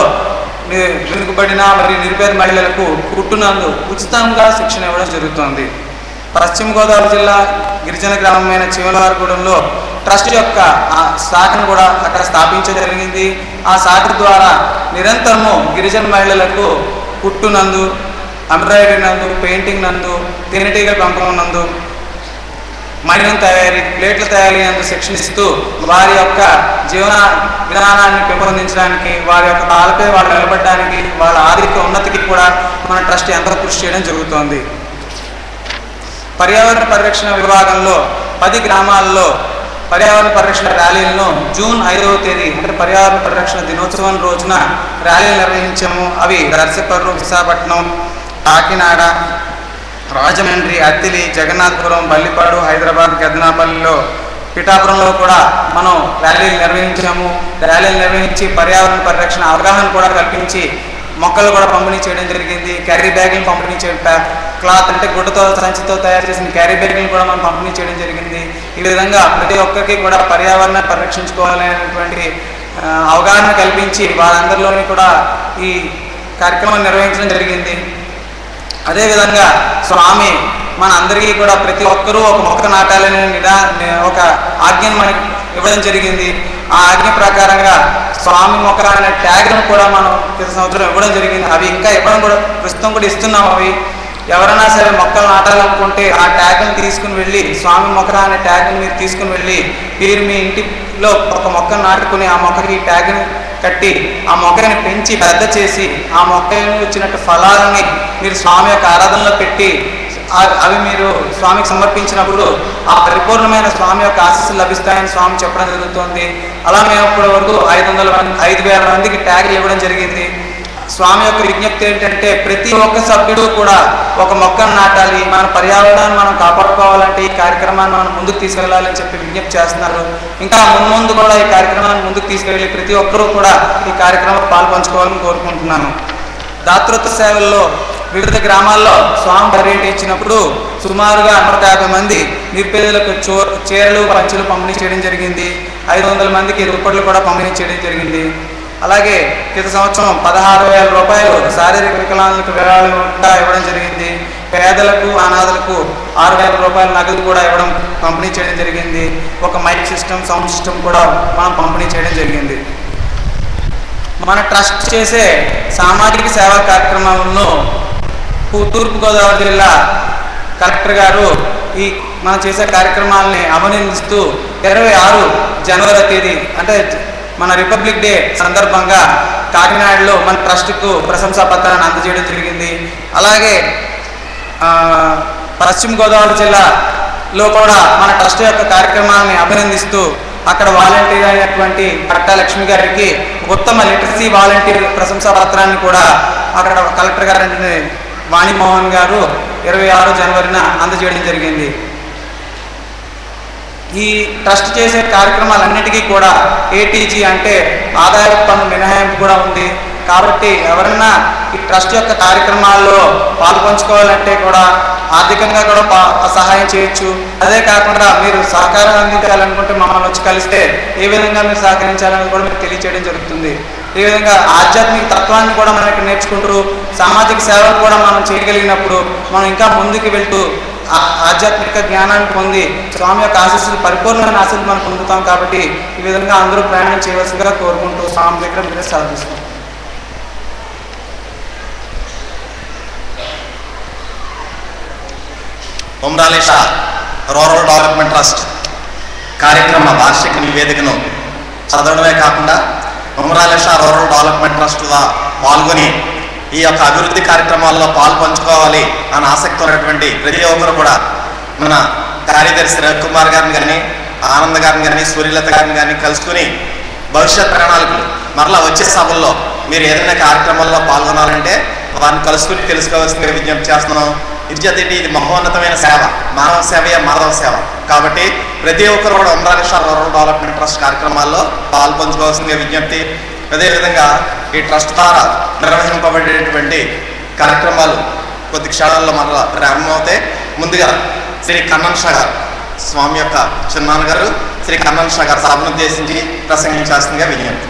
వెనుకబడిన మరియు నిరుపేద మహిళలకు కుట్టునందు ఉచితంగా శిక్షణ ఇవ్వడం జరుగుతోంది. పశ్చిమ గోదావరి జిల్లా గిరిజన గ్రామమైన చీమలవారిగూడెంలో ట్రస్ట్ యొక్క శాఖను కూడా అక్కడ స్థాపించడం జరిగింది. ఆ శాఖ ద్వారా నిరంతరము గిరిజన మహిళలకు కుట్టునందు, ఎంబ్రాయిడరీ నందు, పెయింటింగ్ నందు, తేనెటీగల పెంపకం నందు, మణినం తయారీ, ప్లేట్ల తయారీ నందు శిక్షణ ఇస్తూ వారి యొక్క జీవన విధానాన్ని పెంపొందించడానికి, వారి యొక్క కాళ్ళపై వాళ్ళు నిలబడడానికి, వాళ్ళ ఆర్థిక ఉన్నతికి కూడా మన ట్రస్ట్ ఎంతో కృషి చేయడం జరుగుతోంది. పర్యావరణ పరిరక్షణ విభాగంలో 10 గ్రామాల్లో పర్యావరణ పరిరక్షణ ర్యాలీలను జూన్ 5వ తేదీ అంటే పర్యావరణ పరిరక్షణ దినోత్సవం రోజున ర్యాలీలు నిర్వహించాము. అవి నర్సీపట్నం, విశాఖపట్నం, కాకినాడ, రాజమండ్రి, అత్తిలి, జగన్నాథపురం, బల్లిపాడు, హైదరాబాద్, గద్దనాపల్లిలో, పిఠాపురంలో కూడా మనం ర్యాలీలు నిర్వహించాము. ర్యాలీలు నిర్వహించి పర్యావరణ పరిరక్షణ అవగాహన కూడా కల్పించి మొక్కలు కూడా పంపిణీ చేయడం జరిగింది. క్యారీ బ్యాగులు పంపిణీ చేయడం, క్లాత్ అంటే గుడ్డతో సంచితో తయారు చేసిన క్యారీ బ్యాగులు కూడా మనం పంపిణీ చేయడం జరిగింది. ఈ విధంగా ప్రతి ఒక్కరికి కూడా పర్యావరణాన్ని పరిరక్షించుకోవాలనేటువంటి అవగాహన కల్పించి వారందరిలోని కూడా ఈ కార్యక్రమాన్ని నిర్వహించడం జరిగింది. అదేవిధంగా స్వామి మన అందరికీ కూడా ప్రతి ఒక్కరూ ఒక మొక్క నాటాలనే ఒక ఆజ్ఞను మనకి ఇవ్వడం జరిగింది. ఆ ఆజ్ఞ ప్రకారంగా స్వామి మొక్క అనే ట్యాగ్ను కూడా మనం ప్రతి సంవత్సరం ఇవ్వడం జరిగింది. అవి ఇంకా ఇవ్వడం కూడా ప్రస్తుతం కూడా ఇస్తున్నాం. అవి ఎవరైనా సరే మొక్కలు నాటాలనుకుంటే ఆ ట్యాగ్ని తీసుకుని వెళ్ళి, స్వామి మొక్క అనే ట్యాగ్ని మీరు తీసుకుని వెళ్ళి మీరు మీ ఇంటిలో ఒక మొక్కను నాటుకుని ఆ మొక్కకి ట్యాగ్ని కట్టి ఆ మొక్కని పెంచి పెద్ద చేసి ఆ మొక్కని వచ్చినట్టు ఫలాలని మీరు స్వామి యొక్క ఆరాధనలో పెట్టి అవి మీరు స్వామికి సమర్పించినప్పుడు ఆ పరిపూర్ణమైన స్వామి యొక్క ఆశీస్సులు లభిస్తాయని స్వామి చెప్పడం జరుగుతుంది. అలా మేము ఇప్పటి వరకు 5,000 మందికి ట్యాగ్లు ఇవ్వడం జరిగింది. స్వామి యొక్క విజ్ఞప్తి ఏంటంటే ప్రతి ఒక్క సభ్యుడు కూడా ఒక మొక్కను నాటాలి, మన పర్యావరణాన్ని మనం కాపాడుకోవాలంటే ఈ కార్యక్రమాన్ని మనం ముందుకు తీసుకెళ్లాలని చెప్పి విజ్ఞప్తి చేస్తున్నారు. ఇంకా ముందు కూడా ఈ కార్యక్రమాన్ని ముందుకు తీసుకెళ్ళి ప్రతి ఒక్కరూ కూడా ఈ కార్యక్రమంలో పాల్పంచుకోవాలని కోరుకుంటున్నాను. దాతృత్వ సేవల్లో వివిధ గ్రామాల్లో స్వామి పర్యటించినప్పుడు సుమారుగా 150 మంది నిరుపేదలకు చీరలు పంచులు పంపిణీ చేయడం జరిగింది. 500 మందికి రూపాయలు కూడా పంపిణీ చేయడం జరిగింది. అలాగే గత సంవత్సరం 16,000 రూపాయలు శారీరక వికలాంగులకు విరాళంగా ఇవ్వడం జరిగింది. పేదలకు అనాథలకు 6,000 రూపాయల నగదు కూడా పంపిణీ చేయడం జరిగింది. ఒక మైక్ సిస్టమ్, సౌండ్ సిస్టమ్ కూడా మనం పంపిణీ చేయడం జరిగింది. మన ట్రస్ట్ చేసే సామాజిక సేవా కార్యక్రమాలను తూర్పుగోదావరి జిల్లా కలెక్టర్ గారు ఈ మనం చేసే కార్యక్రమాలని అభినందిస్తూ 26 జనవరి తేదీ అంటే మన రిపబ్లిక్ డే సందర్భంగా కాకినాడలో మన ట్రస్ట్కు ప్రశంసా పత్రాన్ని అందజేయడం జరిగింది. అలాగే పశ్చిమ గోదావరి జిల్లాలో కూడా మన ట్రస్ట్ యొక్క కార్యక్రమాన్ని అభినందిస్తూ అక్కడ వాలంటీర్ అయినటువంటి కట్టా లక్ష్మి గారికి ఉత్తమ లిటరసీ వాలంటీర్ ప్రశంసా పత్రాన్ని కూడా అక్కడ కలెక్టర్ గారు వాణిమోహన్ గారు 26 జనవరిన అందజేయడం జరిగింది. ఈ ట్రస్ట్ చేసే కార్యక్రమాలన్నిటికీ కూడా ఏటీజీ అంటే ఆదాయ పన్ను మినహాయింపు కూడా ఉంది. కాబట్టి ఎవరైనా ఈ ట్రస్ట్ యొక్క కార్యక్రమాల్లో పాల్పంచుకోవాలంటే కూడా ఆర్థికంగా కూడా సహాయం చేయొచ్చు. అదే కాకుండా మీరు సహకారం అందించాలనుకుంటే మమ్మల్ని వచ్చి కలిస్తే ఏ విధంగా మీరు సహకరించాలని కూడా మీకు తెలియచేయడం జరుగుతుంది. ఈ విధంగా ఆధ్యాత్మిక తత్వాన్ని కూడా మనం ఇక్కడ నేర్చుకుంటూ సామాజిక సేవలు కూడా మనం చేయగలిగినప్పుడు మనం ఇంకా ముందుకు వెళ్తూ ఆధ్యాత్మిక జ్ఞానాన్ని పొంది స్వామి యొక్క ఆశీస్సులు పరిపూర్ణమైన ఆశీస్సులు మనం పొందుతాం. కాబట్టి ఈ విధంగా అందరూ ప్రయాణం చేయవలసిందిగా కోరుకుంటూ స్వామి దగ్గర మీరే సాధిస్తాం. ఉమ్రాలేష రూరల్ డెవలప్మెంట్ ట్రస్ట్ కార్యక్రమ వార్షిక నివేదికను చదవడమే కాకుండా ఉమ్రాలేష రూరల్ డెవలప్మెంట్ ట్రస్ట్ పాల్గొని ఈ యొక్క అభివృద్ధి కార్యక్రమాల్లో పాల్పంచుకోవాలి అని ఆసక్తి ఉన్నటువంటి ప్రతి ఒక్కరు కూడా మన కార్యదర్శి రవికుమార్ గారిని కానీ, ఆనంద్ గారిని కానీ, సూర్యలత గారిని కానీ కలుసుకుని భవిష్యత్ ప్రణాళికలు మరలా వచ్చే సభల్లో మీరు ఏదైనా కార్యక్రమాల్లో పాల్గొనాలంటే వారిని కలుసుకుని తెలుసుకోవాల్సిందిగా విజ్ఞప్తి చేస్తున్నాం. ఇది మహోన్నతమైన సేవ, మానవ సేవయే మాధవ సేవ. కాబట్టి ప్రతి ఒక్కరు కూడా ఉమ్రాలేష రూరల్ డెవలప్మెంట్ ట్రస్ట్ కార్యక్రమాల్లో పాల్పంచుకోవాల్సిందిగా విజ్ఞప్తి. అదేవిధంగా ఈ ట్రస్ట్ ద్వారా నిర్వహింపబడేటువంటి కార్యక్రమాలు కొద్ది క్షణాల్లో మరలా ప్రారంభమవుతాయి. ముందుగా శ్రీ కన్నన్ షా గారు, స్వామి యొక్క చిన్నాన్న గారు శ్రీ కన్నన్ షా గారు సభను ఉద్దేశించి ప్రసంగించాల్సిందిగా విజ్ఞప్తి.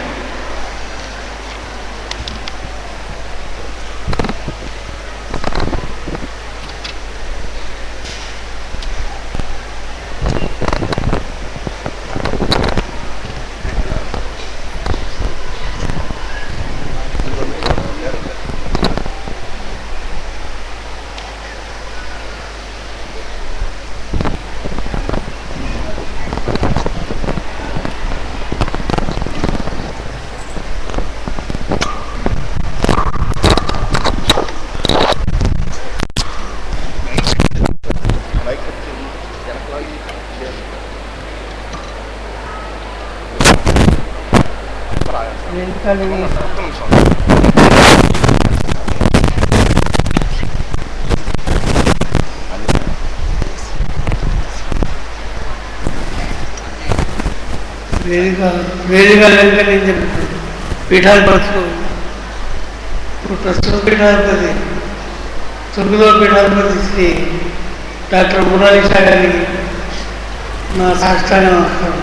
వేదిక పీఠాధిపతులు ప్రస్తుత పీఠాధిపతి తొమ్మిదవ పీఠాధిపతి శ్రీ డాక్టర్ మురాలీషా గారికి నా సాష్టాంగ నమస్కారం.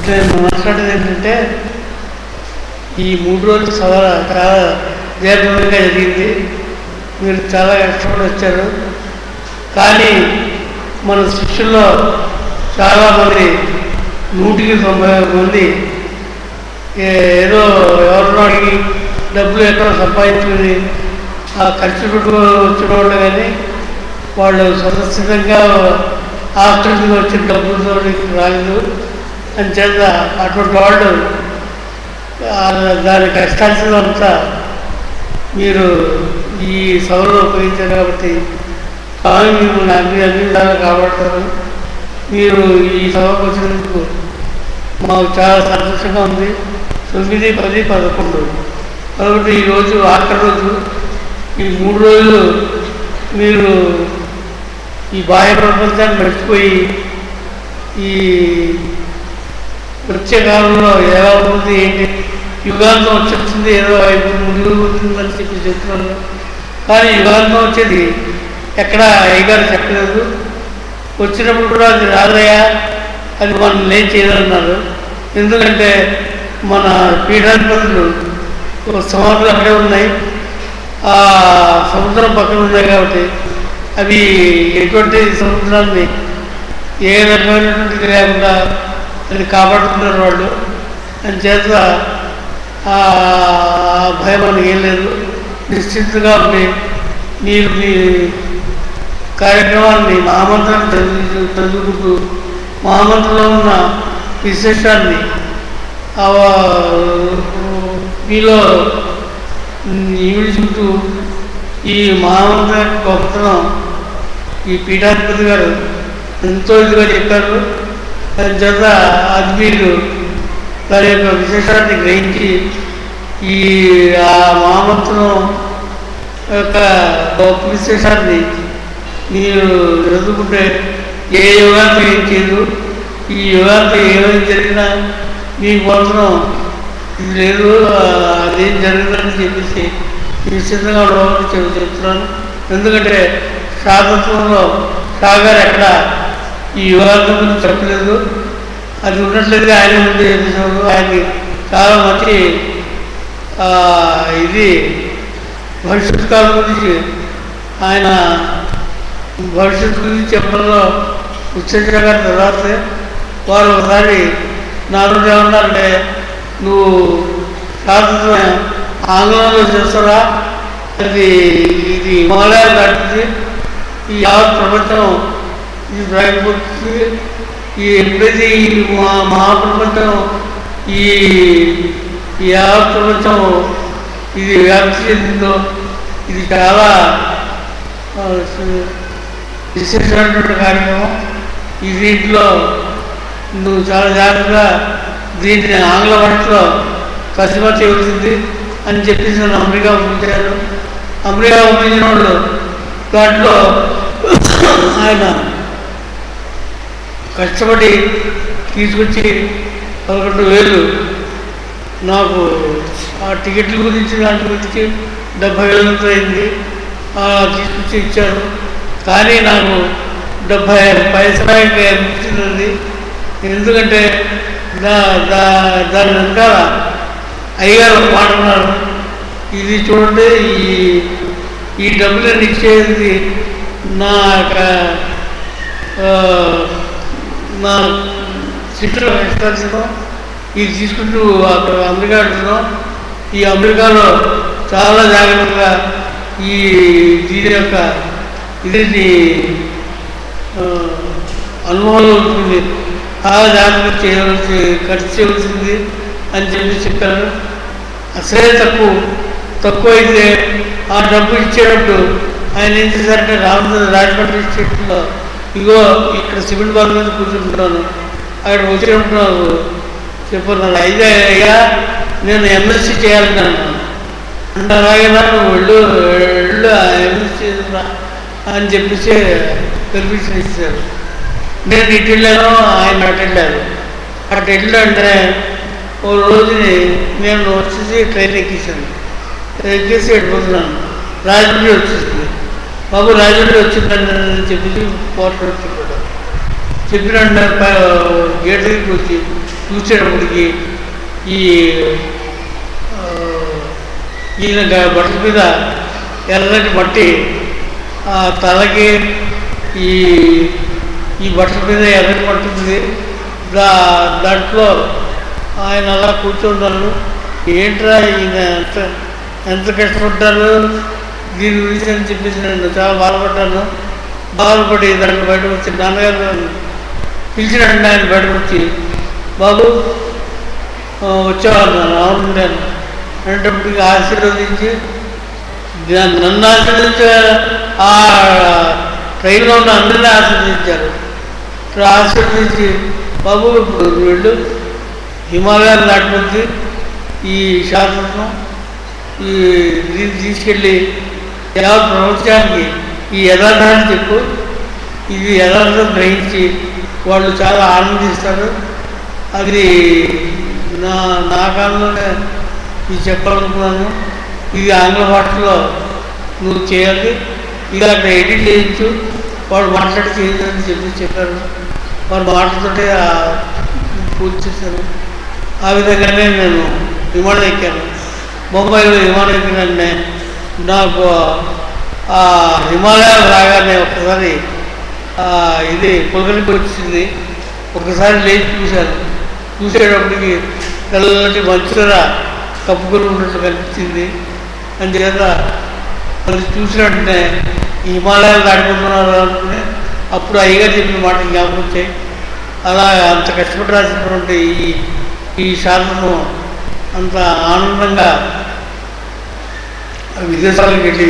నేను మాట్లాడేది ఏంటంటే ఈ 3 రోజుల సభ చాలా జయప్రదంగా జరిగింది. మీరు చాలా కష్టపడి వచ్చారు. కానీ మన శిష్యుల్లో చాలామంది 190 మంది ఏదో ఎవరినో అడిగి డబ్బులు ఎక్కడో సంపాదించుకుని ఆ ఖర్చు వచ్చిన వాళ్ళు కానీ వాళ్ళు స్వతసిద్ధంగా ఆకృతికి వచ్చిన డబ్బులతో రాలేదు. అంచేత అటువంటి వాళ్ళు దాని కష్టాల్సినంతా మీరు ఈ సభలో ఉపయోగించారు. కాబట్టి స్వామి మిమ్మల్ని అన్ని విధాలు కాపాడతారు. మీరు ఈ సభకు వచ్చినందుకు మాకు చాలా సంతోషంగా ఉంది. 9, 10, 11 కాబట్టి ఈరోజు ఆఖరి రోజు, ఈ 3 రోజులు మీరు ఈ బాహ్య ప్రపంచాన్ని మర్చిపోయి ఈ వచ్చే కాలంలో ఎలా ఉంటుంది ఏంటి, యుగాంతం వచ్చేస్తుంది, ఏదో ముందుకు పోతుందని చెప్పి చెప్తున్నాను. కానీ యుగాంతం వచ్చేది ఎక్కడ అయ్యగారు చెప్పలేదు. వచ్చినప్పుడు కూడా అది రాదయా, అది మనం ఏం చేయాలన్నారు. ఎందుకంటే మన పీఠాధిపతులు సమాధులు అక్కడే ఉన్నాయి, ఆ సముద్రం పక్కన ఉన్నాయి కాబట్టి అవి ఎటువంటి సముద్రాన్ని ఏ రకమైనటువంటిది లేకుండా అది కాపాడుతున్నారు వాళ్ళు. అని చేత ఆ భయం మనకి ఏం లేదు. నిశ్చింతగా ఉండి మీరు మీ కార్యక్రమాన్ని మహామంత్రాన్ని చదువుకుంటూ మహామంత్రంలో ఉన్న విశేషాన్ని మీలో ఈవిడుచుకుంటూ ఈ మహామంత్ర గొప్పతనం ఈ పీఠాధిపతి గారు ఎంతో ఇదిగా చెప్పారు. దాని చేత అది మీరు దాని యొక్క విశేషాన్ని గ్రహించి ఈ ఆ మహామంత్రం యొక్క గొప్ప విశేషాన్ని మీరు చదువుకుంటే ఏ యుగాంతం ఏం చేయదు, ఈ యుగాంతం ఏమైనా జరిగినా మీకు మాత్రం ఇది లేదు, అదేం జరగదని చెప్పేసి నిశ్చితంగా ఉండవని చెప్తున్నాను. ఎందుకంటే శాతత్వంలో సాగారు ఎక్కడ ఈ యుగాంతం గురించి చెప్పలేదు. అది ఉన్నట్లుగా ఆయన ముందు చెప్పేసాడు. ఆయనకి చాలా మంచి ఇది భవిష్యత్ కాలం గురించి ఆయన భవిష్యత్తు గురించి చెప్పడంలో ఉత్తేజ గారి తర్వాత వారు ఒకసారి నాలో ఏమన్నారంటే, నువ్వు శాస్త్రం ఆంగ్లంలో చేస్తారా, అది ఇది హిమాలయాలు దాటింది, ఈ యావత్ ప్రపంచం ఇది రాకపోతుంది, ఈ ఎప్పుడైతే ఈ మహాప్రపంచం ఈ యావత్ ప్రపంచం ఇది వ్యాప్తి చెందిందో ఇది చాలా విశేషమైనటువంటి కార్యక్రమం. ఈ దీంట్లో నువ్వు చాలా జాగ్రత్తగా దీన్ని ఆంగ్ల భాషలో కసిమ చేయవలసింది అని చెప్పేసి నన్ను అమెరికా పంపించారు. అమెరికా పంపించిన వాళ్ళు దాంట్లో ఆయన కష్టపడి తీసుకొచ్చి 11,000 నాకు ఆ టికెట్ల గురించి దాని గురించి 70,000 అయింది. తీసుకొచ్చి ఇచ్చారు. కానీ నాకు 75 పైసలు అనిపించింది. ఎందుకంటే దాని వెనకాల అయ్యగారు ఒక మాట ఉన్నారు, ఇది చూడండి ఈ డబ్బులను ఇచ్చేది నా సిటీలో వేస్తాను, ఇది తీసుకుంటూ అక్కడ అమెరికా వెళ్తున్నాం. ఈ అమెరికాలో చాలా జాగ్రత్తగా ఈ దీని యొక్క ఇది అనుభవం ఉంటుంది, చాలా జాగ్రత్త చేయవలసి ఖర్చు చేయవలసింది అని చెప్పి చెప్పారు. అసలే తక్కువ అయితే ఆ డబ్బు ఇచ్చేటప్పుడు ఆయన ఏం చేశారంటే రాజమండ్రి స్టేట్లో ఇగో ఇక్కడ సిమెంట్ బాల్ మీద కూర్చుంటున్నాను, అక్కడ వచ్చినప్పుడు నాకు చెప్పన్నారు, అయితే అయ్యా నేను ఎంఎస్సీ చేయాలని అన్నాను. అంటే అలాగే నాకు వెళ్ళు ఎంఎస్సీ అని చెప్పేసి పర్మిషన్ ఇచ్చారు. నేను ఇటు వెళ్ళాను, ఆయన అటు వెళ్ళారు. అటు వెళ్ళంటే ఓ రోజుని నేను వచ్చేసి ట్రైన్ ఎక్కేసాను. ఎక్కేసి వెళ్ళిపోతున్నాను. రాజమండ్రి వచ్చేసింది. బాబు రాజమండ్రి వచ్చిందని చెప్పేసి పోర్టర్ వచ్చి చెప్పిన గేట్ దగ్గరికి వచ్చి చూసేటప్పటికి ఈయన బట్టల మీద ఎర్రటి మట్టి తలకి ఈ బట్టల మీద ఎర్రటి మట్టి ఉంది. దాంట్లో ఆయన అలా కూర్చుంటారు. ఏంట్రా ఈయన ఎంత కష్టపడ్డారు దీని గురించి అని చెప్పేసి నేను చాలా బాధపడి దాంట్లో బయటకు వచ్చి నాన్నగారు పిలిచినట్టు ఆయన బయటకు వచ్చి, బాబు వచ్చేవాళ్ళు అవును అనేటప్పటికి ఆశీర్వదించి నన్ను ఆశీర్వదించే ఆ ట్రైన్లో ఉన్న అందరినీ ఆశీర్వదించారు. ఆశీర్వదించి బాబు వెళ్ళు హిమాలయాలు దాటిపోద్ది ఈ శాస్త్రం దీన్ని తీసుకెళ్ళి యావత్ ప్రపంచానికి ఈ యథార్థాన్ని చెప్పు, ఇది యథార్థం గ్రహించి వాళ్ళు చాలా ఆనందిస్తారు. అది నా కాలంలోనే ఇది చెప్పాలనుకున్నాను. ఇది ఆంగ్ల భాషలో నువ్వు చేయాలి, ఇది అక్కడ ఎడిట్ చేయించు, వాడు మాట్లాడి చేయించని చెప్పారు. వారు మాటలతోటే పూర్తి చేశారు. ఆ విధంగానే నేను విమానం ఎక్కాను. బొంబాయిలో విమానం ఎక్కినంటే నాకు ఆ హిమాలయాలు రాగానే ఒకసారి ఇది పులకలిపి వచ్చింది. ఒకసారి లేచి చూశాను. చూసేటప్పటికి తెల్లటి మంచుర కప్పుకొని ఉన్నట్టు కనిపించింది. అందుచేత అది చూసిన వెంటనే ఈ హిమాలయాలు దాటుకుంటున్నారు అనుకునే అప్పుడు అయ్యగారు చెప్పిన మాట జ్ఞాపకం వచ్చాయి. అలా అంత కష్టపడి రాసినటువంటి ఈ శాసనం అంత ఆనందంగా విదేశాలకు వెళ్ళి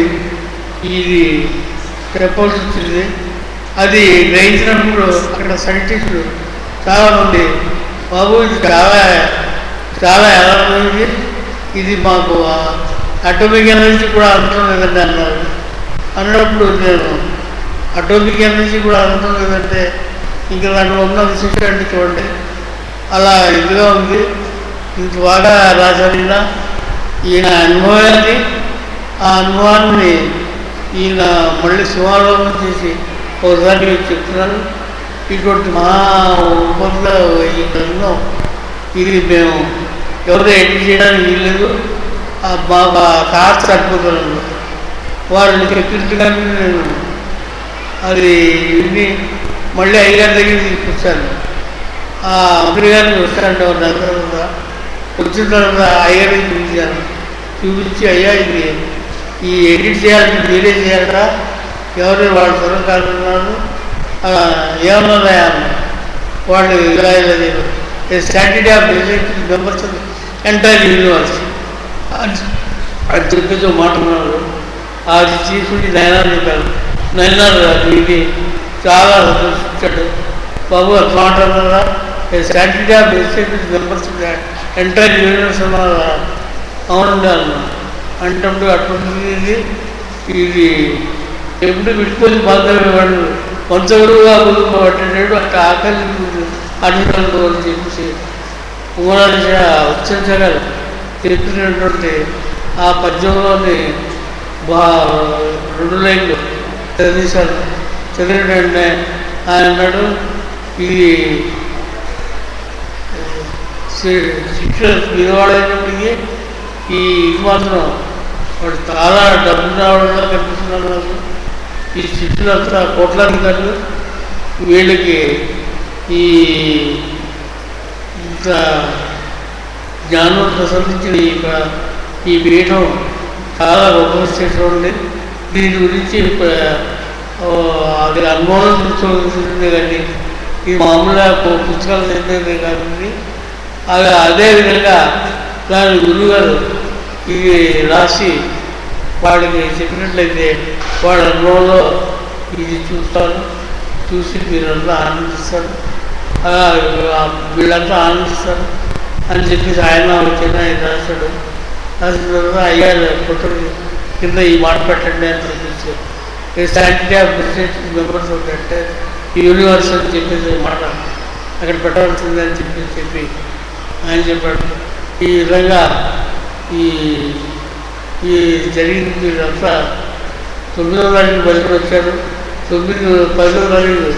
ఇది చెప్పాల్సి వచ్చింది. అది గ్రహించినప్పుడు అక్కడ సైంటిస్టులు చాలామంది బాబు ఇది చాలా ఎలాంటిది, ఇది మాకు అటోమిక్ ఎనర్జీ కూడా అందడం లేదండి అన్నారు. అన్నప్పుడు నేను అటోమిక్ ఎనర్జీ కూడా అందడం లేదంటే ఇంకా దాంట్లో ఉన్న విశేషం అంటే చూడండి అలా ఇదిగా ఉంది. ఇంత బాగా రాశారు ఈయన అనుభవాన్ని. ఆ అనుభవాన్ని ఈయన మళ్ళీ సింహాలోకం చేసి ఒకసారి చెప్తున్నారు. ఇటువంటి మహా ఉపంలో ఈ గ్రంథం ఇది మేము ఎవరో ఎడిట్ చేయడానికి వీల్లేదు. మాకు కార్ సరిపోతున్నాను వారిని చెప్పినట్టుగానే నేను అది విని మళ్ళీ అయ్యగారి దగ్గర తీసుకొచ్చాను. ఆ మంత్రి గారిని వస్తానంటే తర్వాత వచ్చిన తర్వాత అయ్యగారికి చూపించాను. చూపించి అయ్యా ఇది ఈ ఎడిట్ చేయాలంటే మీరే చేయాలరా, ఎవరు వాళ్ళు సర్వకారున్నారు ఏమన్నారా వాళ్ళు ఇలా standard of members entire university అది చెప్పేసి మాట్లాడుతున్నారు. అది తీసుకుని నయనారు చెప్పారు. నయనారు ఇది చాలా సంతోషించాడు. బాబు అది మాట్లాడుతున్నారా standard of members entire universe అన్నారా? అవునండి అన్నా. అంటే అటువంటి ఇది ఎప్పుడు విడిపోయి బాధలు వాడు వంచగుడుగా పట్టాడు అక్కడ ఆకలి అడ్డుకోవాలని చెప్పేసి కుమారాజ ఉచ్చరించగలరు చెప్పినటువంటి ఆ పద్యంలోని 2 లైన్లు చదివేశారు. చదివినంటే ఆయన అన్నాడు ఇది శిక్ష విలువాడైనప్పటికీ ఇది మాత్రం వాడు చాలా డబ్బు రావడంలో కనిపిస్తున్నాడు నాకు. ఈ శిష్యులంతా కోట్లాధికారులు వీళ్ళకి ఈ ఇంత జ్ఞానం ప్రసరించిన ఈ పీఠం చాలా గొప్ప విశేషం ఉంది. దీని గురించి అది అనుభవం చూసుకోవాల్సిందే కానీ ఇది మామూలుగా పుస్తకాలు చెందేదే కాబట్టి అదేవిధంగా దాని గురువుగారు ఇది రాసి వాడికి చెప్పినట్లయితే వాడి అనుభవంలో ఇది చూస్తారు. చూసి మీరంతా ఆనందిస్తారు, వీళ్ళంతా ఆనందిస్తారు అని చెప్పేసి ఆయన వచ్చిన ఆయన రాశాడు. రాసిన తర్వాత అయ్యారు ఫోటో కింద ఈ మాట పెట్టండి అని చూపించారు. స్టాండర్డ్ ఆఫ్ బిజినెస్ మెంబర్స్ అంటే యూనివర్స్ అని చెప్పేసి మాట అక్కడ పెట్టవలసింది అని చెప్పి ఆయన చెప్పాడు. ఈ విధంగా ఈ జరిగింది. మీరంతా 9వ తారీఖు బయటకు వచ్చారు. 10వ తారీఖు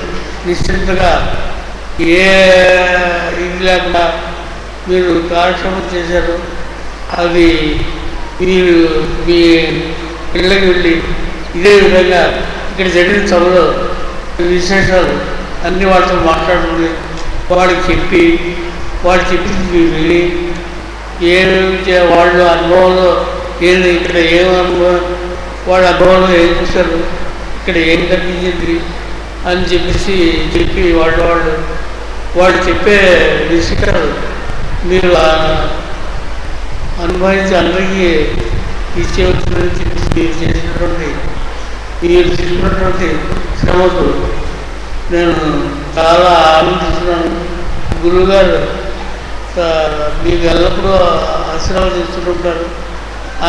నిశ్చింతగా ఏ ఇది లేకుండా మీరు కార్యక్రమం చేశారు. అది మీరు మీ ఇళ్ళకి వెళ్ళి ఇదే విధంగా ఇక్కడ జరిగిన సభలో విశేషాలు అన్ని వాళ్ళతో మాట్లాడుకుని వాళ్ళకి చెప్పి వాళ్ళు చెప్పింది మీరు వెళ్ళి ఏమి వాళ్ళు అనుభవంలో ఏది ఇక్కడ ఏం అనుభవం వాళ్ళ అనుభవంలో ఏం చూశారు, ఇక్కడ ఏం కనిపించింది అని చెప్పి వాళ్ళు చెప్పే విషయాలు మీరు అనుభవించి అందరికీ ఇచ్చేవచ్చునని చెప్పి మీరు చేసినటువంటి శ్రమకు నేను చాలా ఆనందిస్తున్నాను. గురువుగారు మీకు ఎల్లప్పుడూ ఆశీర్వాదం ఇస్తుంటారు.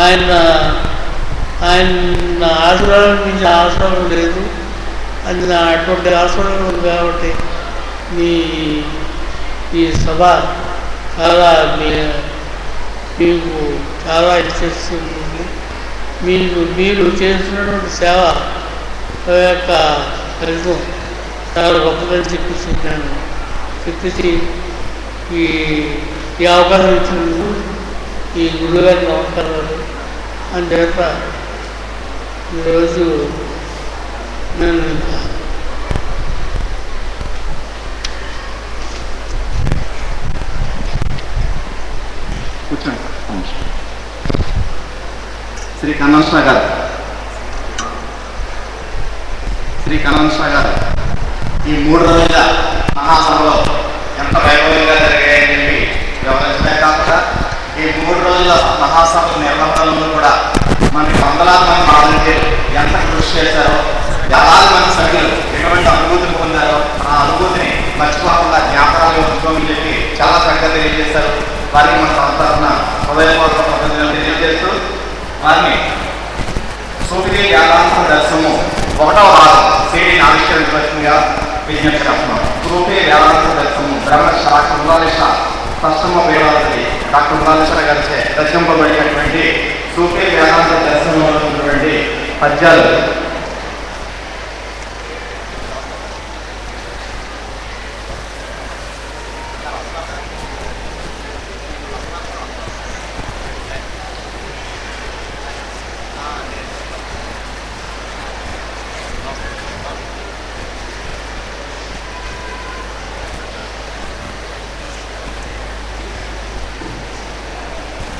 ఆయన ఆశీర్వాదం మించి ఆశీర్వాదం లేదు. అది అటువంటి ఆశీర్వాదం కాబట్టి ఈ సభ చాలా మీకు చాలా ఇచ్చేస్తుంది. మీరు చేస్తున్నటువంటి సేవ యొక్క ఫలితం చాలా గొప్పదని చెప్పేసి ఈ అవకాశం ఇచ్చినందుకు ఈ గురువుగారి నమస్కారాలు. అందుచేత ఈరోజు నేను కూర్చోండి. శ్రీ కన్నౌషా గారు ఈ 3 రోజుల మహాసభలో ఎంత వైభవంగా జరిగాయని చెప్పి వివరించడమే కాకుండా ఈ 3 రోజుల మహాసభ నిర్వహణలో కూడా మనకి వందలాది మంది వాలంటీర్లు ఎంత కృషి చేశారో, వేలాది మంది సభ్యులు ఎటువంటి అనుభూతిని పొందారో ఆ అనుభూతిని మర్చిపోకుండా జ్ఞాపకాలు ఉంచుకోమని చెప్పి చాలా చక్కగా తెలియజేశారు. వారికి మన తరఫున హృదయపూర్వక కృతజ్ఞతలు తెలియజేస్తూ వారిని సూఫీ వేదాంత దర్శనము 1వ భాగం సీడీని ఆవిష్కరించవలసిందిగా విజ్ఞప్తి చేస్తున్నాం. సూఫీ వేదాంత దర్శనము బ్రహ్మశా కుంభాలిష పశ్చిమ పేరావతి డాక్టర్ కుంభాలిష గారిచే రచింపబడినటువంటి సూఫీ వేదాంత దర్శనంలో ఉన్నటువంటి పద్యాలు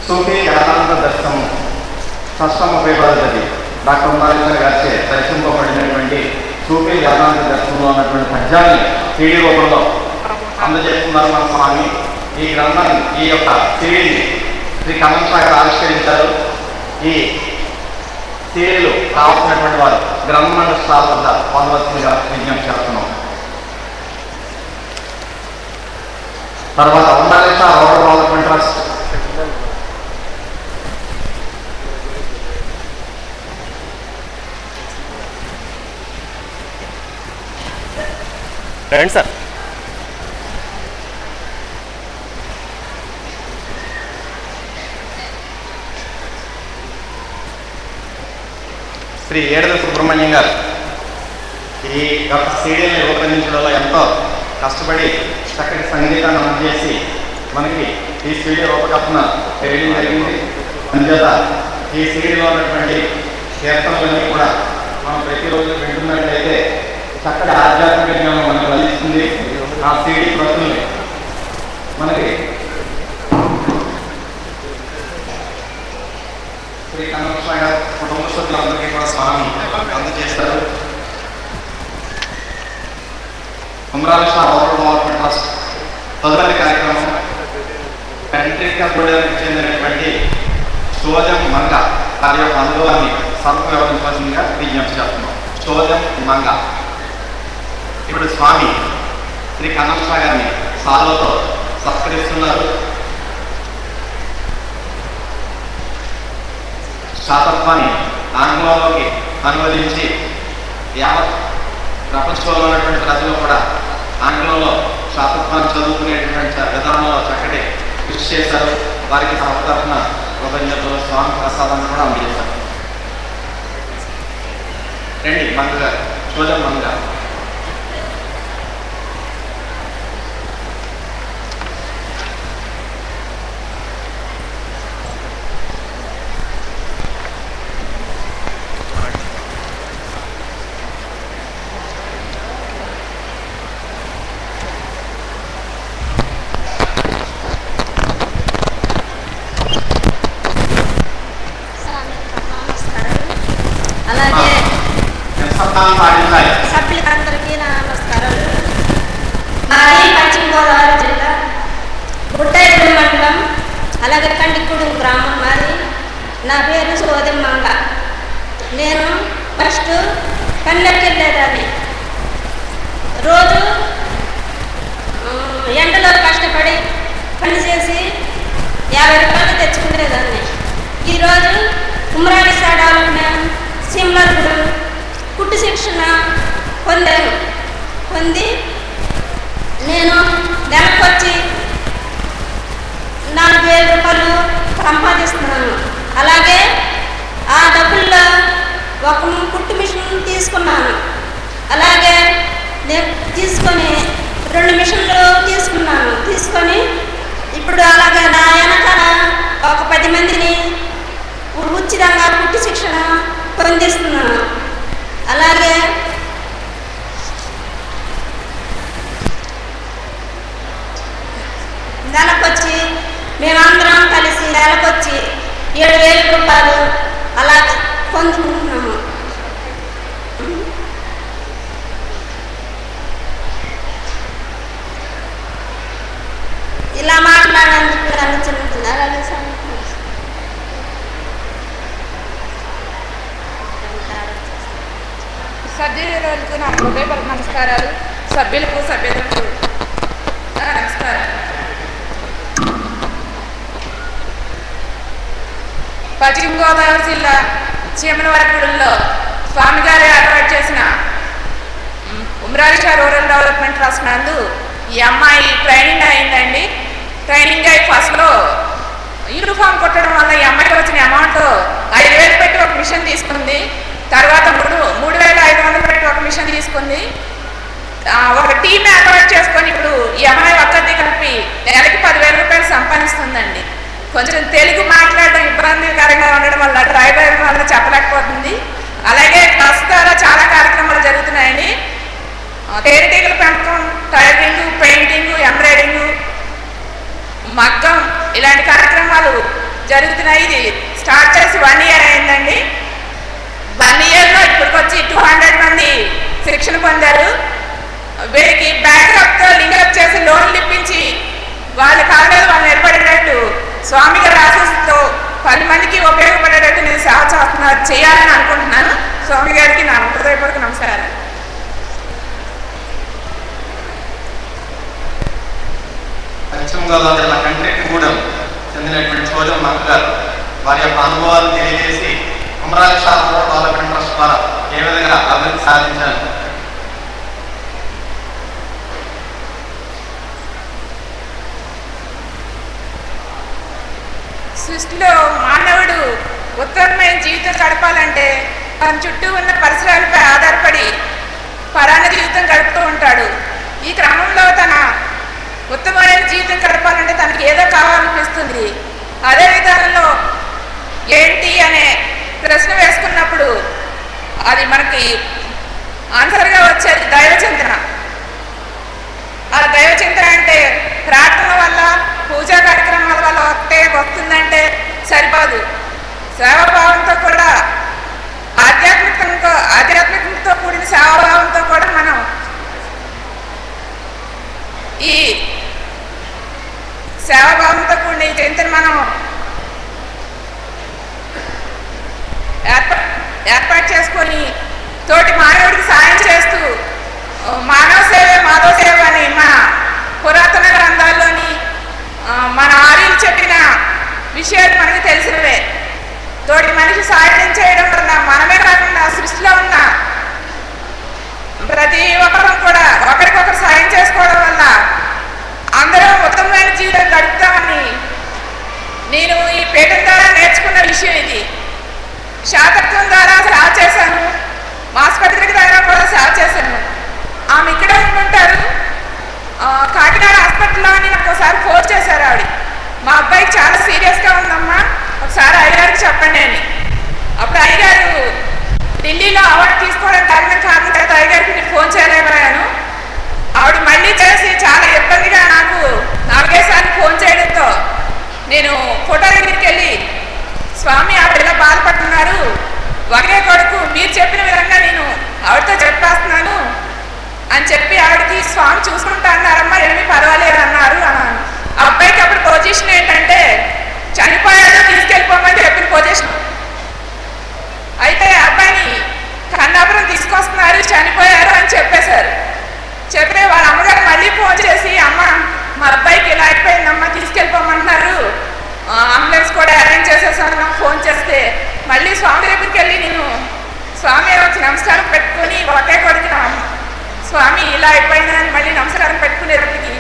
సూఫీ వేదాంత దర్శనము షష్టమ పేపర్ది డాక్టర్ కుంభాలిష గారిచే రచింపబడినటువంటి సూఫీ వేదాంత దర్శనంలో ఉన్నటువంటి పద్యాన్ని సీడీ రూపంలో అందజేస్తున్నారు మన స్వామి. ఈ గ్రంథాన్ని ఈ యొక్క సీడీని శ్రీ కన్నౌషా గారు ఆవిష్కరించారు. ఈ సీడీలు కావాల్సినటువంటి వారు గ్రంథ స్టాల్ వద్ద పొందవలసిందిగా విజ్ఞప్తి చేస్తున్నాం. తర్వాత కుంభాలిష రూరల్ డెవలప్మెంట్ ట్రస్ట్ రండి సార్. శ్రీ ఏడద సుబ్రహ్మణ్యం గారు ఈ యొక్క సీడీని రూపొందించడంలో ఎంతో కష్టపడి చక్కటి సంగీతాన్ని అందజేసి మనకి ఈ సీడీ రూపకల్పన చేయడం జరిగింది. అందుచేత ఈ సీడీలో ఉన్నటువంటి కీర్తనలన్నీ కూడా మనం ప్రతిరోజు వింటున్నట్లయితే చక్కటి ఆధ్యాత్మిక జ్ఞానం మనకు లభిస్తుంది. ఆ సీడీ ప్రతుల్ని మనకి శ్రీ కన్నౌషా గారు కుటుంబ సభ్యులందరికీ కూడా స్వామి అందజేస్తారు. కుంభాలిష రూరల్ డెవలప్మెంట్ ట్రస్ట్ తదుపరి కార్యక్రమం కంట్రీగా చూడడానికి చెందినటువంటి సోజం మంగ వారి యొక్క అనుభవాన్ని సర్వం వివరించవలసిందిగా విజ్ఞప్తి చేస్తున్నాం. సోజం మంగ ఇప్పుడు స్వామి శ్రీ కన్నౌషా గారిని సాల్వతో సత్కరిస్తున్నారు. శాతత్వాన్ని ఆంగ్లంలోకి అనువదించి యావత్ ప్రపంచంలో ఉన్నటువంటి ప్రజలు కూడా ఆంగ్లంలో శాతత్వాన్ని చదువుకునేటువంటి విధానంలో చక్కటి కృషి చేశారు. వారికి తరఫున కృతజ్ఞతలు స్వామి ప్రసాదాన్ని కూడా అందజేశారు. రండి మంగ గారు, సోజం మంగ. అలాగే పాటించాలి. సభ్యులందరికీ నా నమస్కారాలు. మాది పశ్చిమ గోదావరి జిల్లా గుట్టైగూడెం మండలం, అలాగే కండిగూడెం గ్రామం మాది. నా పేరు సోదెం మంగ. నేను ఫస్ట్ పల్లెకి వెళ్ళేదాన్ని. రోజు ఎండలో కష్టపడి పని చేసి 50 రూపాయలు తెచ్చుకునేదాన్ని. ఈరోజు తీసుకున్నాను. అలాగే నేను తీసుకొని 2 మిషన్లు తీసుకొని ఇప్పుడు అలాగే నా వెనకాల ఒక 10 మందిని ఉచితంగా కుట్టు శిక్షణ పొందిస్తున్నాను. అలాగే నెలకొచ్చి మేమందరం కలిసి నెలకొచ్చి 7,000 రూపాయలు అలా పొందుకుంటున్నాము. ఇలా మాట్లాడడానికి నన్ను చిన్నది అలాగే సభ్యులకు నా హృదయపూర్వక నమస్కారాలు. సభ్యులకు సభ్యులకు నమస్కారం. పశ్చిమ గోదావరి జిల్లా చీమలవారిగూడెంలో స్వామి గారు ఏర్పాటు చేసిన ఉమ్రాలిషా రూరల్ డెవలప్మెంట్ ట్రస్ట్ నందు ఈ అమ్మాయి ట్రైనింగ్ అయిందండి. ట్రైనింగ్ అయి ఫస్ట్లో యూనిఫామ్ కుట్టడం వల్ల ఈ అమ్మాయికి వచ్చిన అమౌంట్ 5,000 పెట్టి ఒక మిషన్ తీసుకుంది. తర్వాత 3,500 పెట్టి ఒక మిషన్ తీసుకుంది. ఒక టీమ్ ఏర్పాటు చేసుకొని ఇప్పుడు ఈ అమ్మాయి ఒక్కది కలిపి నెలకి 10,000 రూపాయలు సంపాదిస్తుందండి. కొంచెం తెలుగు మాట్లాడడం ఇబ్బందికరంగా ఉండడం వల్ల డ్రైవర్ వల్ల చెప్పలేకపోతుంది. అలాగే బస్ ద్వారా చాలా కార్యక్రమాలు జరుగుతున్నాయండి. తేనెటీగల పెంపకం, టైలరింగ్, పెయింటింగ్, ఎంబ్రాయిడింగ్, మగ్గం ఇలాంటి కార్యక్రమాలు జరుగుతున్నాయి. ఇది స్టార్ట్ చేసి 1 ఇయర్ అయిందండి. 1 ఇయర్లో ఇప్పటికొచ్చి 200 మంది శిక్షణ పొందారు. వీరికి బ్యాక్అప్తో లింకప్ చేసి లోన్లు ఇప్పించి వాళ్ళ కాళ్ళ మీద వాళ్ళు నిలబడేటట్టు స్వామి గారి ఆశీస్సుతో 10 మందికి ఉపయోగపడేటట్టు నేను సేవ చేయాలని అనుకుంటున్నాను. స్వామి గారికి నా హృదయపూర్వక నమస్కారం. పశ్చిమ గోదావరి జిల్లా కంట్రిగూడెం చెందినటువంటి సోదరు మక్క గారు వారి యొక్క అనుభవాలు తెలియజేసి ఉమ్రాలిషా రూరల్ డెవలప్మెంట్ ట్రస్ట్ ద్వారా ఏ విధంగా అభివృద్ధి సాధించారు. సృష్టిలో మానవుడు ఉత్తమమైన జీవితం గడపాలంటే తన చుట్టూ ఉన్న పరిసరాలపై ఆధారపడి పరాన్న జీవితం గడుపుతూ ఉంటాడు. ఈ క్రమంలో తన ఉత్తమమైన జీవితం గడపాలంటే తనకి ఏదో కావాలనిపిస్తుంది. అదే విధానంలో ఏంటి అనే ప్రశ్న వేసుకున్నప్పుడు అది మనకి ఆన్సర్గా వచ్చేది దైవచింతన. ఆ దైవచింతన అంటే ప్రార్థన వల్ల, పూజా కార్యక్రమాల వల్ల వస్తుందంటే సరిపోదు. సేవాభావంతో కూడా ఆధ్యాత్మికంతో కూడిన సేవాభావంతో కూడా మనం ఈ సేవాభావంతో కూడిన ఈ చింతన మనం ఏర్పాటు చేసుకొని తోటి మానవుడికి సాయం చేస్తూ మానవ సేవ మాధవ సేవ అని మన పురాతన గ్రంథాల్లోని మన ఆర్యులు చెప్పిన విషయాలు మనకి తెలిసినవే. తోటి మనిషి సాయం చేయడం వల్ల మనమే కాకుండా సృష్టిలో ఉన్న ప్రతి ఒక్కరం కూడా ఒకరికొకరు సాయం చేసుకోవడం వల్ల అందరం ఉత్తమమైన జీవితం గడుపుతామని నేను ఈ పీఠం ద్వారా నేర్చుకున్న విషయం ఇది. శాతత్వం ద్వారా సేవ చేశాను, ఆసుపత్రికి ద్వారా కూడా సేవ చేశాను. ఆమె ఇక్కడే ఉంటుంటారు. కాకినాడ హాస్పిటల్లో అని నాకు ఒకసారి ఫోన్ చేశారు ఆవిడ. మా అబ్బాయికి చాలా సీరియస్గా ఉందమ్మా, ఒకసారి అయ్యగారికి చెప్పండి అని. అప్పుడు అయ్యగారు ఢిల్లీలో అవార్డు తీసుకోవడానికి కారణం చేత అయ్యగారికి నేను ఫోన్ చేయలేకపోయాను. ఆవిడ మళ్ళీ చేసి చాలా ఇబ్బందిగా నాకు 4 సార్లు ఫోన్ చేయడంతో నేను ఫోటో దగ్గరికి వెళ్ళి, స్వామి ఆవిడ ఇలా బాధపడుతున్నారు, ఒకే కొడుకు, మీరు చెప్పిన విధంగా నేను ఆవిడతో చెప్పేస్తున్నాను అని చెప్పి ఆవిడకి స్వామి చూసుకుంటా అన్నారమ్మా, ఏమీ పర్వాలేదు అన్నారు అన్నాను. అబ్బాయికి అప్పుడు పొజిషన్ ఏంటంటే చనిపోయాడు తీసుకెళ్ళిపోమని చెప్పిన పొజిషన్. అయితే అబ్బాయిని కన్నాపురం తీసుకొస్తున్నారు, చనిపోయారు అని చెప్పేశారు. చెప్పే వాళ్ళ అమ్మగారు మళ్ళీ ఫోన్ చేసి, అమ్మ మా అబ్బాయికి ఇలా అయిపోయిందమ్మా తీసుకెళ్ళిపోమంటున్నారు, అంబులెన్స్ కూడా అరేంజ్ చేసేసాను నాకు ఫోన్ చేస్తే, మళ్ళీ స్వామి దగ్గరికి వెళ్ళి నేను స్వామి వచ్చి నమస్కారం పెట్టుకొని ఒకే కొడుకు స్వామి ఇలా అయిపోయిందని మళ్ళీ నమస్కారం పెట్టుకునేటప్పటికి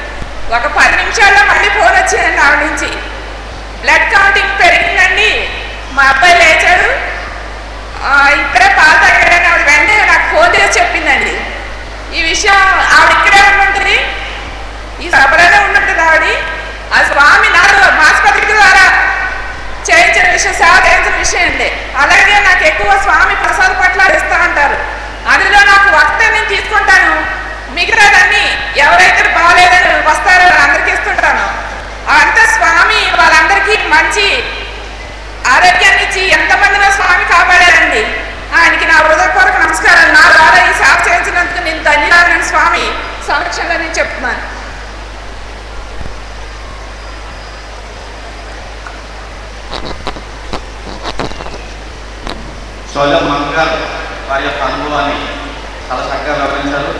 ఒక 10 నిమిషాల్లో మళ్ళీ ఫోన్ వచ్చిందండి ఆవిడ నుంచి. బ్లడ్ కౌంటింగ్ పెరిగిందండి, మా అబ్బాయి లేచాడు, ఇప్పుడే పాలు తాగాడని ఆవిడ వెంటనే నాకు ఫోన్ చేసి చెప్పిందండి ఈ విషయం. ఆవిడ ఇక్కడే ఉంటుంది, ఈ సభలోనే ఉంటుంటుంది ఆవిడ. ఆ స్వామి నాతో మాస్పత్రి ద్వారా చేయించిన విషయం, సేవ చేయించిన విషయం అండి. అలాగే నాకు ఎక్కువ స్వామి ప్రసాద పట్ల ఇస్తూ ఉంటారు. అందులో నాకు వస్తే నేను తీసుకుంటాను, మిగతాదన్నీ ఎవరైతే బాగాలేదని వస్తారో అందరికీ ఇస్తుంటాను. అంత స్వామి వాళ్ళందరికీ మంచి ఆరోగ్యాన్ని ఇచ్చి ఎంతమందినో స్వామి కాపాడారండి. ఆయనకి నా హృదయపూర్వక నమస్కారం. నా ద్వారా ఈ సేవ చేయించినందుకు నేను ధన్యవాదాలు స్వామి సమక్షంగా నేను చెప్తున్నాను. శోజమ్మ గారు వారి యొక్క అనుభవాన్ని చాలా చక్కగా వివరించారు.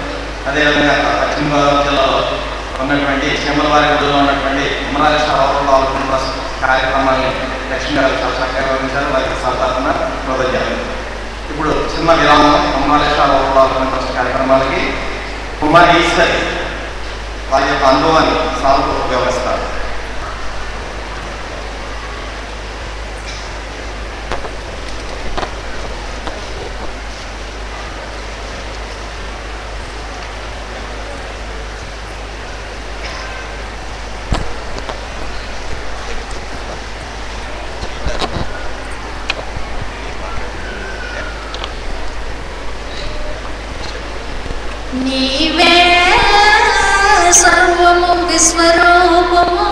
అదేవిధంగా పశ్చిమ గోదావరి జిల్లాలో ఉన్నటువంటి శ్రీమలవారి గుడిలో ఉన్నటువంటి ఉమరాజేశ్వర కార్యక్రమాన్ని లక్ష్మి గారు చాలా చక్కగా వివరించారు. వారికి సంతరణ కృతజ్ఞతలు. ఇప్పుడు చిన్న విరామం. ఉమరాజేశ్వర కార్యక్రమాలకి కుమార్ ఈశ్వరి వారి యొక్క అనుభవాన్ని సాగు వివరిస్తారు. నీవే సర్వము విశ్వరూపము,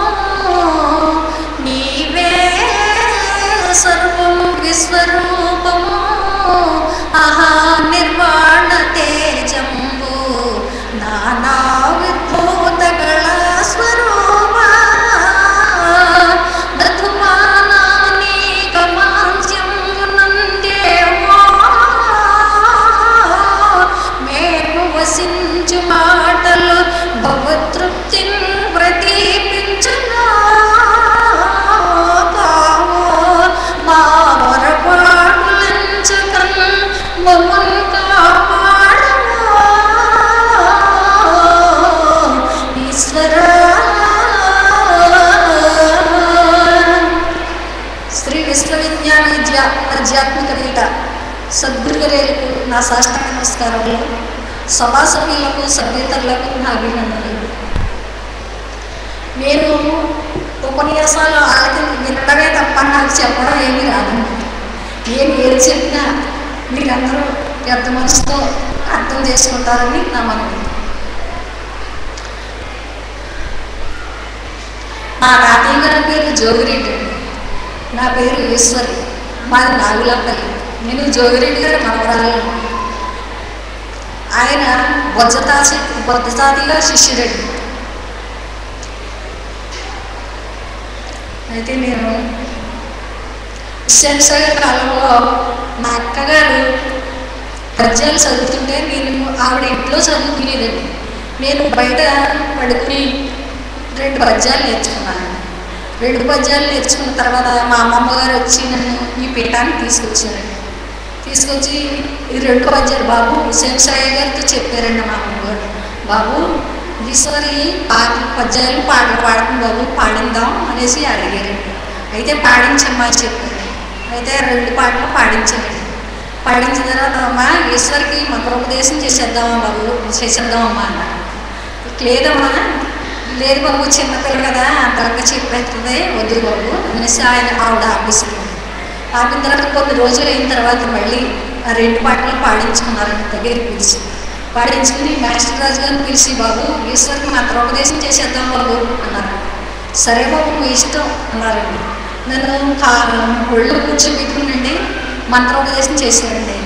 నీవే సర్వము విశ్వరూపము, ఆహా నిర్వాణ తేజంబు నానా విద్భూత గళ స్వరూప దధుమానాని కమాంస్యం నందేవో మేము వసించు మాటలు భవతృప్తిని ప్రదీపించునా మా వరపాటులంచకం మమ్మల్ని కాపాడమా ఈశ్వరా. శ్రీ విశ్వవిజ్ఞాన విద్య ఆధ్యాత్మిక పీఠ సద్గురువులకు నా సాష్టాంగ నమస్కారములు. సభా సభ్యులకు సభ్యేతరులకు నా అభినందనలు. నేను ఉపన్యాసాలు వినడమే తప్ప నాకు చెప్పడం ఏమీ రాదు. నేను ఏది చెప్పినా మీరందరూ పెద్ద మనసుతో అర్థం చేసుకుంటారని నా మనవి. మా తాతయ్య గారి పేరు జోగిరెడ్డి, నా పేరు ఈశ్వరి, మాది నాగులపల్లి. నేను జోగిరెడ్డి గారి మనవరాలు. ఆయన బొజ్జతాతిగా శిష్యురెడ్డి. అయితే నేను శంసగర్ కాలంలో మా అక్కగారు పద్యాలు చదువుతుంటే నేను ఆవిడ ఇంట్లో చదువుకునేదండి. నేను బయట పడుకుని 2 పద్యాలు నేర్చుకున్నాను. 2 పద్యాలు నేర్చుకున్న తర్వాత మా అమ్మమ్మ గారు వచ్చి నన్ను ఈ పీఠానికి తీసుకొచ్చారండి. తీసుకొచ్చి ఈ 2 పద్యాలు బాబు శంసాయ్య గారితో చెప్పారండి మా అమ్మగారు. బాబు ఈశ్వరి పద్యాలు పాటలు పాడుతుంది బాబు, పాడిందాం అనేసి అడిగారండి. అయితే పాడించమ్మా చెప్పారు. అయితే 2 పాటలు పాడించారండి. పాడించిన తర్వాత అమ్మ ఈశ్వరికి మంత్రోపదేశం చేసేద్దామా బాబు, చేసేద్దామమ్మా అన్నారు. లేదమ్మా, లేదు బాబు చిన్నపిల్ల కదా అంతగా చెప్పేస్తుంది, వద్దు బాబు అనేసి ఆవిడ ఆపేసింది. ఆపిన తర్వాత కొన్ని రోజులు అయిన తర్వాత మళ్ళీ ఆ 2 పాటలు పాడించుకున్నారండి. దగ్గరికి పిలిచి పాడించుకుని మాస్టర్ రాజు గారిని పిలిచి బాబు ఈశ్వరికి మంత్రోపదేశం చేసేద్దాం బాబు అన్నారు. సరే బాబు మీ ఇష్టం అన్నారండి. నన్ను ఒళ్ళు కూర్చోబెట్టుకునండి మంత్రోపదేశం చేశారండి.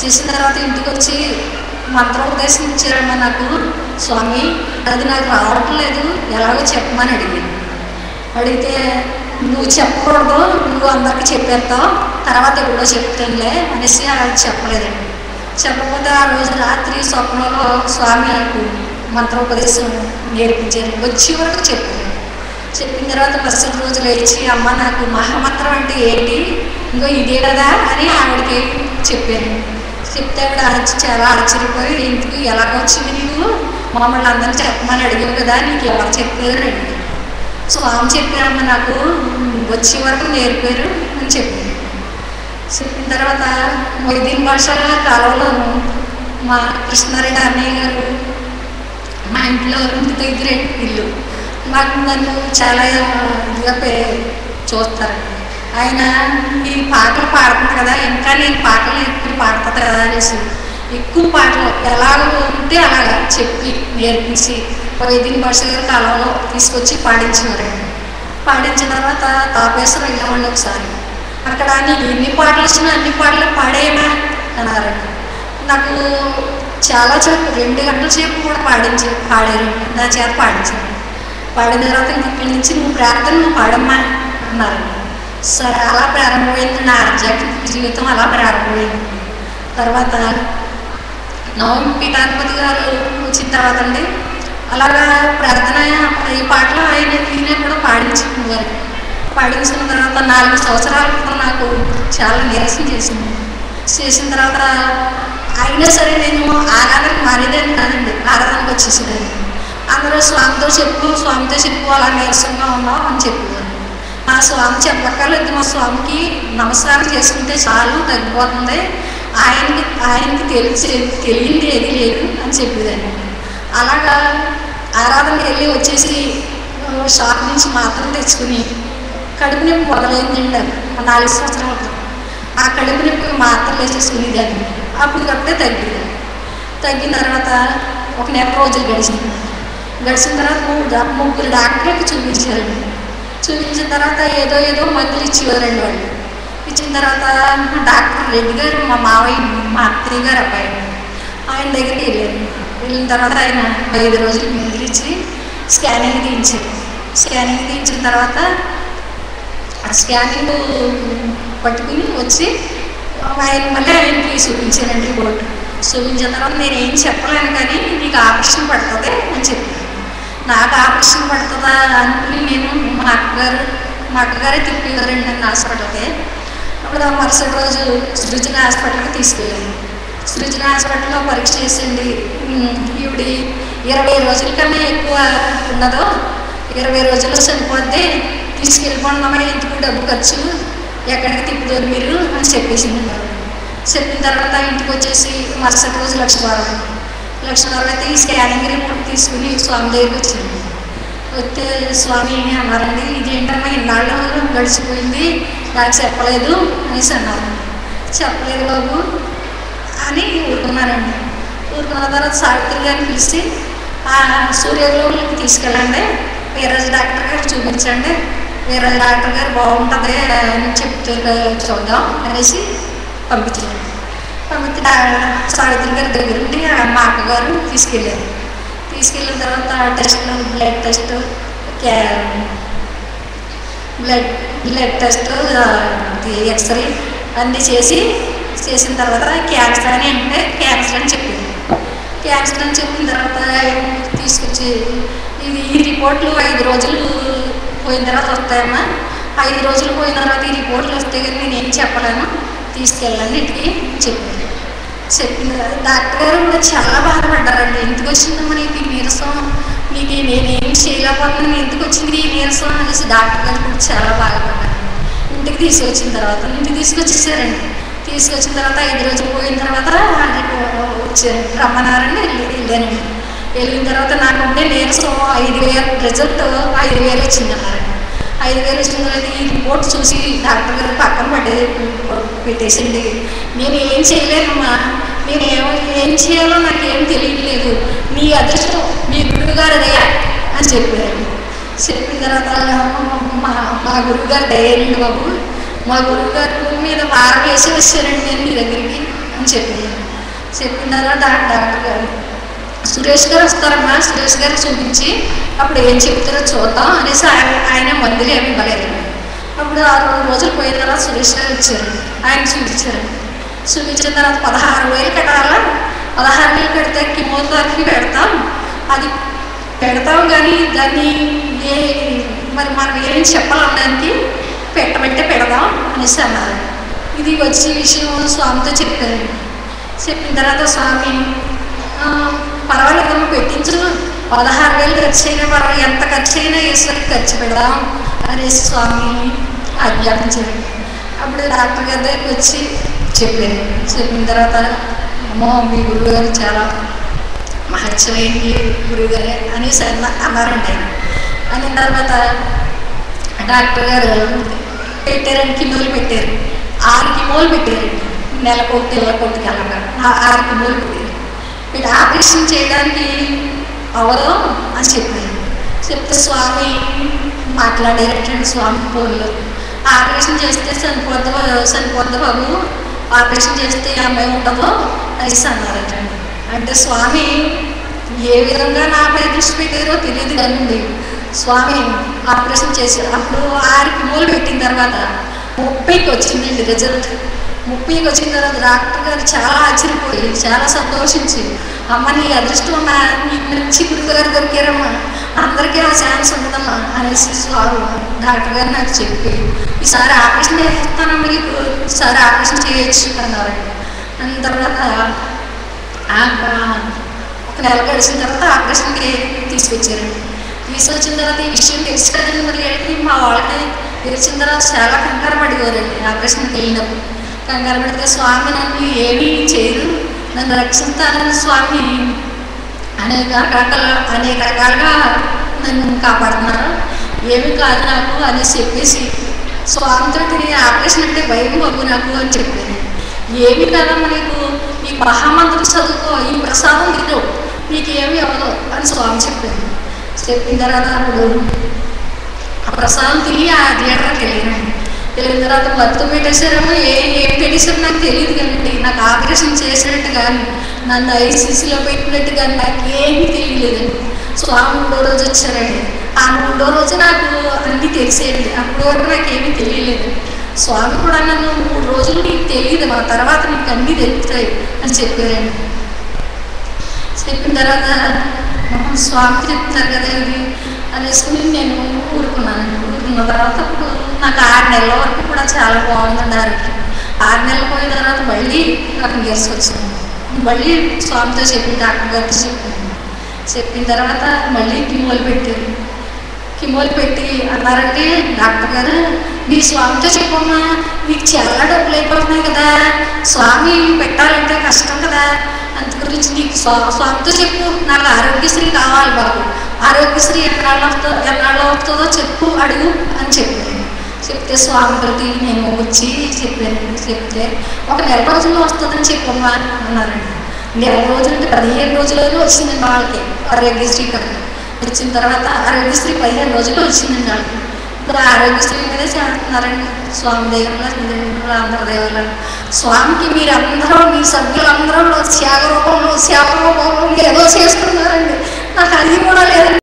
చేసిన తర్వాత ఇంటికి వచ్చి మంత్రోపదేశం ఇచ్చారమ్మా నాకు. స్వామి అది నాకు రావటం లేదు, ఎలాగో చెప్పమని అడిగాను. అడిగితే నువ్వు చెప్పకూడదు, నువ్వు అందరికీ చెప్పేస్తావు, తర్వాత ఎప్పుడో చెప్తానులే అనేసి అలా చెప్పలేదండి. చెప్పకపోతే ఆ రోజు రాత్రి స్వప్నంలో స్వామి నాకు మంత్రోపదేశం నేర్పించారు. వచ్చే వరకు చెప్పారు. చెప్పిన తర్వాత మరుసటి రోజు లేచి అమ్మ నాకు మహామంత్రం అంటే ఏంటి, ఇంకో ఇదే కదా అని ఆవిడకి చెప్పాను. చెప్తే ఆవిడ చాలా ఆశ్చర్యపోయి ఇంటికి ఎలాగొచ్చింది నీకు, మమ్మల్ని అందరినీ చెప్పమని అడిగావు కదా, నీకు ఎవరు చెప్పారు అని అడిగారు. స్వామి చెప్పారమ్మ నాకు వచ్చే వరకు నేర్పారు అని చెప్పాను. చెప్పిన తర్వాత మొయిదీన్ భాష కాలంలో మా కృష్ణారెడ్డి అన్నయ్య గారు మా ఇంట్లో ఇంటి దగ్గర ఇల్లు మాకు నన్ను చాలా ఇదిగా చూస్తారండి. ఆయన ఈ పాటలు పాడుతుంది కదా, ఇంకా నేను పాటలు ఎక్కువ పాడుతుంది కదా అనేసి ఎక్కువ పాటలు ఎలాగ ఉంటే అలాగా చెప్పి నేర్పించి వైద్యం భాష గారి కాలంలో తీసుకొచ్చి పాడించినారండి. పాడించిన తర్వాత తాపేశ్వరం వెళ్ళామండి ఒకసారి. అక్కడ నీకు ఎన్ని పాటలు వచ్చినా అన్ని పాటలు పాడేయమా అన్నారండి. నాకు చాలా సేపు 2 గంటల సేపు కూడా పాడారు నా చేత పాడించాను. పాడిన తర్వాత ఇక్కడి నుంచి నువ్వు ప్రార్థన నువ్వు పాడమ్మా అన్నారండి. సరే అలా ప్రారంభమైంది నా ఆధ్యాత్మిక జీవితం, అలా ప్రారంభమైంది. తర్వాత నవమి పీఠాధిపతి గారు వచ్చిన తర్వాత అండి అలాగా ప్రార్థన ఈ పాటలు ఈయన కూడా పాడించుకునేవారు. పాడించిన తర్వాత 4 సంవత్సరాల క్రితం నాకు చాలా నీరసం చేసిన తర్వాత అయినా సరే నేను ఆరాధనకు మారేదాన్ని కాదండి, ఆరాధనకు వచ్చేసేదాన్ని. అందరూ స్వామితో చెప్పు అలా నీరసంగా ఉన్నావు అని చెప్పేవారు. ఆ స్వామి చెప్పక్కర్లేదు, మా స్వామికి నమస్కారం చేసుకుంటే చాలు తగ్గిపోతుంది, ఆయనకి తెలియంది ఏది లేదు అని చెప్పేదాన్ని. అలాగా ఆరాధనకి వెళ్ళి వచ్చేసి షాప్ నుంచి మాత్రం తెచ్చుకుని కడుపు నొప్పి మొదలైందండి. 4 సంవత్సరాల క్రితం ఆ కడుపు నొప్పి మాత్రం వేసేసుకునేదాన్ని. అప్పటికప్పుడే తగ్గిన తర్వాత ఒక 1 నెల రోజులు గడిచిన తర్వాత 3 డాక్టర్లకు చూపించారండి. చూపించిన తర్వాత ఏదో మందులు ఇచ్చేవారండి వాళ్ళు. ఇచ్చిన తర్వాత డాక్టర్ రెడ్డి గారు మా మావయ్య మా అత్తయ్య గారు అబ్బాయి ఆయన దగ్గరికి వెళ్ళిన తర్వాత ఆయన 5 రోజులు మందులు ఇచ్చి స్కానింగ్ తీయించిన తర్వాత ఆ స్కానింగ్ పట్టుకుని వచ్చి ఆయనకి చూపించానండి రిపోర్ట్. చూపించిన తర్వాత నేను ఏం చెప్పలేను కానీ నీకు ఆపరేషన్ పడుతుంది అని చెప్పాను. నాకు ఆపరేషన్ పడుతుందా అనుకుని నేను మా అక్కగారే తిప్పేవారండి నన్ను హాస్పిటల్కి. అప్పుడు ఆ మరుసటి రోజు సృజన హాస్పిటల్కి తీసుకెళ్ళాను. సృజన హాస్పిటల్లో పరీక్ష చేసింది. ఈవిడ 20 రోజుల కన్నా ఎక్కువ ఉన్నదో 20 రోజుల్లో చనిపోద్ది, తీసుకెళ్ళిపోండమా, ఇంటికి డబ్బు ఖర్చు, ఎక్కడికి తిప్పుతారు మీరు అని చెప్పేసింది. చెప్పిన తర్వాత ఇంటికి వచ్చేసి మరుసటి రోజు లక్షవారం అయితే ఈ స్కానింగ్ రిపోర్ట్ తీసుకుని స్వామి దగ్గరికి వచ్చింది. వస్తే స్వామి అన్నారండి, ఇదేంటమ్మా ఇన్నాళ్ళు గడిచిపోయింది నాకు చెప్పలేదు అనేసి అన్నారు. చెప్పలేదు బాబు అని ఊరుకున్నారండి. ఊరుకున్న తర్వాత సావిత్రి గారిని పిలిచి ఆ సూర్యగ్లోకి తీసుకెళ్ళండి, వీరరాజు డాక్టర్ గారు చూపించండి, వీరరాజు డాక్టర్ గారు బాగుంటుంది అని చెప్తే చూద్దాం అనేసి పంపించారు. సావిత్రి గారి దగ్గర ఉండి మా అక్కగారు తీసుకెళ్ళిన తర్వాత టెస్ట్లు బ్లడ్ టెస్ట్ ఎక్స్రే అన్నీ చేసిన తర్వాత క్యాన్సర్ అని అంటే క్యాన్సర్ అని చెప్పింది. క్యాన్సర్ అని చెప్పిన తర్వాత తీసుకొచ్చి ఈ రిపోర్ట్లు 5 రోజులు పోయిన తర్వాత వస్తాయమ్మా, 5 రోజులు పోయిన తర్వాత ఈ రిపోర్ట్లు వస్తే కానీ నేను ఏం చెప్పలేను, తీసుకెళ్ళండి ఇంటికి చెప్పింది. డాక్టర్ గారు కూడా చాలా బాధపడ్డారండి. ఎందుకు వచ్చిందమ్మా నీకు ఈ నీరసం, నీకు నేనేం చేయలేకపోతున్నాను, ఎందుకు వచ్చింది ఈ నీరసం అనేసి డాక్టర్ గారు కూడా చాలా బాధపడ్డారు. ఇంటికి తీసుకొచ్చేసారండి. తీసుకొచ్చిన తర్వాత 5 రోజులు పోయిన తర్వాత వచ్చారు, రమ్మన్నారండి. వెళ్ళిన తర్వాత నాకు ఉండే నీరసం 5,000 రిజల్ట్ 5,000 వచ్చిందన్నారండి. 5,000 వచ్చిన తర్వాత ఈ రిపోర్ట్ చూసి డాక్టర్ గారు పక్కన పెట్టేసింది. నేను ఏం చేయలేనమ్మా, నేను ఏం చేయాలో నాకు ఏం తెలియట్లేదు, నీ అదృష్టం మీ గురువు గారు అదయ్యా అని చెప్పారండి. చెప్పిన తర్వాత మా గురువు గారు దయ్యండి బాబు, మా గురువు గారు మీద వారం వేసి వచ్చారండి నేను మీ దగ్గరికి అని చెప్పిన తర్వాత డాక్టర్ గారు సురేష్ గారు వస్తారమ్మా, సురేష్ గారు చూపించి అప్పుడు ఏం చెప్తారో చూద్దాం అనేసి ఆయన మందులు ఏమి ఇవ్వలేదండి. అప్పుడు 6 రోజులు పోయిన తర్వాత సురేష్ గారు వచ్చారండి, ఆయన చూపించిన తర్వాత 16,000 కట్టాలా, 16,000 కడితే కిమోథెరపీ అది పెడతాం కానీ దాన్ని మరి మనం ఏం చెప్పాలనడానికి పెట్టమంటే పెడదాం అనేసి అన్నారు. ఇది వచ్చే విషయం స్వామితో చెప్పారండి. చెప్పిన తర్వాత స్వామి పర్వాలేదమ్మా పెట్టించు, 16,000 ఖర్చు అయినా పర్వాలేదు, ఎంత ఖర్చు అయినా ఈశ్వరికి ఖర్చు పెడదాం అనేసి స్వామి ఆజ్ఞాపించారండి. అప్పుడు డాక్టర్ గారి దగ్గరికి వచ్చి చెప్పిన తర్వాత అమ్మో మీ గురువుగారు చాలా మహత్యమైంది గురువుగారే అనేసి అన్నారండి. ఆయన అన్న తర్వాత డాక్టర్ గారు పెట్టారండి, కిమోలు పెట్టారు. 6 కిమోలు పెట్టారండి. నెలకొట్టి 6 కిమోలు పెట్టారు. మీరు ఆపరేషన్ చేయడానికి అవదో అని చెప్పారు. చెప్తే స్వామి మాట్లాడారంటే స్వామి ఫోన్లో ఆపరేషన్ చేస్తే చనిపోద్ద బాబు, ఆపరేషన్ చేస్తే ఈ అమ్మాయి ఉండదు అనేసి అన్నారంటండి. అంటే స్వామి ఏ విధంగా నాపై దృష్టి పెట్టారో తెలియదు కదండి. స్వామి ఆపరేషన్ చేశారు. అప్పుడు 6 కిమోలు పెట్టిన తర్వాత 30కి వచ్చిందండి రిజల్ట్. 30కి వచ్చిన తర్వాత డాక్టర్ గారు చాలా ఆశ్చర్యపోయి చాలా సంతోషించి, అమ్మ నీ అదృష్టం అమ్మా, నీకు మంచి గురువుగారు దొరికారమ్మా, అందరికీ ఆ ఛాన్స్ ఉండదమ్మా అనేసి డాక్టర్ గారు నాకు చెప్పి, ఈసారి ఆపరేషన్ చేస్తానమ్మా, నీకు ఈసారి ఆపరేషన్ చేయొచ్చు అన్నారండి. అన్న తర్వాత ఒక నెల గడిచిన తర్వాత ఆపరేషన్కి తీసుకొచ్చారండి. తీసుకొచ్చిన తర్వాత ఈ విషయం తెలిసి కదండి, మరి ఏంటి మా వాళ్ళకి తెలిసిన తర్వాత చాలా కంగారు పడిపోరండి. ఆపరేషన్కి వెళ్ళినప్పుడు కంగారు పడితే స్వామి నన్ను ఏమీ చేయరు, నన్ను రక్షిస్తానని స్వామి అనేక రకాలుగా నన్ను కాపాడుతున్నారు, ఏమి కాదు నాకు అని చెప్పేసి స్వామితో ఆపరేషన్ అంటే భయం బాబు నాకు అని చెప్పాను. ఏమి కాదమ్మా, నీకు మహామంత్రం చదువుకో, ఈ ప్రసాదం తిను, నీకు ఏమి అవ్వదు అని స్వామి చెప్పాను. చెప్పిన తర్వాత అప్పుడు ఆ ప్రసాదం తిని ఆ థియేటర్కి వెళ్ళానండి. వెళ్ళిన తర్వాత మొత్తం పెట్టేశారేమో, ఏం పెట్టేశారో నాకు తెలియదు కదండి. నాకు ఆపరేషన్ చేసినట్టు కానీ నన్ను ఐసీసీలో పెట్టినట్టు కానీ నాకు ఏమీ తెలియలేదండి. స్వామి 3వ రోజు వచ్చారండి. ఆ 3వ రోజు నాకు అన్నీ తెలిసేయండి. అప్పటి వరకు నాకు ఏమీ తెలియలేదండి. స్వామి కూడా నన్ను 3 రోజులు నీకు తెలియదు, మా తర్వాత నీకు అన్నీ తెలుస్తాయి అని చెప్పారండి. చెప్పిన తర్వాత స్వామి చెప్తున్నారు కదా ఇది అనేసుకుని నేను ఊరుకున్నానండి. ఊరుకున్న తర్వాత ఇప్పుడు నాకు 6 నెలల వరకు కూడా చాలా బాగుందండి ఆరోగ్యం. 6 నెలలు పోయిన తర్వాత మళ్ళీ నాకు నీరస వచ్చింది. మళ్ళీ స్వామితో చెప్పి డాక్టర్ గారితో చెప్పిన తర్వాత మళ్ళీ కిమోలు పెట్టారు. కిమోలు పెట్టి అన్నారంటే డాక్టర్ గారు, మీ స్వామితో చెప్పమ్మా, మీకు చాలా డబ్బులు అయిపోతున్నాయి కదా, స్వామి పెట్టాలంటే కష్టం కదా, అందు గురించి నీకు స్వామితో చెప్పు, నాకు ఆరోగ్యశ్రీ కావాలి బాబు, ఆరోగ్యశ్రీ ఎన్నాళ్ళు వస్తుందో చెప్పు, అడుగు అని చెప్పాను. చెప్తే స్వామితోటి నేను వచ్చి చెప్పానండి. చెప్తే ఒక నెల రోజుల్లో వస్తుందని చెప్పమ్మా అన్నారండి. నెల రోజులు 15 రోజుల్లోనే వచ్చిందండి వాళ్ళకి ఆరోగ్యశ్రీ కదా. వచ్చిన తర్వాత ఆరోగ్యశ్రీ 15 రోజుల్లో వచ్చిందండి వాళ్ళకి. ఇప్పుడు ఆరోగ్యశ్రీ మీదే చేస్తున్నారండి స్వామి దగ్గర, అందరి దగ్గర. స్వామికి మీరందరూ, మీ సభ్యులందరూ సేవ రూపంలో ఏదో చేస్తున్నారండి. నాకు అది కూడా లేదండి.